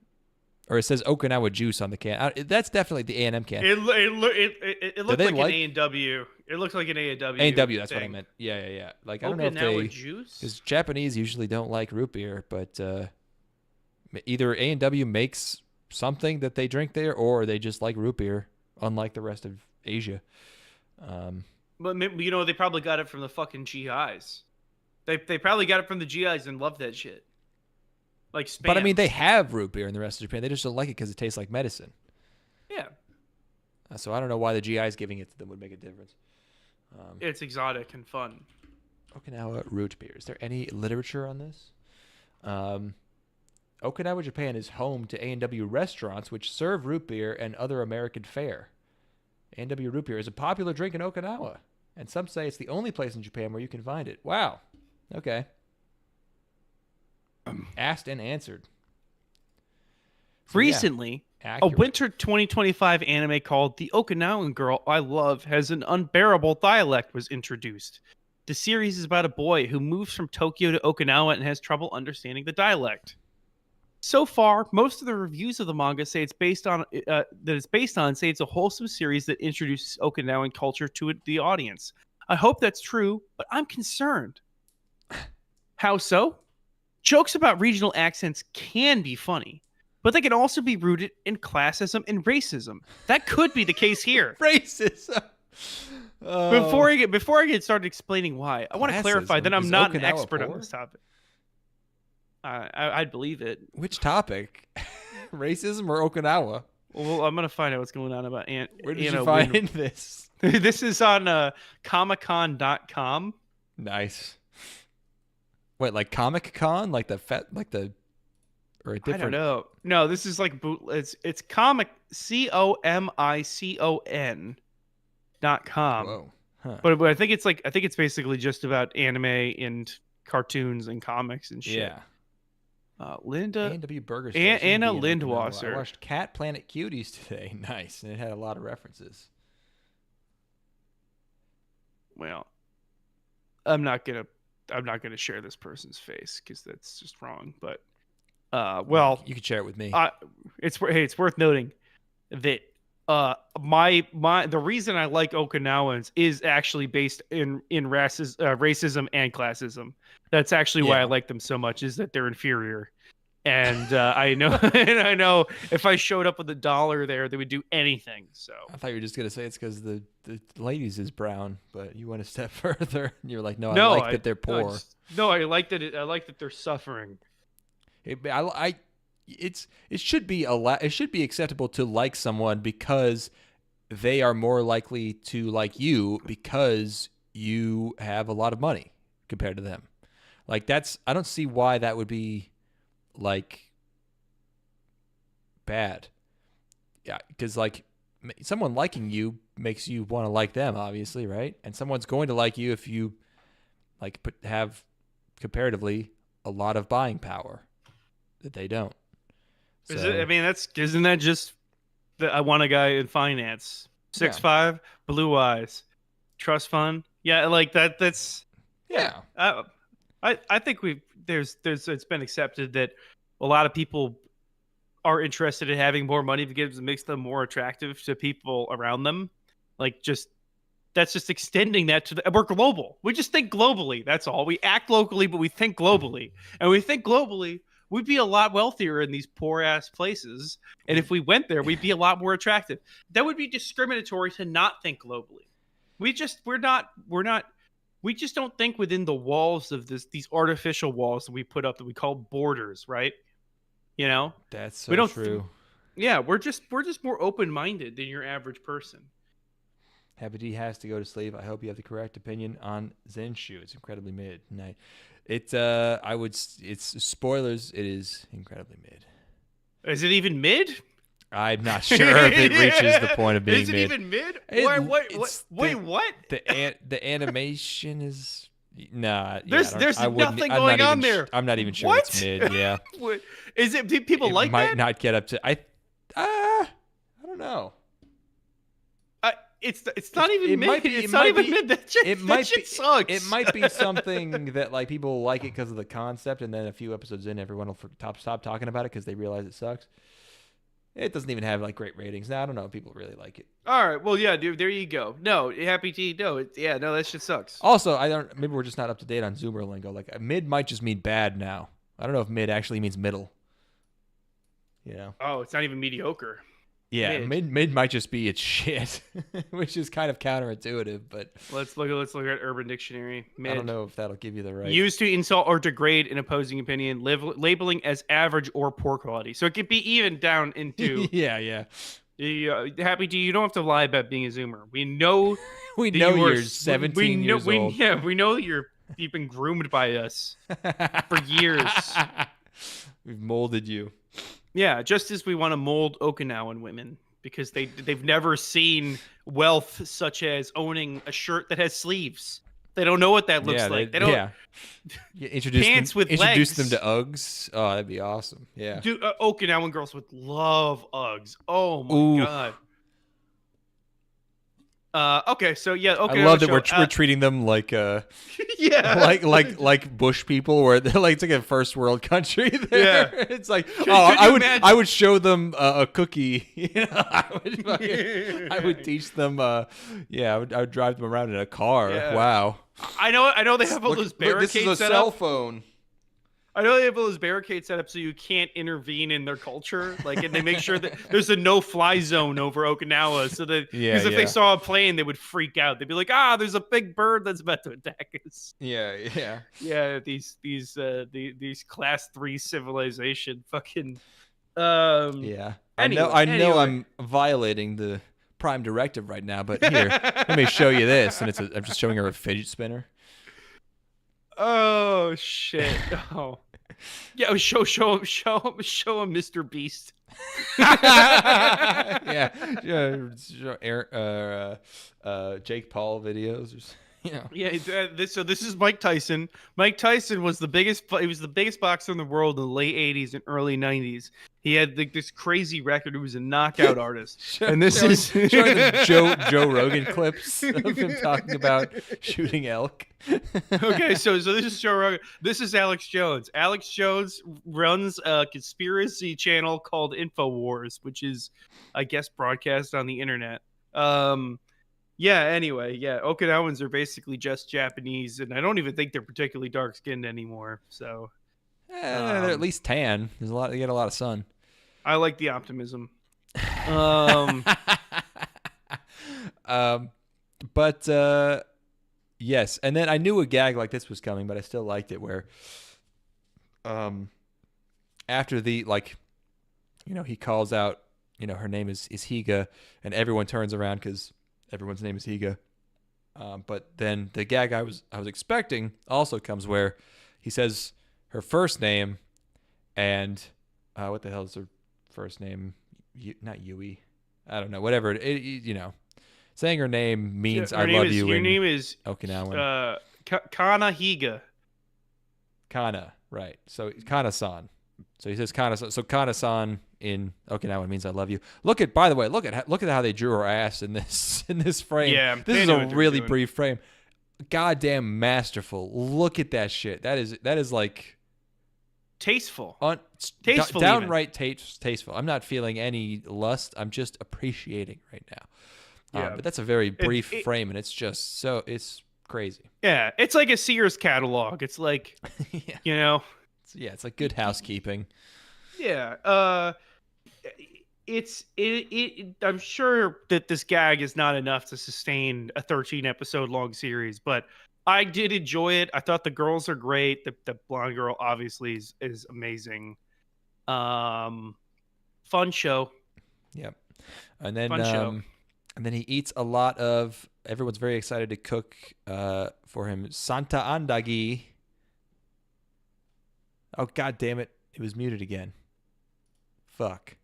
or it says Okinawa juice on the can. That's definitely the A&M can. It looks like an A&W. It looks like an A&W. A&W. That's what I meant. Yeah. Like I don't know if Okinawa juice. Because Japanese usually don't like root beer, but either A&W makes something that they drink there, or they just like root beer, unlike the rest of Asia. But they probably got it from the fucking GIs. They probably got it from the GIs and love that shit. Like Spam. But I mean, they have root beer in the rest of Japan. They just don't like it because it tastes like medicine. Yeah. So I don't know why the GIs giving it to them would make a difference. It's exotic and fun. Okinawa root beer. Is there any literature on this? Okinawa, Japan is home to A&W restaurants which serve root beer and other American fare. A&W root beer is a popular drink in Okinawa, and some say it's the only place in Japan where you can find it. Wow. Okay. Asked and answered. So, recently, a winter 2025 anime called The Okinawan Girl I Love Has an Unbearable Dialect was introduced. The series is about a boy who moves from Tokyo to Okinawa and has trouble understanding the dialect. So far, most of the reviews of the manga say it's based on say it's a wholesome series that introduces Okinawan culture to the audience. I hope that's true, but I'm concerned. How so? Jokes about regional accents can be funny, but they can also be rooted in classism and racism. That could be the case here. Racism. Before I get started explaining why, I want to clarify that I'm not an expert on this topic. I'd believe it. Which topic? Racism or Okinawa? Well, I'm gonna find out what's going on about Where did you find this? This is on comiccon.com. Nice. Wait, like Comic Con, or a different? I don't know. No, this is like it's comic COMICON.com. Whoa. Huh. But I think it's basically just about anime and cartoons and comics and shit. Yeah. Linda A&W Burger Anna Lindwasser. I watched Cat Planet Cuties today. Nice, and it had a lot of references. Well, I'm not gonna share this person's face because that's just wrong. But you can share it with me. It's worth noting that the reason I like Okinawans is actually based in racism and classism. That's actually why I like them so much, is that they're inferior. And I know if I showed up with $1 there, they would do anything. So I thought you were just gonna say it's because the ladies is brown, but you went a step further. And you're like, I like that they're poor. I like that they're suffering. It should be it should be acceptable to like someone because they are more likely to like you because you have a lot of money compared to them. Like I don't see why that would be like bad. Yeah, because like someone liking you makes you want to like them, obviously, right? And someone's going to like you if you like have comparatively a lot of buying power that they don't. So, I mean, isn't that just I want a guy in finance, 6'5", blue eyes, trust fund. Yeah, like that. That's yeah. I think there's it's been accepted that a lot of people are interested in having more money because it makes them more attractive to people around them. Like that's just extending that to we're global. We just think globally. That's all. We act locally, but we think globally. And we think globally, we'd be a lot wealthier in these poor ass places. And if we went there, we'd be a lot more attractive. That would be discriminatory to not think globally. We just don't think within the walls of these artificial walls that we put up that we call borders, right? You know? That's so we don't true. Yeah, we're just more open-minded than your average person. Happy D has to go to sleep. I hope you have the correct opinion on Zenshuu. It's incredibly mid. It's spoilers. It is incredibly mid. Is it even mid? I'm not sure if it reaches the point of being mid. Is it even mid? Wait, what? The animation is nah. There's nothing going on there. I'm not even sure what? It's mid. Yeah. Is it? Do people like that? Might not get up to. I don't know. It's not even mid. It's not even mid. That shit sucks. It might be something that like people like it because of the concept, and then a few episodes in, everyone will stop talking about it because they realize it sucks. It doesn't even have like great ratings. Now I don't know if people really like it. All right, well, yeah, dude, there you go. No, Happy T, no, that shit sucks. Also, maybe we're just not up to date on Zoomer lingo. Like mid might just mean bad now. I don't know if mid actually means middle. You know? Oh, it's not even mediocre. Yeah, mid might just be it's shit, which is kind of counterintuitive. But let's look at Urban Dictionary. Mid. I don't know if that'll give you the right. Used to insult or degrade an opposing opinion, labeling as average or poor quality. So it could be even down into. yeah. Happy D, you don't have to lie about being a Zoomer. We know. You're 17 years old. Yeah, we know that you've been groomed by us for years. We've molded you. Yeah, just as we want to mold Okinawan women because they've never seen wealth such as owning a shirt that has sleeves. They don't know what that looks like. They don't. Yeah. Introduce them to Uggs. Oh, that'd be awesome. Yeah. Dude, Okinawan girls would love Uggs. Oh my god. Okay, so yeah, okay. I love that we're treating them like like bush people, where they're like it's like a first world country. There, yeah. It's like I would show them a cookie. You know, I would teach them. I would drive them around in a car. Yeah. Wow. I know they have all those barricades. This is a cell phone. I know they have all those barricades set up so you can't intervene in their culture. Like, and they make sure that there's a no-fly zone over Okinawa, so that because if they saw a plane, they would freak out. They'd be like, there's a big bird that's about to attack us. Yeah. These class 3 civilization fucking. Yeah. Anyway, I know I'm violating the Prime Directive right now, but here, let me show you this, and I'm just showing her a fidget spinner. Oh shit! Oh, yeah. Show him, Mr. Beast. yeah. Jake Paul videos. Yeah. So this is Mike Tyson. Mike Tyson was the biggest. He was the biggest boxer in the world in the late '80s and early '90s. He had this crazy record. He was a knockout artist. And this is showing the Joe Rogan clips of him talking about shooting elk. Okay, so this is Joe Rogan. This is Alex Jones. Alex Jones runs a conspiracy channel called InfoWars, which is, I guess, broadcast on the internet. Anyway, Okinawans are basically just Japanese, and I don't even think they're particularly dark-skinned anymore. So, they're at least tan. They get a lot of sun. I like the optimism. Yes, and then I knew a gag like this was coming, but I still liked it. Where, after the he calls out, her name is Higa, and everyone turns around because everyone's name is Higa. But then the gag I was expecting also comes where he says her first name, and what the hell is her first name? Not Yui. I don't know. Whatever. Saying her name means Her I name love is, you your in name is Okinawan. Kanahiga. Kana, right. So Kana-san. So he says Kana-san. So Kana-san in Okinawan means I love you. By the way, look at how they drew her ass in this frame. Yeah, This they is knew a what they were really doing. brief frame. Goddamn masterful. Look at that shit. That is like Tasteful. tasteful, downright tasteful. I'm not feeling any lust. I'm just appreciating right now. Yeah. But that's a very brief frame, and it's just it's crazy. Yeah, it's like a Sears catalog. It's like, yeah. It's like Good Housekeeping. Yeah. I'm sure that this gag is not enough to sustain a 13 episode long series, but I did enjoy it. I thought the girls are great. The blonde girl obviously is amazing. Fun show. Yep. And then Fun show. And then he eats a lot of. Everyone's very excited to cook for him Santa Andagi. Oh, god damn it. It was muted again. Fuck.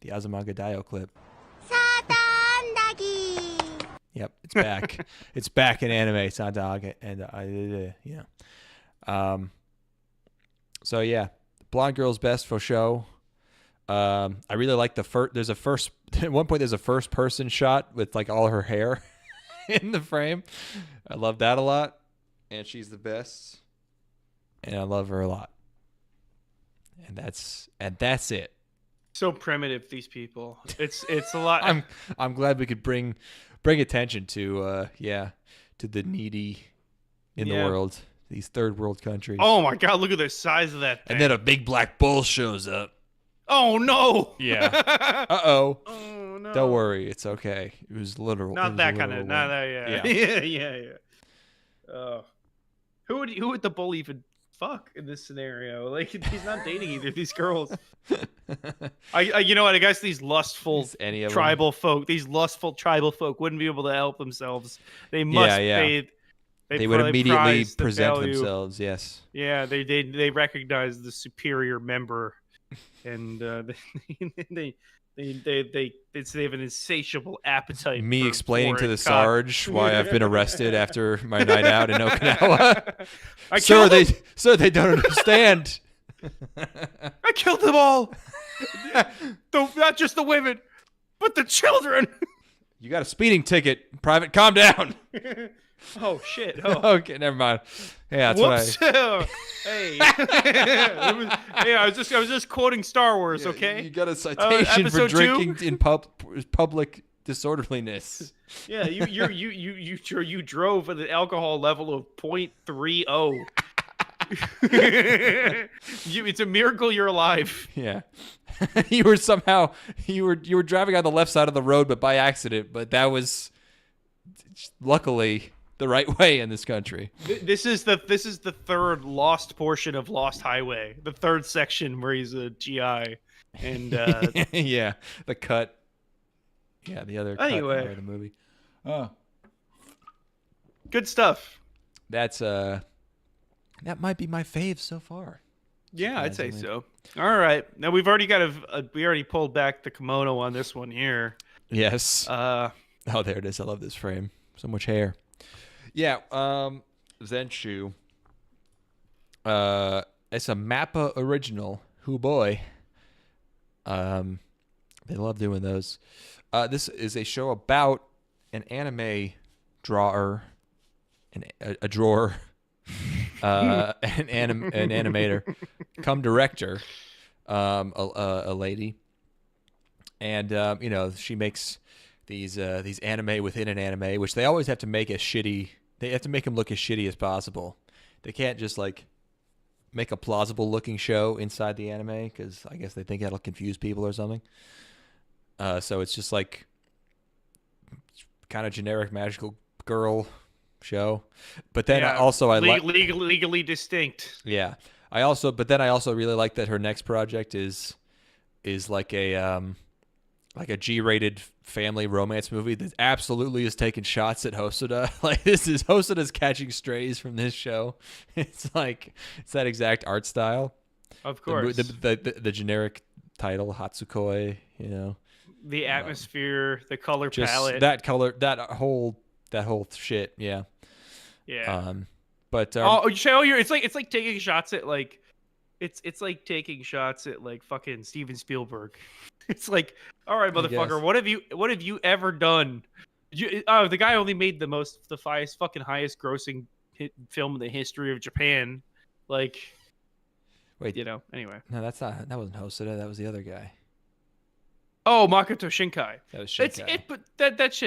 The Azumanga Daioh clip. Santa Andagi. Yep, it's back. It's back in anime. Santa Andagi. And yeah. So yeah, Blonde Girl's best for show. I really like the first. There's a first. At one point, there's a first person shot with like all her hair in the frame. I love that a lot, and she's the best, and I love her a lot. And that's it. So primitive, these people. It's a lot. I'm glad we could bring attention to to the needy in the world. These third world countries. Oh my god, look at the size of that thing. And then a big black bull shows up. Oh no! Yeah. Uh-oh. Oh no! Don't worry, it's okay. It was literal. Not that kind of. Not that. Yeah. Yeah. Who would the bull even fuck in this scenario? Like he's not dating either of these girls. You know what? I guess these lustful tribal folk wouldn't be able to help themselves. They must. They would immediately present themselves. Yes. Yeah. They recognize the superior member. And they have an insatiable appetite. Me explaining to the Sarge why I've been arrested after my night out in Okinawa. Sir, they don't understand. I killed them all. Not just the women, but the children. You got a speeding ticket, Private. Calm down. Oh shit! Oh. Okay, never mind. Yeah, that's Whoops. what I. Hey. I was just quoting Star Wars. Okay. You got a citation for drinking in public disorderliness. Yeah, you drove at an alcohol level of 0.30. It's a miracle you're alive. Yeah. you were driving on the left side of the road, but by accident. But that was luckily the right way in this country. This is the third lost portion of Lost Highway. The third section where he's a GI, and yeah, the cut. Yeah, the other cut of the movie. Oh, good stuff. That's that might be my fave so far. Yeah, I'd say so. All right, now we've already we already pulled back the kimono on this one here. Yes. Oh, there it is. I love this frame. So much hair. Yeah, Zenshuu. It's a Mappa original. Hoo boy. They love doing those. This is a show about an anime drawer, a drawer, an animator, come director, a lady, and she makes these anime within an anime, which they always have to make as shitty. They have to make them look as shitty as possible. They can't just like make a plausible looking show inside the anime because I guess they think that'll confuse people or something. So it's just like kind of generic magical girl show. But then I like legally distinct. Yeah. I also really like that her next project is like a G-rated family romance movie that absolutely is taking shots at Hosoda. Like Hosoda's catching strays from this show. It's that exact art style. Of course. The generic title, Hatsukoi. You know, The um, atmosphere, the color just palette. that color, that whole shit. Yeah. Yeah. Um, but Oh, you say, oh, you're. It's like taking shots at like, it's like taking shots at like fucking Steven Spielberg. It's like, all right, I motherfucker, guess. what have you ever done? Oh, the guy only made the highest fucking highest grossing film in the history of Japan. Like, Wait, Anyway. no, that wasn't Hosoda. That was the other guy. Oh, Makoto Shinkai. That was It's Shinkai. it, but that's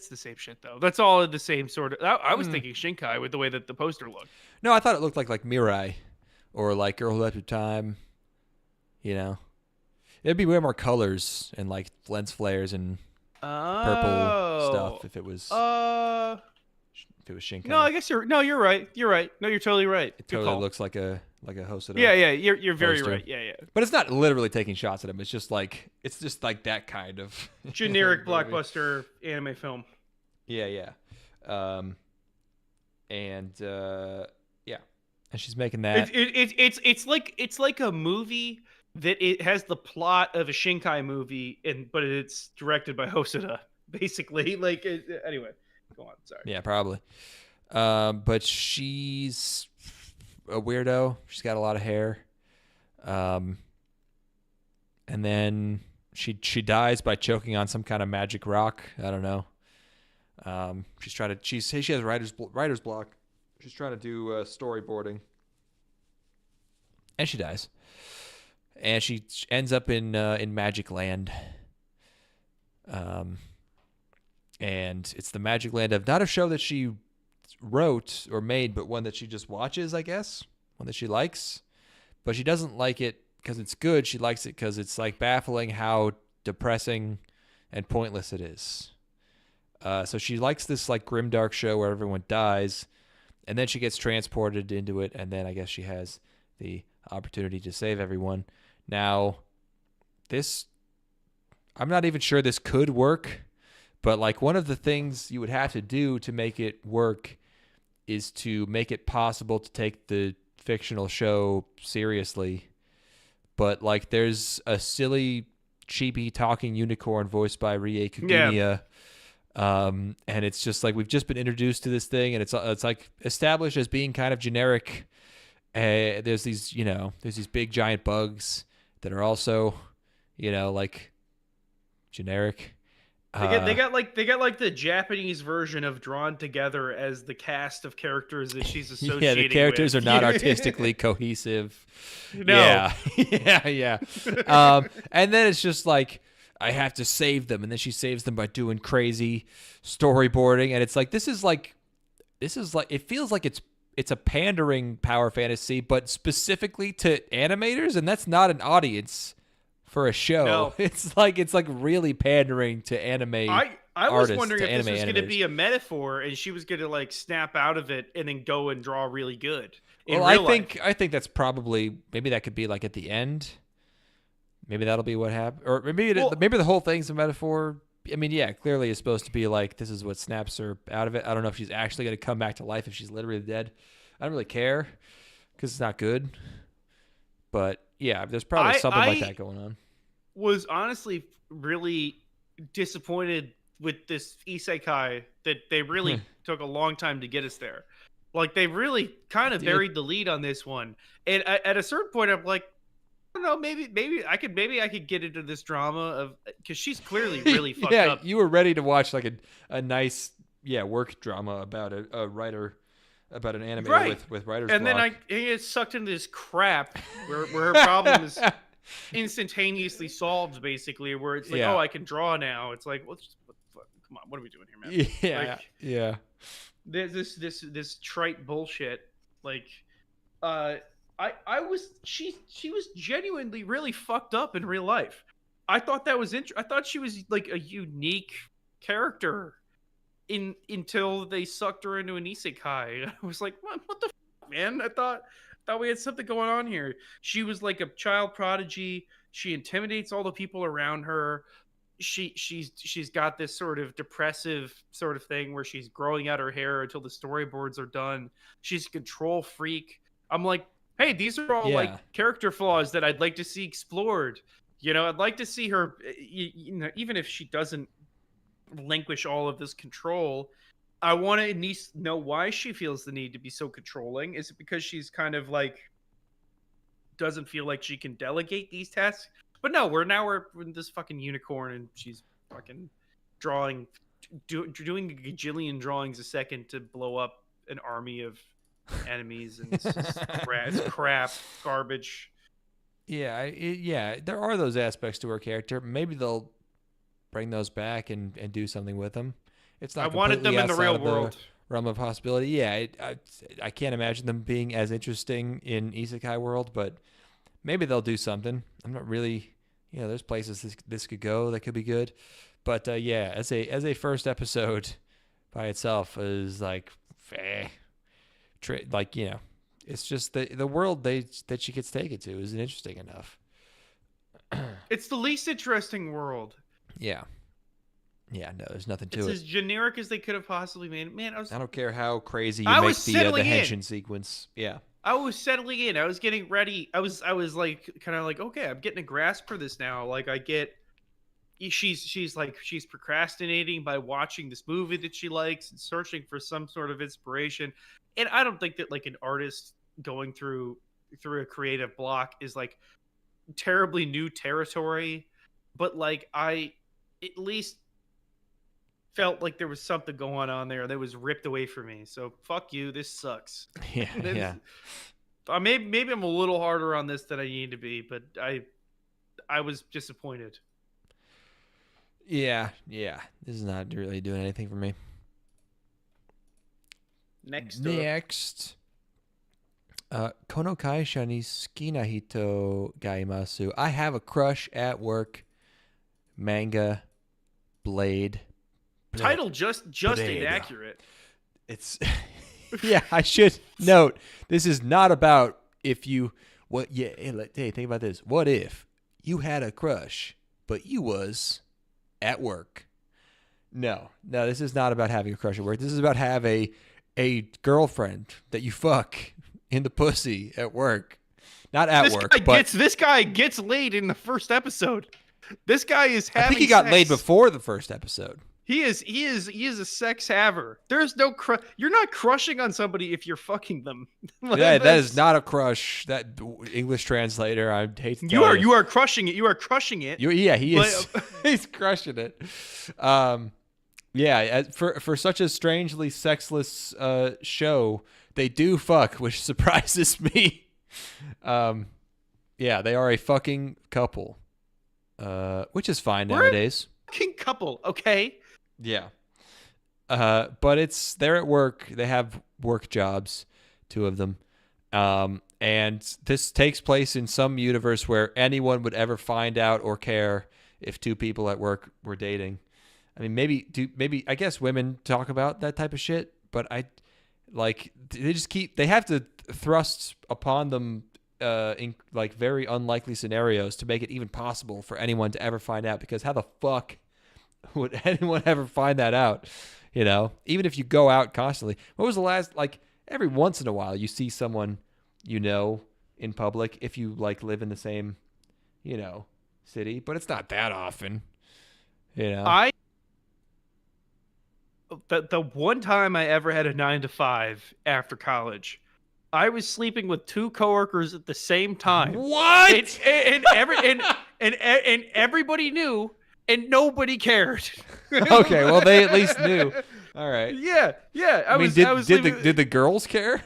the same shit though. That's all the same sort of. I was Mm. thinking Shinkai with the way that the poster looked. No, I thought it looked like Mirai, or like Girl Who Left Her Time. You know, it'd be way more colors and like lens flares and purple Oh. stuff if it was Shinkai. No, I guess you're right. You're right. No, you're totally right. It Good totally call. looks like a Hosoda. Yeah, yeah, you're very poster. right. Yeah, yeah. But it's not literally taking shots at him. It's just like that kind of Generic movie. blockbuster anime film. Yeah, yeah. And yeah, and she's making that. It's like a movie that it has the plot of a Shinkai movie, but it's directed by Hosoda. Basically, anyway, go on. Sorry. Yeah, probably. But she's a weirdo. She's got a lot of hair. And then she dies by choking on some kind of magic rock. I don't know. She has writer's block. She's trying to do storyboarding, and she dies. And she ends up in Magic Land. And it's the Magic Land of not a show that she wrote or made, but one that she just watches, I guess, one that she likes. But she doesn't like it because it's good. She likes it because it's like baffling how depressing and pointless it is. So she likes this like grimdark show where everyone dies, and then she gets transported into it, and then I guess she has the opportunity to save everyone. Now, I'm not even sure this could work, but like one of the things you would have to do to make it work is to make it possible to take the fictional show seriously. But like there's a silly, cheapy talking unicorn voiced by Rie Kugimiya. Yeah. And it's just like we've just been introduced to this thing, and it's like established as being kind of generic. There's these big giant bugs that are also, like generic. They got like the Japanese version of Drawn Together as the cast of characters that she's associating. Yeah, the characters with. are not artistically cohesive. No. Yeah, yeah. And then it's just like I have to save them, and then she saves them by doing crazy storyboarding, and it's like this is like it feels like it's a pandering power fantasy, but specifically to animators, and that's not an audience for a show. No. It's like really pandering to anime. I was artists, wondering to if this was anime going to animators. be a metaphor, and she was going to like snap out of it and then go and draw really good. Well, I think that's probably maybe that could be like at the end. Maybe that'll be what happened, or maybe the whole thing's a metaphor. I mean, yeah, clearly it's supposed to be like this is what snaps her out of it. I don't know if she's actually going to come back to life if she's literally dead. I don't really care because it's not good. But yeah, there's probably something like that going on. Was honestly really disappointed with this isekai that they really took a long time to get us there. Like they really kind of buried the lead on this one. And at a certain point, I'm like, I don't know, maybe I could get into this drama of because she's clearly really fucked up. Yeah, you were ready to watch like a nice work drama about a writer. About an anime with writer's and block. then I get sucked into this crap where her problem is instantaneously solved, basically. Where it's like, oh, I can draw now. It's like, well, come on, what are we doing here, man? Yeah, like, yeah. This trite bullshit. Like, she was genuinely really fucked up in real life. I thought that was I thought she was like a unique character. Until they sucked her into an isekai. I was like, what the fuck, man? I thought we had something going on here. She was like a child prodigy. She intimidates all the people around her. She's got this sort of depressive sort of thing where she's growing out her hair until the storyboards are done. She's a control freak. I'm like, hey, these are all like character flaws that I'd like to see explored. I'd like to see her, even if she doesn't relinquish all of this control, I want to at least know why she feels the need to be so controlling. Is it because she's kind of like doesn't feel like she can delegate these tasks? But no, we're in this fucking unicorn, and she's fucking doing a gajillion drawings a second to blow up an army of enemies, and it's just crap, garbage. Yeah, there are those aspects to her character. Maybe they'll bring those back and do something with them. It's not. I wanted them in the real world. Realm of possibility. Yeah, I can't imagine them being as interesting in Isekai world, but maybe they'll do something. I'm not really. There's places this could go that could be good, but yeah, as a first episode by itself is like, it's just the world that she gets taken to isn't interesting enough. It's the least interesting world. Yeah, no, there's nothing to it. It's as generic as they could have possibly made it. Man, I don't care how crazy you make the Henshin sequence. Yeah. I was settling in. I was getting ready. I was like kind of like, okay, I'm getting a grasp for this now. Like I get she's procrastinating by watching this movie that she likes and searching for some sort of inspiration. And I don't think that like an artist going through a creative block is like terribly new territory, but like I at least felt like there was something going on there that was ripped away from me. So fuck you. This sucks. Yeah. Maybe I'm a little harder on this than I need to be, but I was disappointed. Yeah. This is not really doing anything for me. Next. Kono Kaisha ni suki na hito ga imasu. I have a crush at work. Manga. Blade. Title just inaccurate. It's yeah, I should note this is not about hey, think about this. What if you had a crush but you was at work? No, this is not about having a crush at work. This is about have a girlfriend that you fuck in the pussy at work. Not at work, but this guy gets laid in the first episode. This guy is having I think he got laid before the first episode. He is a sex haver. There's no you're not crushing on somebody if you're fucking them. That is not a crush. That English translator, I hate to tell you. You are crushing it. You are crushing it. He is. He's crushing it. For such a strangely sexless show, they do fuck, which surprises me. They are a fucking couple. Which is fine nowadays. Fucking couple, okay. Yeah. But they're at work. They have work jobs, two of them. And this takes place in some universe where anyone would ever find out or care if two people at work were dating. I mean, maybe I guess women talk about that type of shit, but they have to thrust upon them in like very unlikely scenarios to make it even possible for anyone to ever find out, because how the fuck would anyone ever find that out? Even if you go out constantly. What was the last, every once in a while you see someone in public if you live in the same city, but it's not that often. The one time I ever had a 9-to-5 after college, I was sleeping with two coworkers at the same time. What? And everybody knew, and nobody cared. Okay, well they at least knew. All right. Yeah. Did the girls care?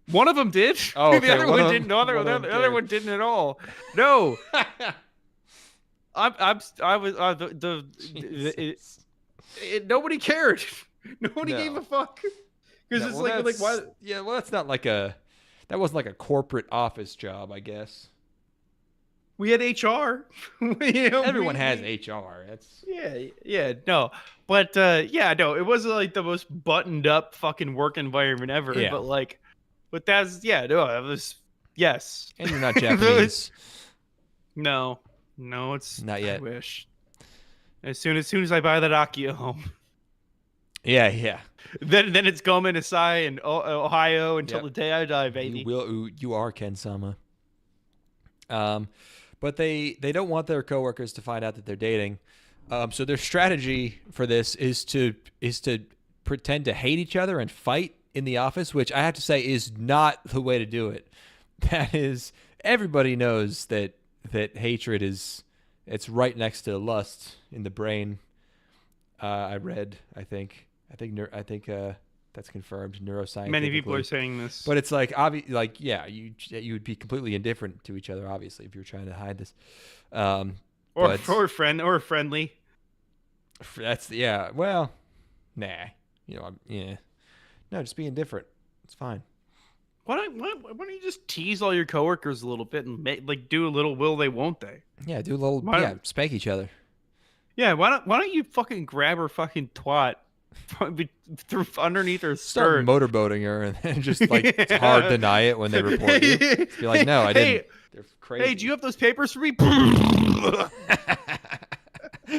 One of them did. Oh, okay. The other one didn't. The other one didn't at all. No. Nobody cared. Nobody gave a fuck. Because why? Yeah, well, that's not that wasn't like a corporate office job, I guess. We had HR. Everyone has HR. That's no, but it wasn't like the most buttoned up fucking work environment ever. Yeah. But it was yes. And you're not Japanese. No, it's not yet. I wish. As soon as I buy that Akio home. Yeah. Then it's Gomen Asai in Ohio until the day I die, baby. You are Ken-sama. but they don't want their coworkers to find out that they're dating. So their strategy for this is to pretend to hate each other and fight in the office, which I have to say is not the way to do it. That is, everybody knows that hatred it's right next to lust in the brain. I read, I think that's confirmed neuroscientifically. Many people are saying this, but it's like you would be completely indifferent to each other, obviously, if you were trying to hide this. Or friendly. That's well, nah. No, just be indifferent. It's fine. Why don't you just tease all your coworkers a little bit and do a little will they won't they? Yeah, do a little spank each other. Yeah, why don't you fucking grab her fucking twat through underneath her start skirt, motorboating her, and then just hard deny it when they report you. Just be like, no, I didn't. They're crazy. Hey, do you have those papers for me?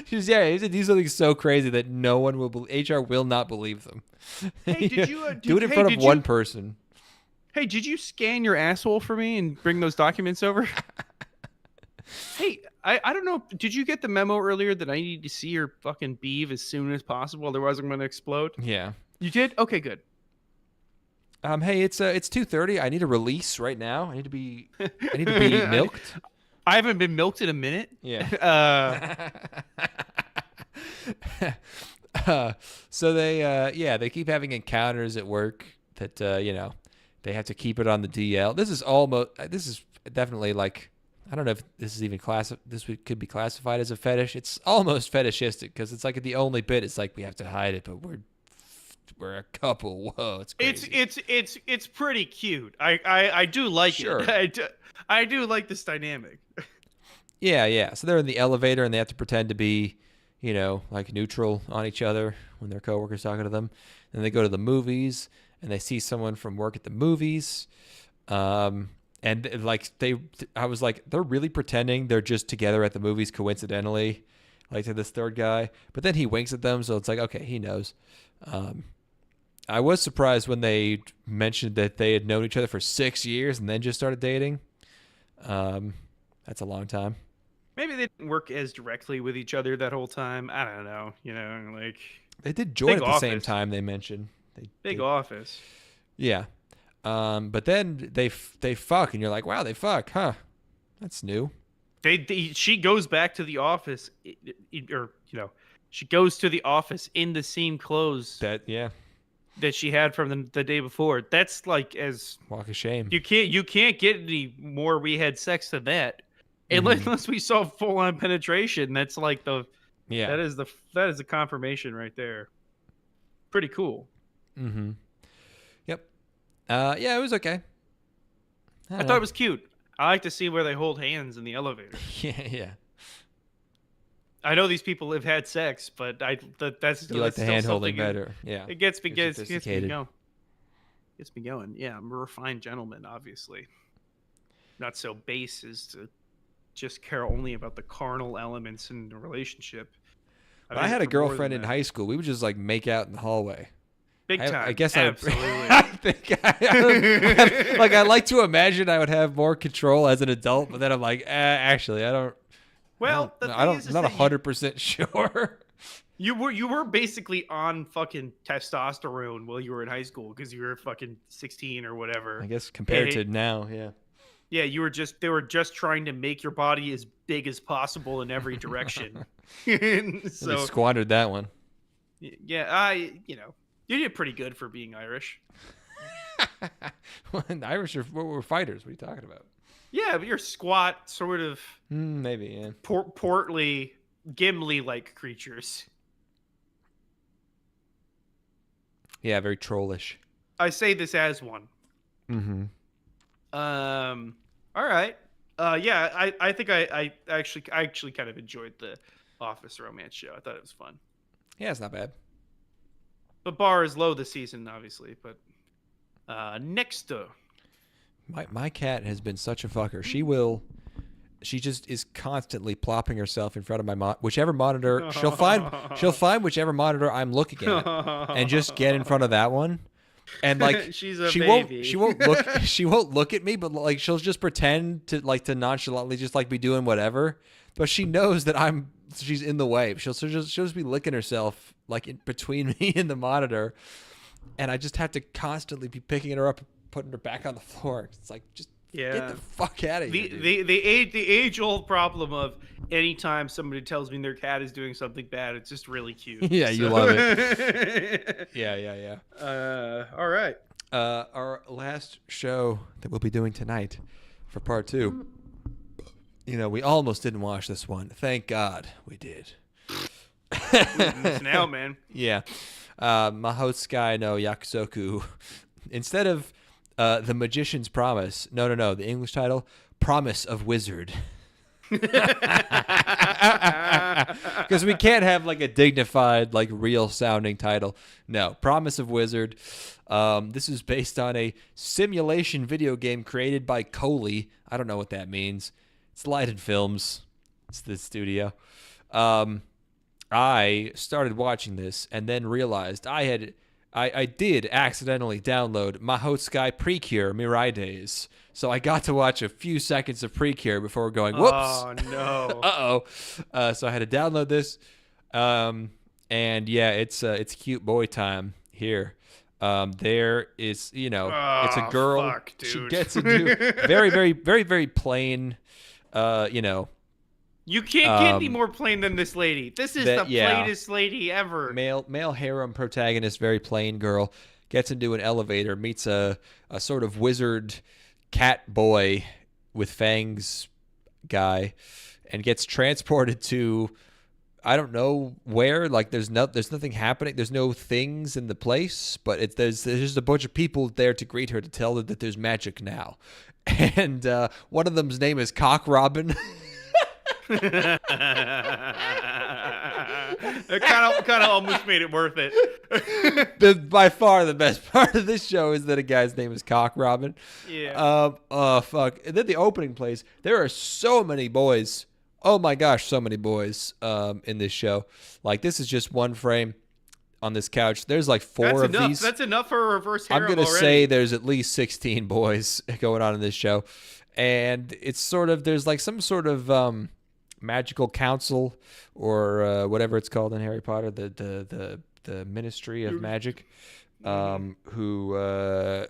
He said do something so crazy that no one will believe. HR will not believe them. Hey, did you do it in front of one person? Hey, did you scan your asshole for me and bring those documents over? Hey, I don't know. Did you get the memo earlier that I need to see your fucking beeve as soon as possible? Otherwise, I'm going to explode. Yeah. You did? Okay, good. Hey, it's 2:30. I need a release right now. I need to be milked. I haven't been milked in a minute. Yeah. So they keep having encounters at work that they have to keep it on the DL. This is definitely like, I don't know if this is even could be classified as a fetish. It's almost fetishistic because it's like the only bit. It's like we have to hide it, but we're a couple. Whoa, it's crazy. It's pretty cute. I do like it. I do like this dynamic. Yeah. So they're in the elevator and they have to pretend to be, like neutral on each other when their coworkers talking to them. And they go to the movies and they see someone from work at the movies. And I was like, they're really pretending they're just together at the movies coincidentally, like to this third guy. But then he winks at them, so it's like, okay, he knows. I was surprised when they mentioned that they had known each other for 6 years and then just started dating. That's a long time. Maybe they didn't work as directly with each other that whole time. I don't know. Like they did join at the same time. They mentioned big office. Yeah. But then they fuck, and you're like, wow, they fuck, huh? That's new. She goes back to the office, she goes to the office in the same clothes that she had from the day before. That's like as walk of shame. You can't get any more. We had sex than that, unless we saw full on penetration. That's like that is the confirmation right there. Pretty cool. Mm-hmm. Yep. Yeah, it was okay. I thought it was cute. I like to see where they hold hands in the elevator. Yeah. I know these people have had sex, but that's you like the hand holding better. Yeah. It gets me going. Gets me going. Yeah, I'm a refined gentleman, obviously. Not so base as to just care only about the carnal elements in the relationship. I had a girlfriend in high school. We would just like make out in the hallway. Big time. I guess absolutely. I think I like to imagine I would have more control as an adult, but then I'm like, actually, I don't. Well, I'm not 100% sure. You were basically on fucking testosterone while you were in high school because you were fucking 16 or whatever. I guess compared to now, yeah. Yeah, they were just trying to make your body as big as possible in every direction. So they squandered that one. Yeah, you did pretty good for being Irish. Well, the Irish were fighters. What are you talking about? Yeah, but you're squat, sort of. Maybe, yeah. Portly, Gimli-like creatures. Yeah, very trollish. I say this as one. Mm-hmm. All right. Yeah, I think I actually kind of enjoyed the Office romance show. I thought it was fun. Yeah, it's not bad. The bar is low this season, obviously, but next up. My cat has been such a fucker. She just is constantly plopping herself in front of whichever monitor. She'll find whichever monitor I'm looking at and just get in front of that one. And like She's a she baby. won't look at me, but like she'll just pretend to nonchalantly just like be doing whatever. But she knows that she's in the way. She'll just be licking herself like in between me and the monitor, and I just have to constantly be picking her up, and putting her back on the floor. It's like just get the fuck out of here. The age old problem of anytime somebody tells me their cat is doing something bad, it's just really cute. Yeah, you love it. Yeah. All right. Our last show that we'll be doing tonight for part 2. You know, we almost didn't watch this one. Thank God we did. Missing out, man. Yeah. Mahoutsukai no Yakusoku. Instead of The Magician's Promise. No. The English title, Promise of Wizard. Because we can't have like a dignified, like real sounding title. No, Promise of Wizard. This is based on a simulation video game created by Coley. I don't know what that means. It's Lighted Films. It's the studio. I started watching this and then realized I did accidentally download Mahoutsukai Precure Mirai Days. So I got to watch a few seconds of Precure before going, whoops. Oh, no. Uh-oh. So I had to download this. And yeah, it's cute boy time here. There is, it's a girl. Fuck, dude. She gets into very, very, very, very plain, You can't get any more plain than this lady. This is the plainest lady ever. Male harem protagonist, very plain girl, gets into an elevator, meets a sort of wizard cat boy with fangs guy, and gets transported to I don't know where. Like there's nothing happening. There's no things in the place, but there's just a bunch of people there to greet her to tell her that there's magic now. And one of them's name is Cock Robin. It kind of almost made it worth it. By far the best part of this show is that a guy's name is Cock Robin. Yeah. Fuck. And then the opening plays. There are so many boys. Oh my gosh, so many boys in this show. Like this is just one frame on this couch. There's like four of these. That's enough for a reverse harem. I'm gonna say there's at least 16 boys going on in this show, and it's sort of there's like some sort of magical council or whatever it's called in Harry Potter, the Ministry of Magic, who are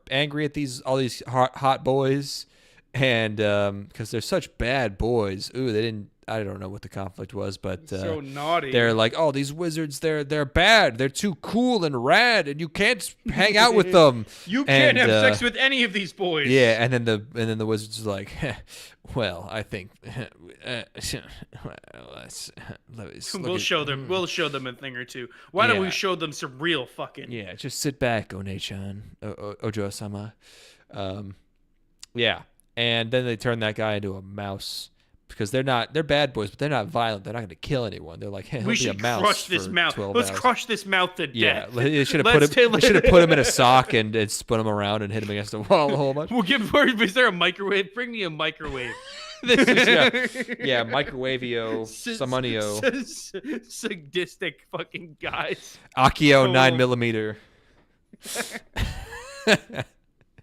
angry at all these hot boys, and because they're such bad boys. Ooh, they didn't. I don't know what the conflict was, but so naughty. They're like, oh, these wizards, they're bad. They're too cool and rad, and you can't hang out with them. You can't have sex with any of these boys. Yeah, and then the wizards are like, well, I think we'll show them. We'll show them a thing or two. Why don't we show them some real fucking? Yeah, just sit back, One-chan, Ojo-sama. Yeah, and then they turn that guy into a mouse. Because they're bad boys, but they're not violent. They're not going to kill anyone. They're like, hey, he'll be a mouse. Crush this mouth. Let's crush this mouth to death. Yeah, they should have put him in a sock and spun him around and hit him against the wall a whole bunch. Is there a microwave? Bring me a microwave. This is microwavio, Samunio. Sadistic fucking guys. Akio 9mm.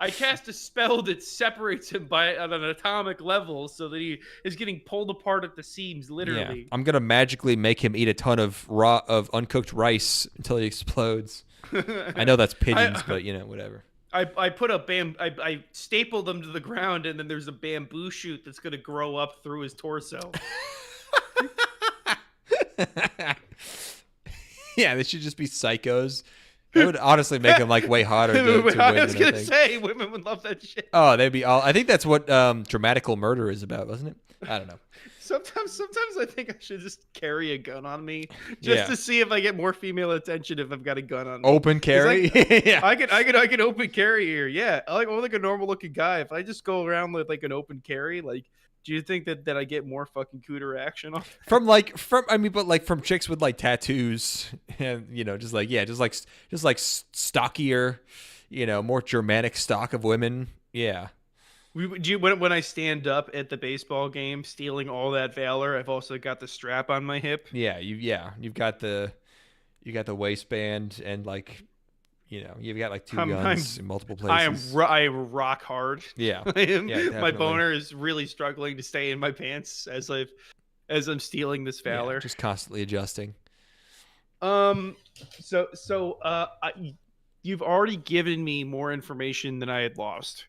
I cast a spell that separates him at an atomic level so that he is getting pulled apart at the seams, literally. Yeah. I'm going to magically make him eat a ton of uncooked rice until he explodes. I know that's pigeons, but, whatever. I stapled them to the ground, and then there's a bamboo shoot that's going to grow up through his torso. Yeah, they should just be psychos. That would honestly make them like way hotter to women. I was gonna say women would love that shit. Oh, they'd be all. I think that's what dramatical murder is about, wasn't it? I don't know. Sometimes I think I should just carry a gun on me just to see if I get more female attention if I've got a gun on me. Open carry. Yeah, I could open carry here. Yeah, I'm like a normal looking guy. If I just go around with like an open carry, like. Do you think that I get more fucking cooter action off? From chicks with like tattoos and just like stockier, more Germanic stock of women. Yeah. When I stand up at the baseball game, stealing all that valor, I've also got the strap on my hip. Yeah, you've got the waistband and like, you've got like 2 I'm- guns in multiple I am places. I am rock hard. Yeah. I am, Yeah, my definitely. boner is really struggling to stay in my pants as I'm stealing this Yeah, valor. just constantly adjusting. You've already given me more information than I had lost.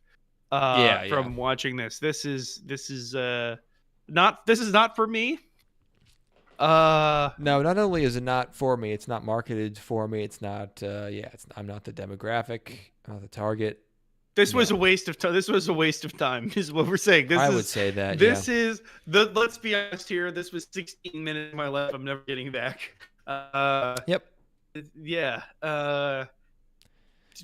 Yeah. From watching this. This is not for me. No, not only is it not for me, it's not marketed for me. It's not. I'm not the demographic, the target. This was a waste of time. This was a waste of time. Is what we're saying. I would say that. This is the. Let's be honest here. This was 16 minutes of my life. I'm never getting back. Yep. Yeah.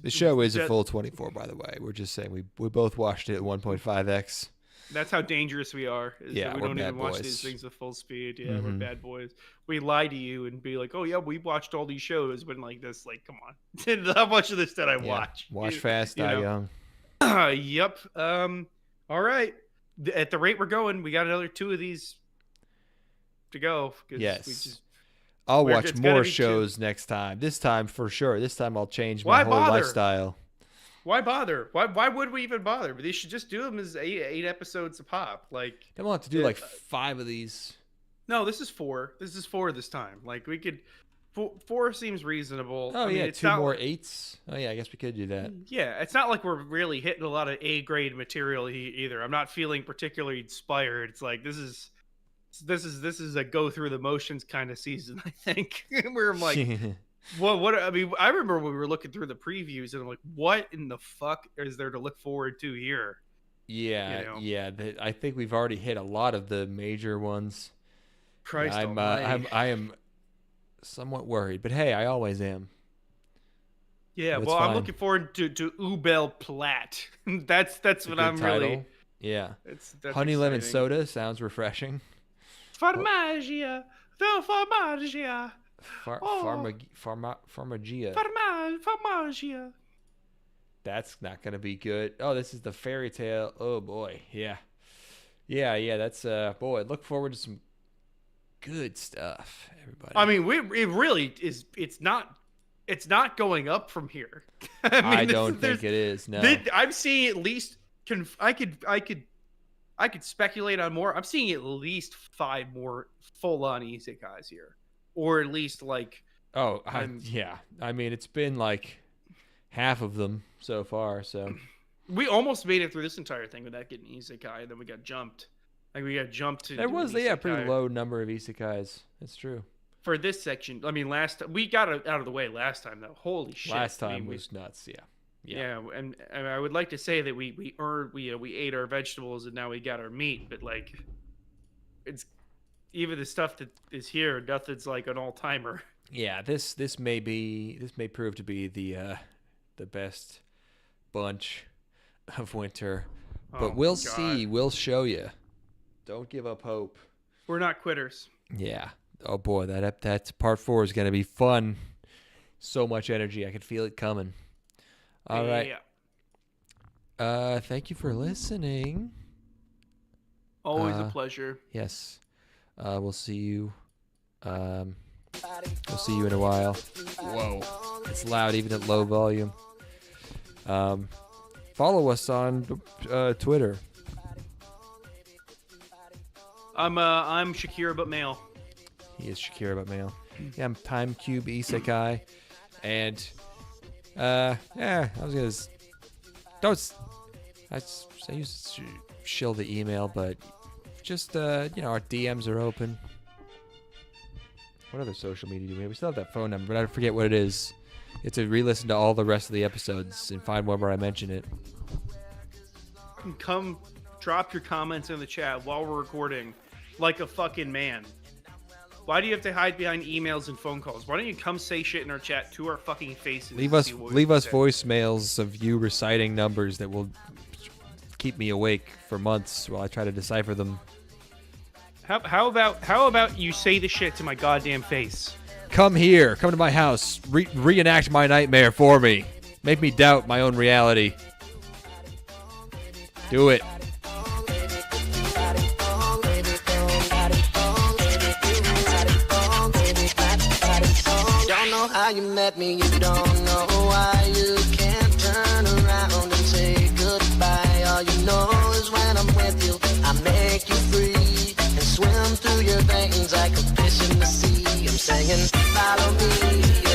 The show is a full 24, by the way. We're just saying we both watched it at 1.5x. That's how dangerous we are. Yeah, we we're don't bad even watch boys. these things at full speed. Yeah, we're bad boys. We lie to you and be like, "Oh yeah, we watched all these shows." When like this, like, come on, how much of this did I watch? Watch fast, die young. Yep. All right. At the rate we're going, we got another 2 of these to go. Yes. I'll Where watch it's gotta more be shows next time. This time for sure. This time I'll change Why my whole bother? lifestyle. Why bother? Why would we even bother? But they should just do them as eight episodes a pop. Like, Then we'll have to do like 5 of these. no, this is 4. This is 4 this time. Like, we could. 4 seems reasonable. Oh, I mean, yeah, it's 2 not more like- 8s. Oh, yeah, I guess we could do that. Yeah, it's not like we're really hitting a lot of A grade material either. I'm not feeling particularly inspired. It's like this is a go through the motions kind of season. I think where I'm like, what? I mean, I remember when we were looking through the previews, and I'm like, what in the fuck is there to look forward to here? Yeah, You know? I think we've already hit a lot of the major ones. Christ I am somewhat worried, but hey, I always am. Yeah, That's well, I'm fine. looking forward to Ubel Platt. that's It's a what good I'm title. really. Yeah. That's Honey lemon exciting. soda sounds refreshing. Farmagia, the Farmagia, Pharmagia. Farmagia. That's not gonna be good. Oh, this is the fairy tale. Oh boy, yeah. That's boy. Look forward to some good stuff, everybody. I mean, it really is. It's not going up from here. I don't think it is. No. I'm seeing at least. I could speculate on more. I'm seeing at least 5 more full-on isekais here, or at least like. Oh, yeah. I mean, it's been like half of them so far. So we almost made it through this entire thing without getting isekai, and then we got jumped. Like we got jumped to. there do was an a pretty isekai. low number of isekais. That's true. For this section. I mean, we got it out of the way last time though. Holy shit! Last time I mean, was nuts. Yeah. Yeah, and I would like to say that we ate our vegetables and now we got our meat, but like, it's even the stuff that is here, nothing's like an all timer. Yeah. This may prove to be the best bunch of winter, but we'll see. We'll show you. Don't give up hope. We're not quitters. Yeah. Oh boy, that part 4 is gonna be fun. So much energy, I can feel it coming. All right. Yeah. Thank you for listening. Always a pleasure. Yes. We'll see you. We'll see you in a while. Whoa, it's loud even at low volume. Follow us on Twitter. I'm Shakira but male. He is Shakira but male. Yeah, I'm Time Cube Isekai, and I was gonna I used to shill the email, but just our DMs are open. What other social media do we have? We still have that phone number, but I forget what it is. You have to re-listen to all the rest of the episodes and find one where I mention it. Come drop your comments in the chat while we're recording like a fucking man. Why do you have to hide behind emails and phone calls? Why don't you come say shit in our chat to our fucking faces? Leave us voicemails of you reciting numbers that will keep me awake for months while I try to decipher them. How about you say the shit to my goddamn face? Come here. Come to my house. Reenact my nightmare for me. Make me doubt my own reality. Do it. Y'all know how you met me, you don't know why you can't turn around and say goodbye. All you know is when I'm with you, I make you free and swim through your veins like a fish in the sea. I'm saying, follow me.